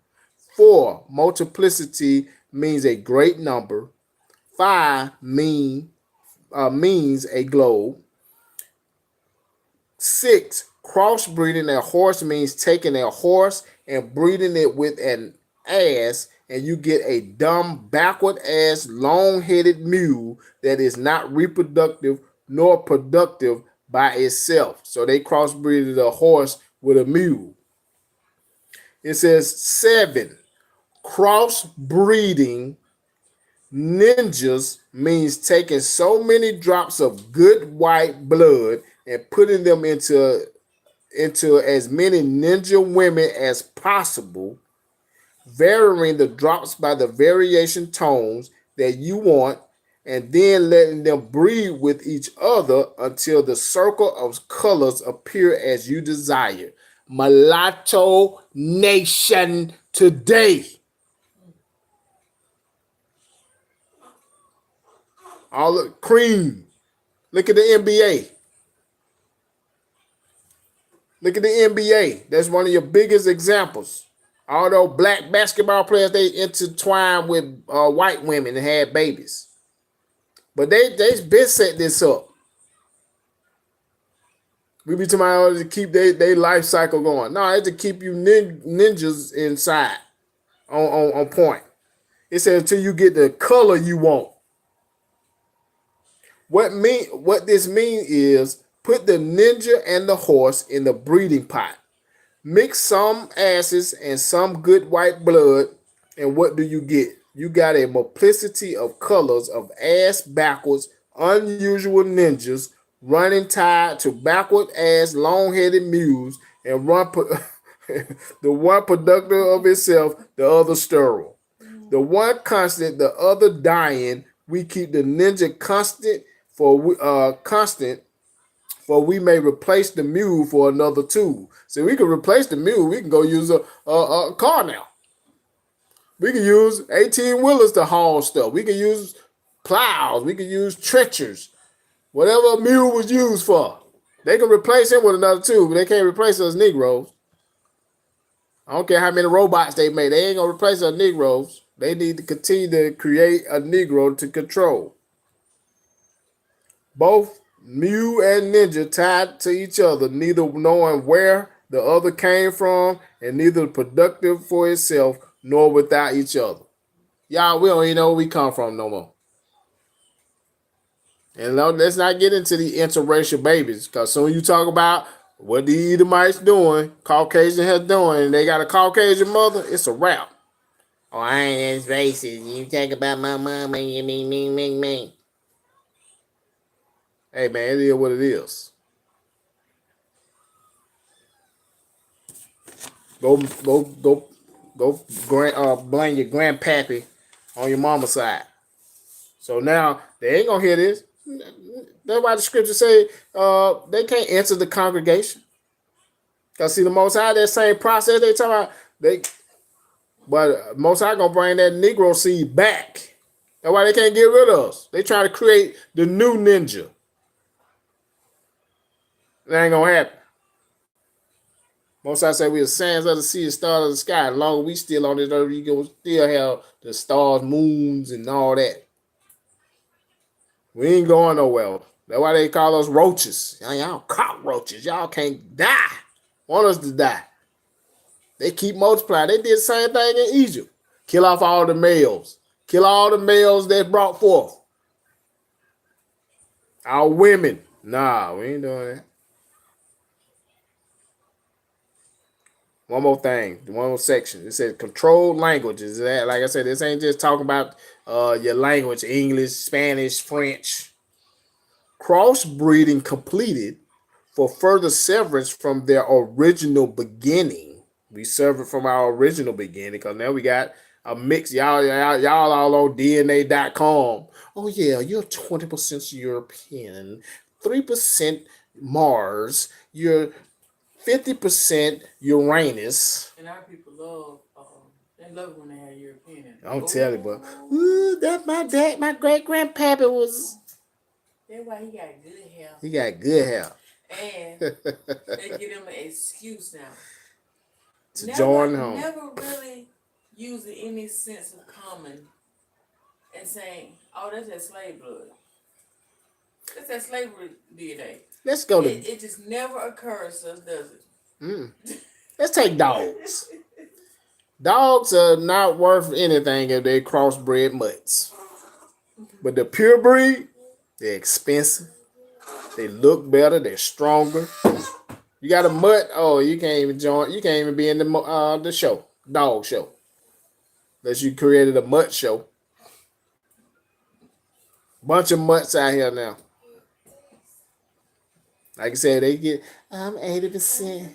4. Multiplicity means a great number. 5. Means a globe. 6. Crossbreeding a horse means taking a horse and breeding it with an ass, and you get a dumb, backward ass, long-headed mule that is not reproductive nor productive by itself. So they crossbreeded a horse with a mule. It says 7. Crossbreeding ninjas means taking so many drops of good white blood and putting them into as many ninja women as possible, varying the drops by the variation tones that you want, and then letting them breed with each other until the circle of colors appear as you desire. Mulatto Nation today. All the cream. Look at the NBA. Look at the NBA. That's one of your biggest examples. Although black basketball players, they intertwined with white women and had babies. But they've been set this up. We be talking about to keep their life cycle going. No, it's to keep you ninjas inside on point. It says until you get the color you want. What this means is put the ninja and the horse in the breeding pot. Mix some asses and some good white blood, and what do you get? You got a multiplicity of colors of ass backwards, unusual ninjas running tied to backward ass long-headed mules, and the one productive of itself, the other sterile. The one constant, the other dying. We keep the ninja constant for we may replace the mule for another tool. So we can replace the mule. We can go use a car now. We can use 18-wheelers to haul stuff. We can use plows. We can use trenchers. Whatever a mule was used for. They can replace him with another tool, but they can't replace us Negroes. I don't care how many robots they make. They ain't gonna replace our Negroes. They need to continue to create a Negro to control. Both Mew and Ninja tied to each other, neither knowing where the other came from, and neither productive for itself nor without each other. Y'all, we don't even know where we come from no more. And let's not get into the interracial babies, because soon you talk about what the Edomites doing, Caucasian has doing, and they got a Caucasian mother, it's a wrap. Oh, I ain't as racist. You talk about my mama and you mean. Hey, man, it is what it is. Go blame your grandpappy on your mama's side. So now they ain't gonna hear this. That's why the scripture say they can't enter the congregation. Cause see, the Most High, that same process they talking about, but Most High gonna bring that Negro seed back. That's why they can't get rid of us. They trying to create the new ninja. That ain't gonna happen. Most High say we are sands of the sea and stars of the sky. As long as we still on this earth, you gonna still have the stars, moons, and all that. We ain't going nowhere. That's why they call us roaches. Y'all cockroaches. Y'all can't die. Want us to die. They keep multiplying. They did the same thing in Egypt. Kill off all the males. Kill all the males that brought forth. Our women. Nah, we ain't doing that. One more thing. One more section. It says controlled languages. Like I said, this ain't just talking about your language, English, Spanish, French. Crossbreeding completed for further severance from their original beginning. We severed from our original beginning because now we got a mix. Y'all all on DNA.com. Oh yeah, you're 20% European, 3% Mars, you're 50% Uranus. And our people love, they love when they have European. I'm telling you, but ooh, that my dad, my great grandpappy was. That's why he got good hair. He got good hair. And they give him an excuse now. To join home. Never really using any sense of common and saying, oh, that's that slave blood. That's that slavery DNA. Let's go to. It just never occurs to us, does it? Let's take dogs. Dogs are not worth anything if they crossbred mutts. But the pure breed, they're expensive. They look better. They're stronger. You got a mutt? Oh, you can't even join. You can't even be in the show, dog show. Unless you created a mutt show. Bunch of mutts out here now. Like I said, they get. I'm 80%.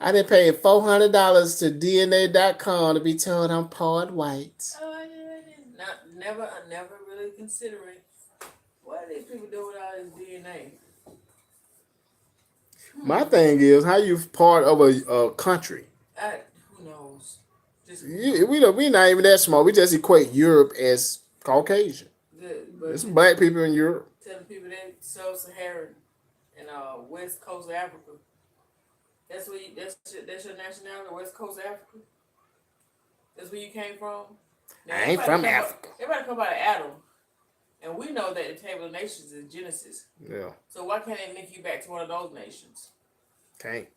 I done paid $400 to DNA.com to be told I'm part white. Oh, I never really considering what are these people doing with all this DNA. My thing is, how you part of a country? Who knows? We not even that small. We just equate Europe as Caucasian. There's some black people in Europe. Telling people that sub-Saharan and West Coast of Africa. That's your nationality, West Coast of Africa. That's where you came from. Now, I ain't from Africa. Everybody come out of Adam, and we know that the Table of Nations is Genesis. Yeah. So why can't they link you back to one of those nations? Can't.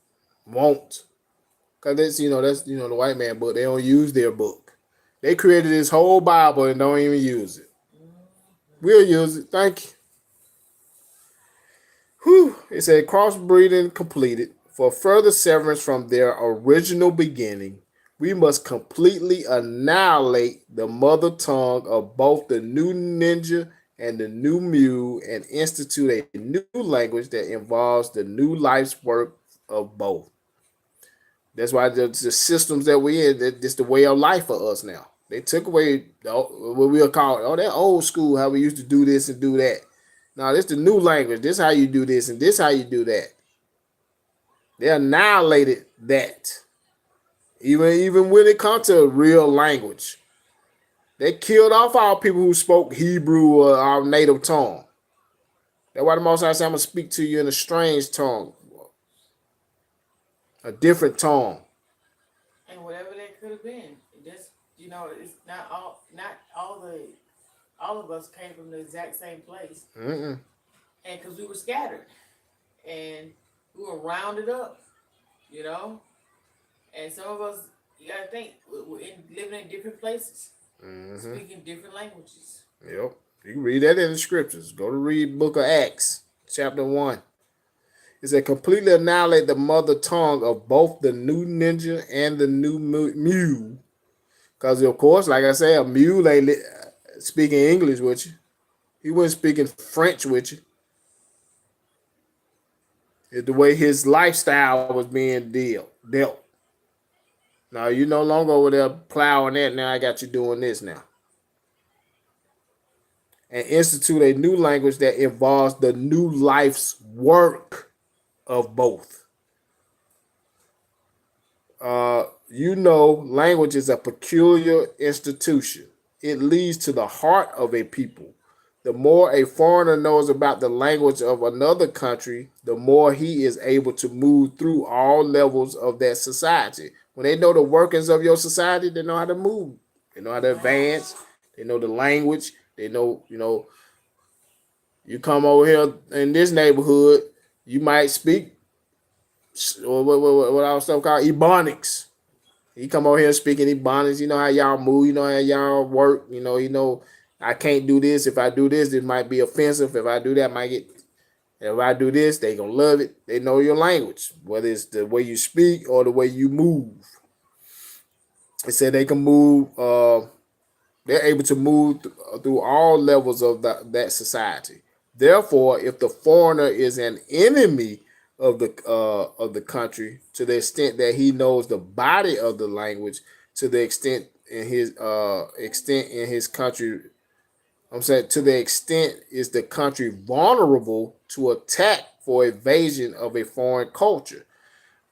Won't. Cause that's the white man book. They don't use their book. They created this whole Bible and don't even use it. We'll use it. Thank you. Whew. It said crossbreeding completed. For further severance from their original beginning, we must completely annihilate the mother tongue of both the new ninja and the new Mew and institute a new language that involves the new life's work of both. That's why the systems that we're in, it's the way of life for us now. They took away what we'll call that old school, how we used to do this and do that. Now, this is the new language. This is how you do this and this is how you do that. They annihilated that. Even when it comes to real language. They killed off all people who spoke Hebrew or our native tongue. That's why the Most High said, I'm going to speak to you in a strange tongue. A different tongue. could have been. Just it's not all of us came from the exact same place, Mm-mm. and because we were scattered and we were rounded up, you know, and some of us, you gotta think, living in different places, Mm-hmm. speaking different languages. Yep. You can read that in the scriptures. Go to read Book of Acts, chapter 1. It said completely annihilate the mother tongue of both the new ninja and the new mule. Because, of course, like I said, a mule ain't speaking English with you. He wasn't speaking French with you. It's the way his lifestyle was being dealt. Now, you no longer over there plowing that. Now I got you doing this now. And institute a new language that involves the new life's work of both. Language is a peculiar institution. It leads to the heart of a people. The more a foreigner knows about the language of another country, the more he is able to move through all levels of that society. When they know the workings of your society, they know how to move. They know how to advance. They know the language. They know, you come over here in this neighborhood, you might speak what I was called Ebonics. He come over here speaking Ebonics. You know how y'all move. You know how y'all work. I can't do this. If I do this, it might be offensive. If I do that, I might get. If I do this, they gonna love it. They know your language, whether it's the way you speak or the way you move. It said they can move. They're able to move through all levels of that society. Therefore, if the foreigner is an enemy of the country, to the extent that he knows the body of the language, to the extent in his country, I'm saying to the extent is the country vulnerable to attack for invasion of a foreign culture.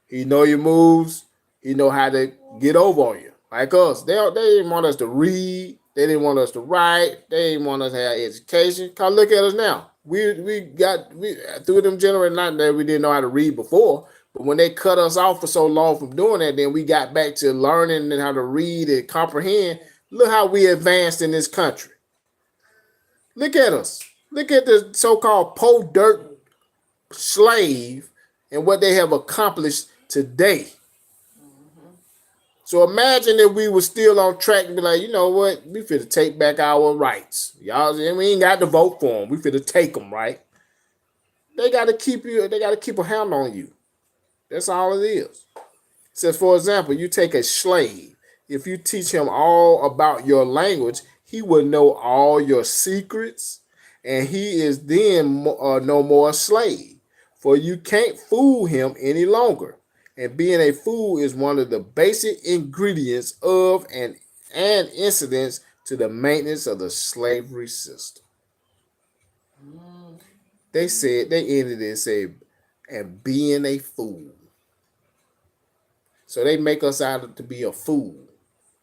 He know your moves. He know how to get over on you. Like us, they didn't want us to read. They didn't want us to write. They didn't want us to have education. Cause look at us now. We through them generations. Not that we didn't know how to read before, but when they cut us off for so long from doing that, then we got back to learning and how to read and comprehend. Look how we advanced in this country. Look at us. Look at the so-called po dirt slave and what they have accomplished today. So imagine if we were still on track and be like, you know what, we finna take back our rights. Y'all, we ain't got to vote for them. We finna take them, right? They got to keep you. They got to keep a hand on you. That's all it is. It says, for example, you take a slave. If you teach him all about your language, he will know all your secrets, and he is then no more a slave. For you can't fool him any longer. And being a fool is one of the basic ingredients of and incidents to the maintenance of the slavery system. They ended it and said, and being a fool. So they make us out to be a fool.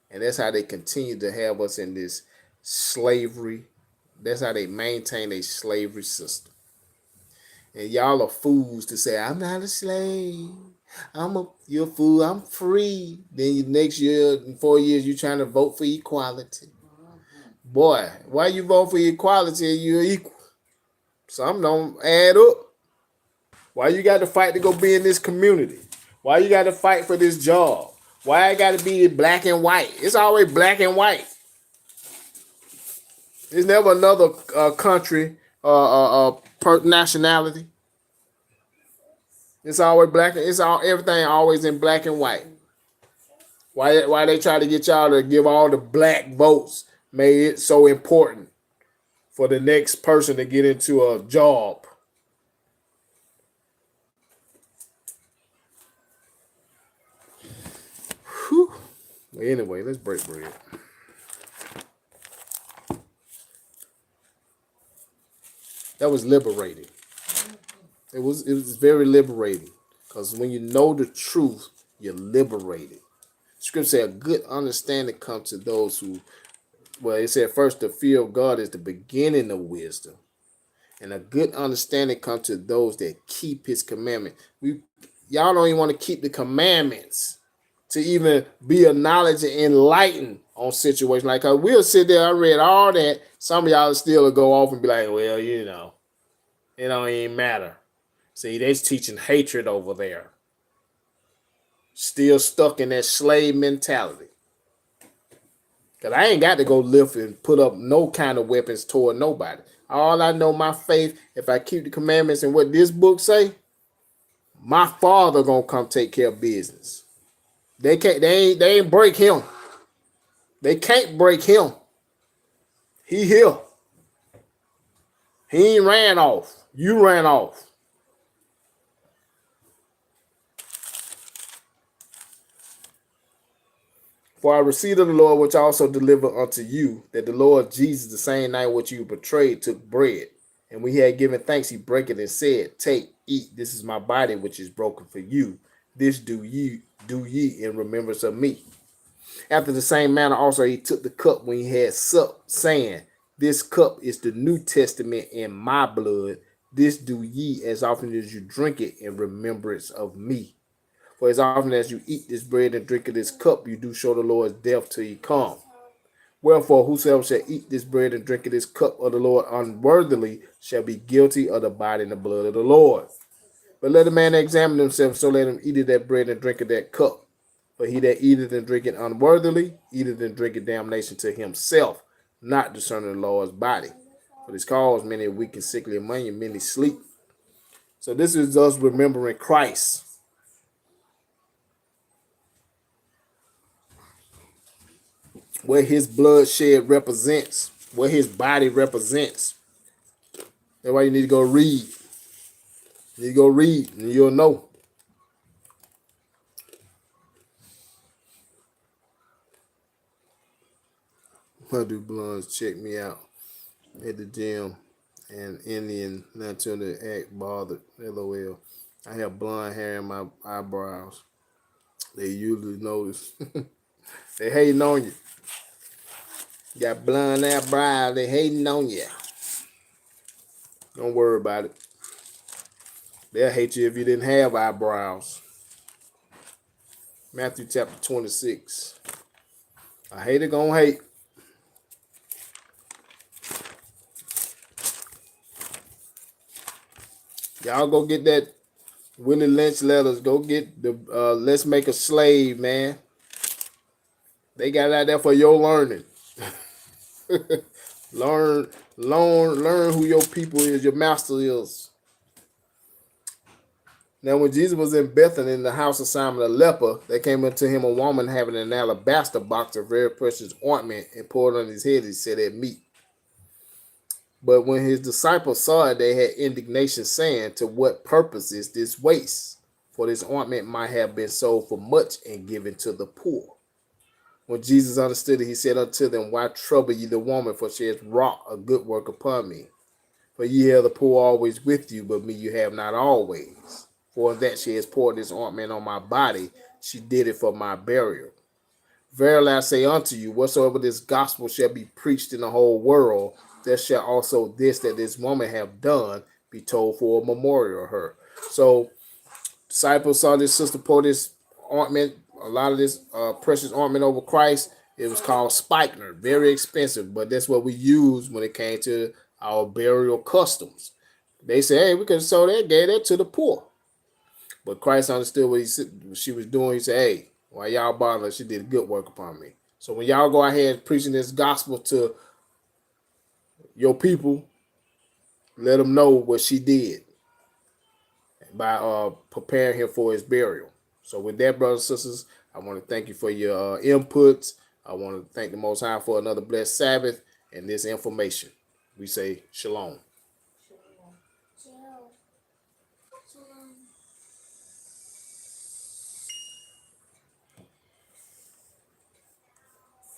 And that's how they continue to have us in this slavery. That's how they maintain a slavery system. And y'all are fools to say, I'm not a slave. You're a fool. I'm free. Then next year, in 4 years, you're trying to vote for equality. Boy, why you vote for equality and you're equal? Something don't add up. Why you got to fight to go be in this community? Why you got to fight for this job? Why I got to be black and white? It's always black and white. There's never another country nationality. It's always black. Everything always in black and white. Why they try to get y'all to give all the black votes? Made it so important for the next person to get into a job. Whew. Anyway, let's break bread. That was liberating. It was very liberating, because when you know the truth, you're liberated. Scripture said a good understanding comes to those who, well, it said first the fear of God is the beginning of wisdom. And a good understanding comes to those that keep his commandment. Y'all don't even want to keep the commandments to even be a knowledge and enlightened on situations. Like, we'll sit there, I read all that. Some of y'all still will go off and be like, well, you know, it don't even matter. See, they's teaching hatred over there. Still stuck in that slave mentality. Because I ain't got to go lift and put up no kind of weapons toward nobody. All I know, my faith, if I keep the commandments and what this book say, my Father gonna come take care of business. They ain't break him. They can't break him. He here. He ain't ran off. You ran off. For I received of the Lord, which I also delivered unto you, that the Lord Jesus, the same night which you betrayed, took bread. And when he had given thanks, he brake it and said, take, eat, this is my body, which is broken for you. This do ye in remembrance of me. After the same manner also he took the cup when he had supped, saying, this cup is the New Testament in my blood. This do ye as often as you drink it in remembrance of me. For as often as you eat this bread and drink of this cup, you do show the Lord's death till he come. Wherefore, whosoever shall eat this bread and drink of this cup of the Lord unworthily shall be guilty of the body and the blood of the Lord. But let a man examine himself, so let him eat of that bread and drink of that cup. For he that eateth and drinketh unworthily, eateth and drinketh damnation to himself, not discerning the Lord's body. For this cause many are weak and sickly among you, many sleep. So this is us remembering Christ. What his blood shed represents, what his body represents. That's why you need to go read. You need to go read, and you'll know. My dude Blunts check me out at the gym, and Indian not till the act bothered. LOL. I have blonde hair in my eyebrows. They usually notice. They hating on you. You got blonde eyebrows, they hating on you. Don't worry about it. They'll hate you if you didn't have eyebrows. Matthew chapter 26. A hater gonna hate. Y'all go get that Willie Lynch letters. Go get the Let's Make a Slave, man. They got it out there for your learning. learn who your people is, your master is. Now, when Jesus was in Bethany in the house of Simon the leper, there came unto him a woman having an alabaster box of very precious ointment, and poured on his head, he said, at meat. But when his disciples saw it, they had indignation, saying, to what purpose is this waste? For this ointment might have been sold for much and given to the poor. When Jesus understood it, he said unto them, why trouble ye the woman? For she has wrought a good work upon me. For ye have the poor always with you, but me you have not always. For that she has poured this ointment on my body, she did it for my burial. Verily I say unto you, whatsoever this gospel shall be preached in the whole world, there shall also this that this woman have done be told for a memorial of her. So disciples saw this sister pour this ointment, a lot of this precious ointment over Christ. It was called spikenard, very expensive, but that's what we used when it came to our burial customs. They said, hey, we could have sold that, gave that to the poor. But Christ understood what she was doing. He said, hey, why y'all bother? She did good work upon me. So when y'all go ahead preaching this gospel to your people, let them know what she did by preparing him for his burial. So with that, brothers and sisters, I want to thank you for your inputs. I want to thank the Most High for another blessed Sabbath and this information. We say shalom.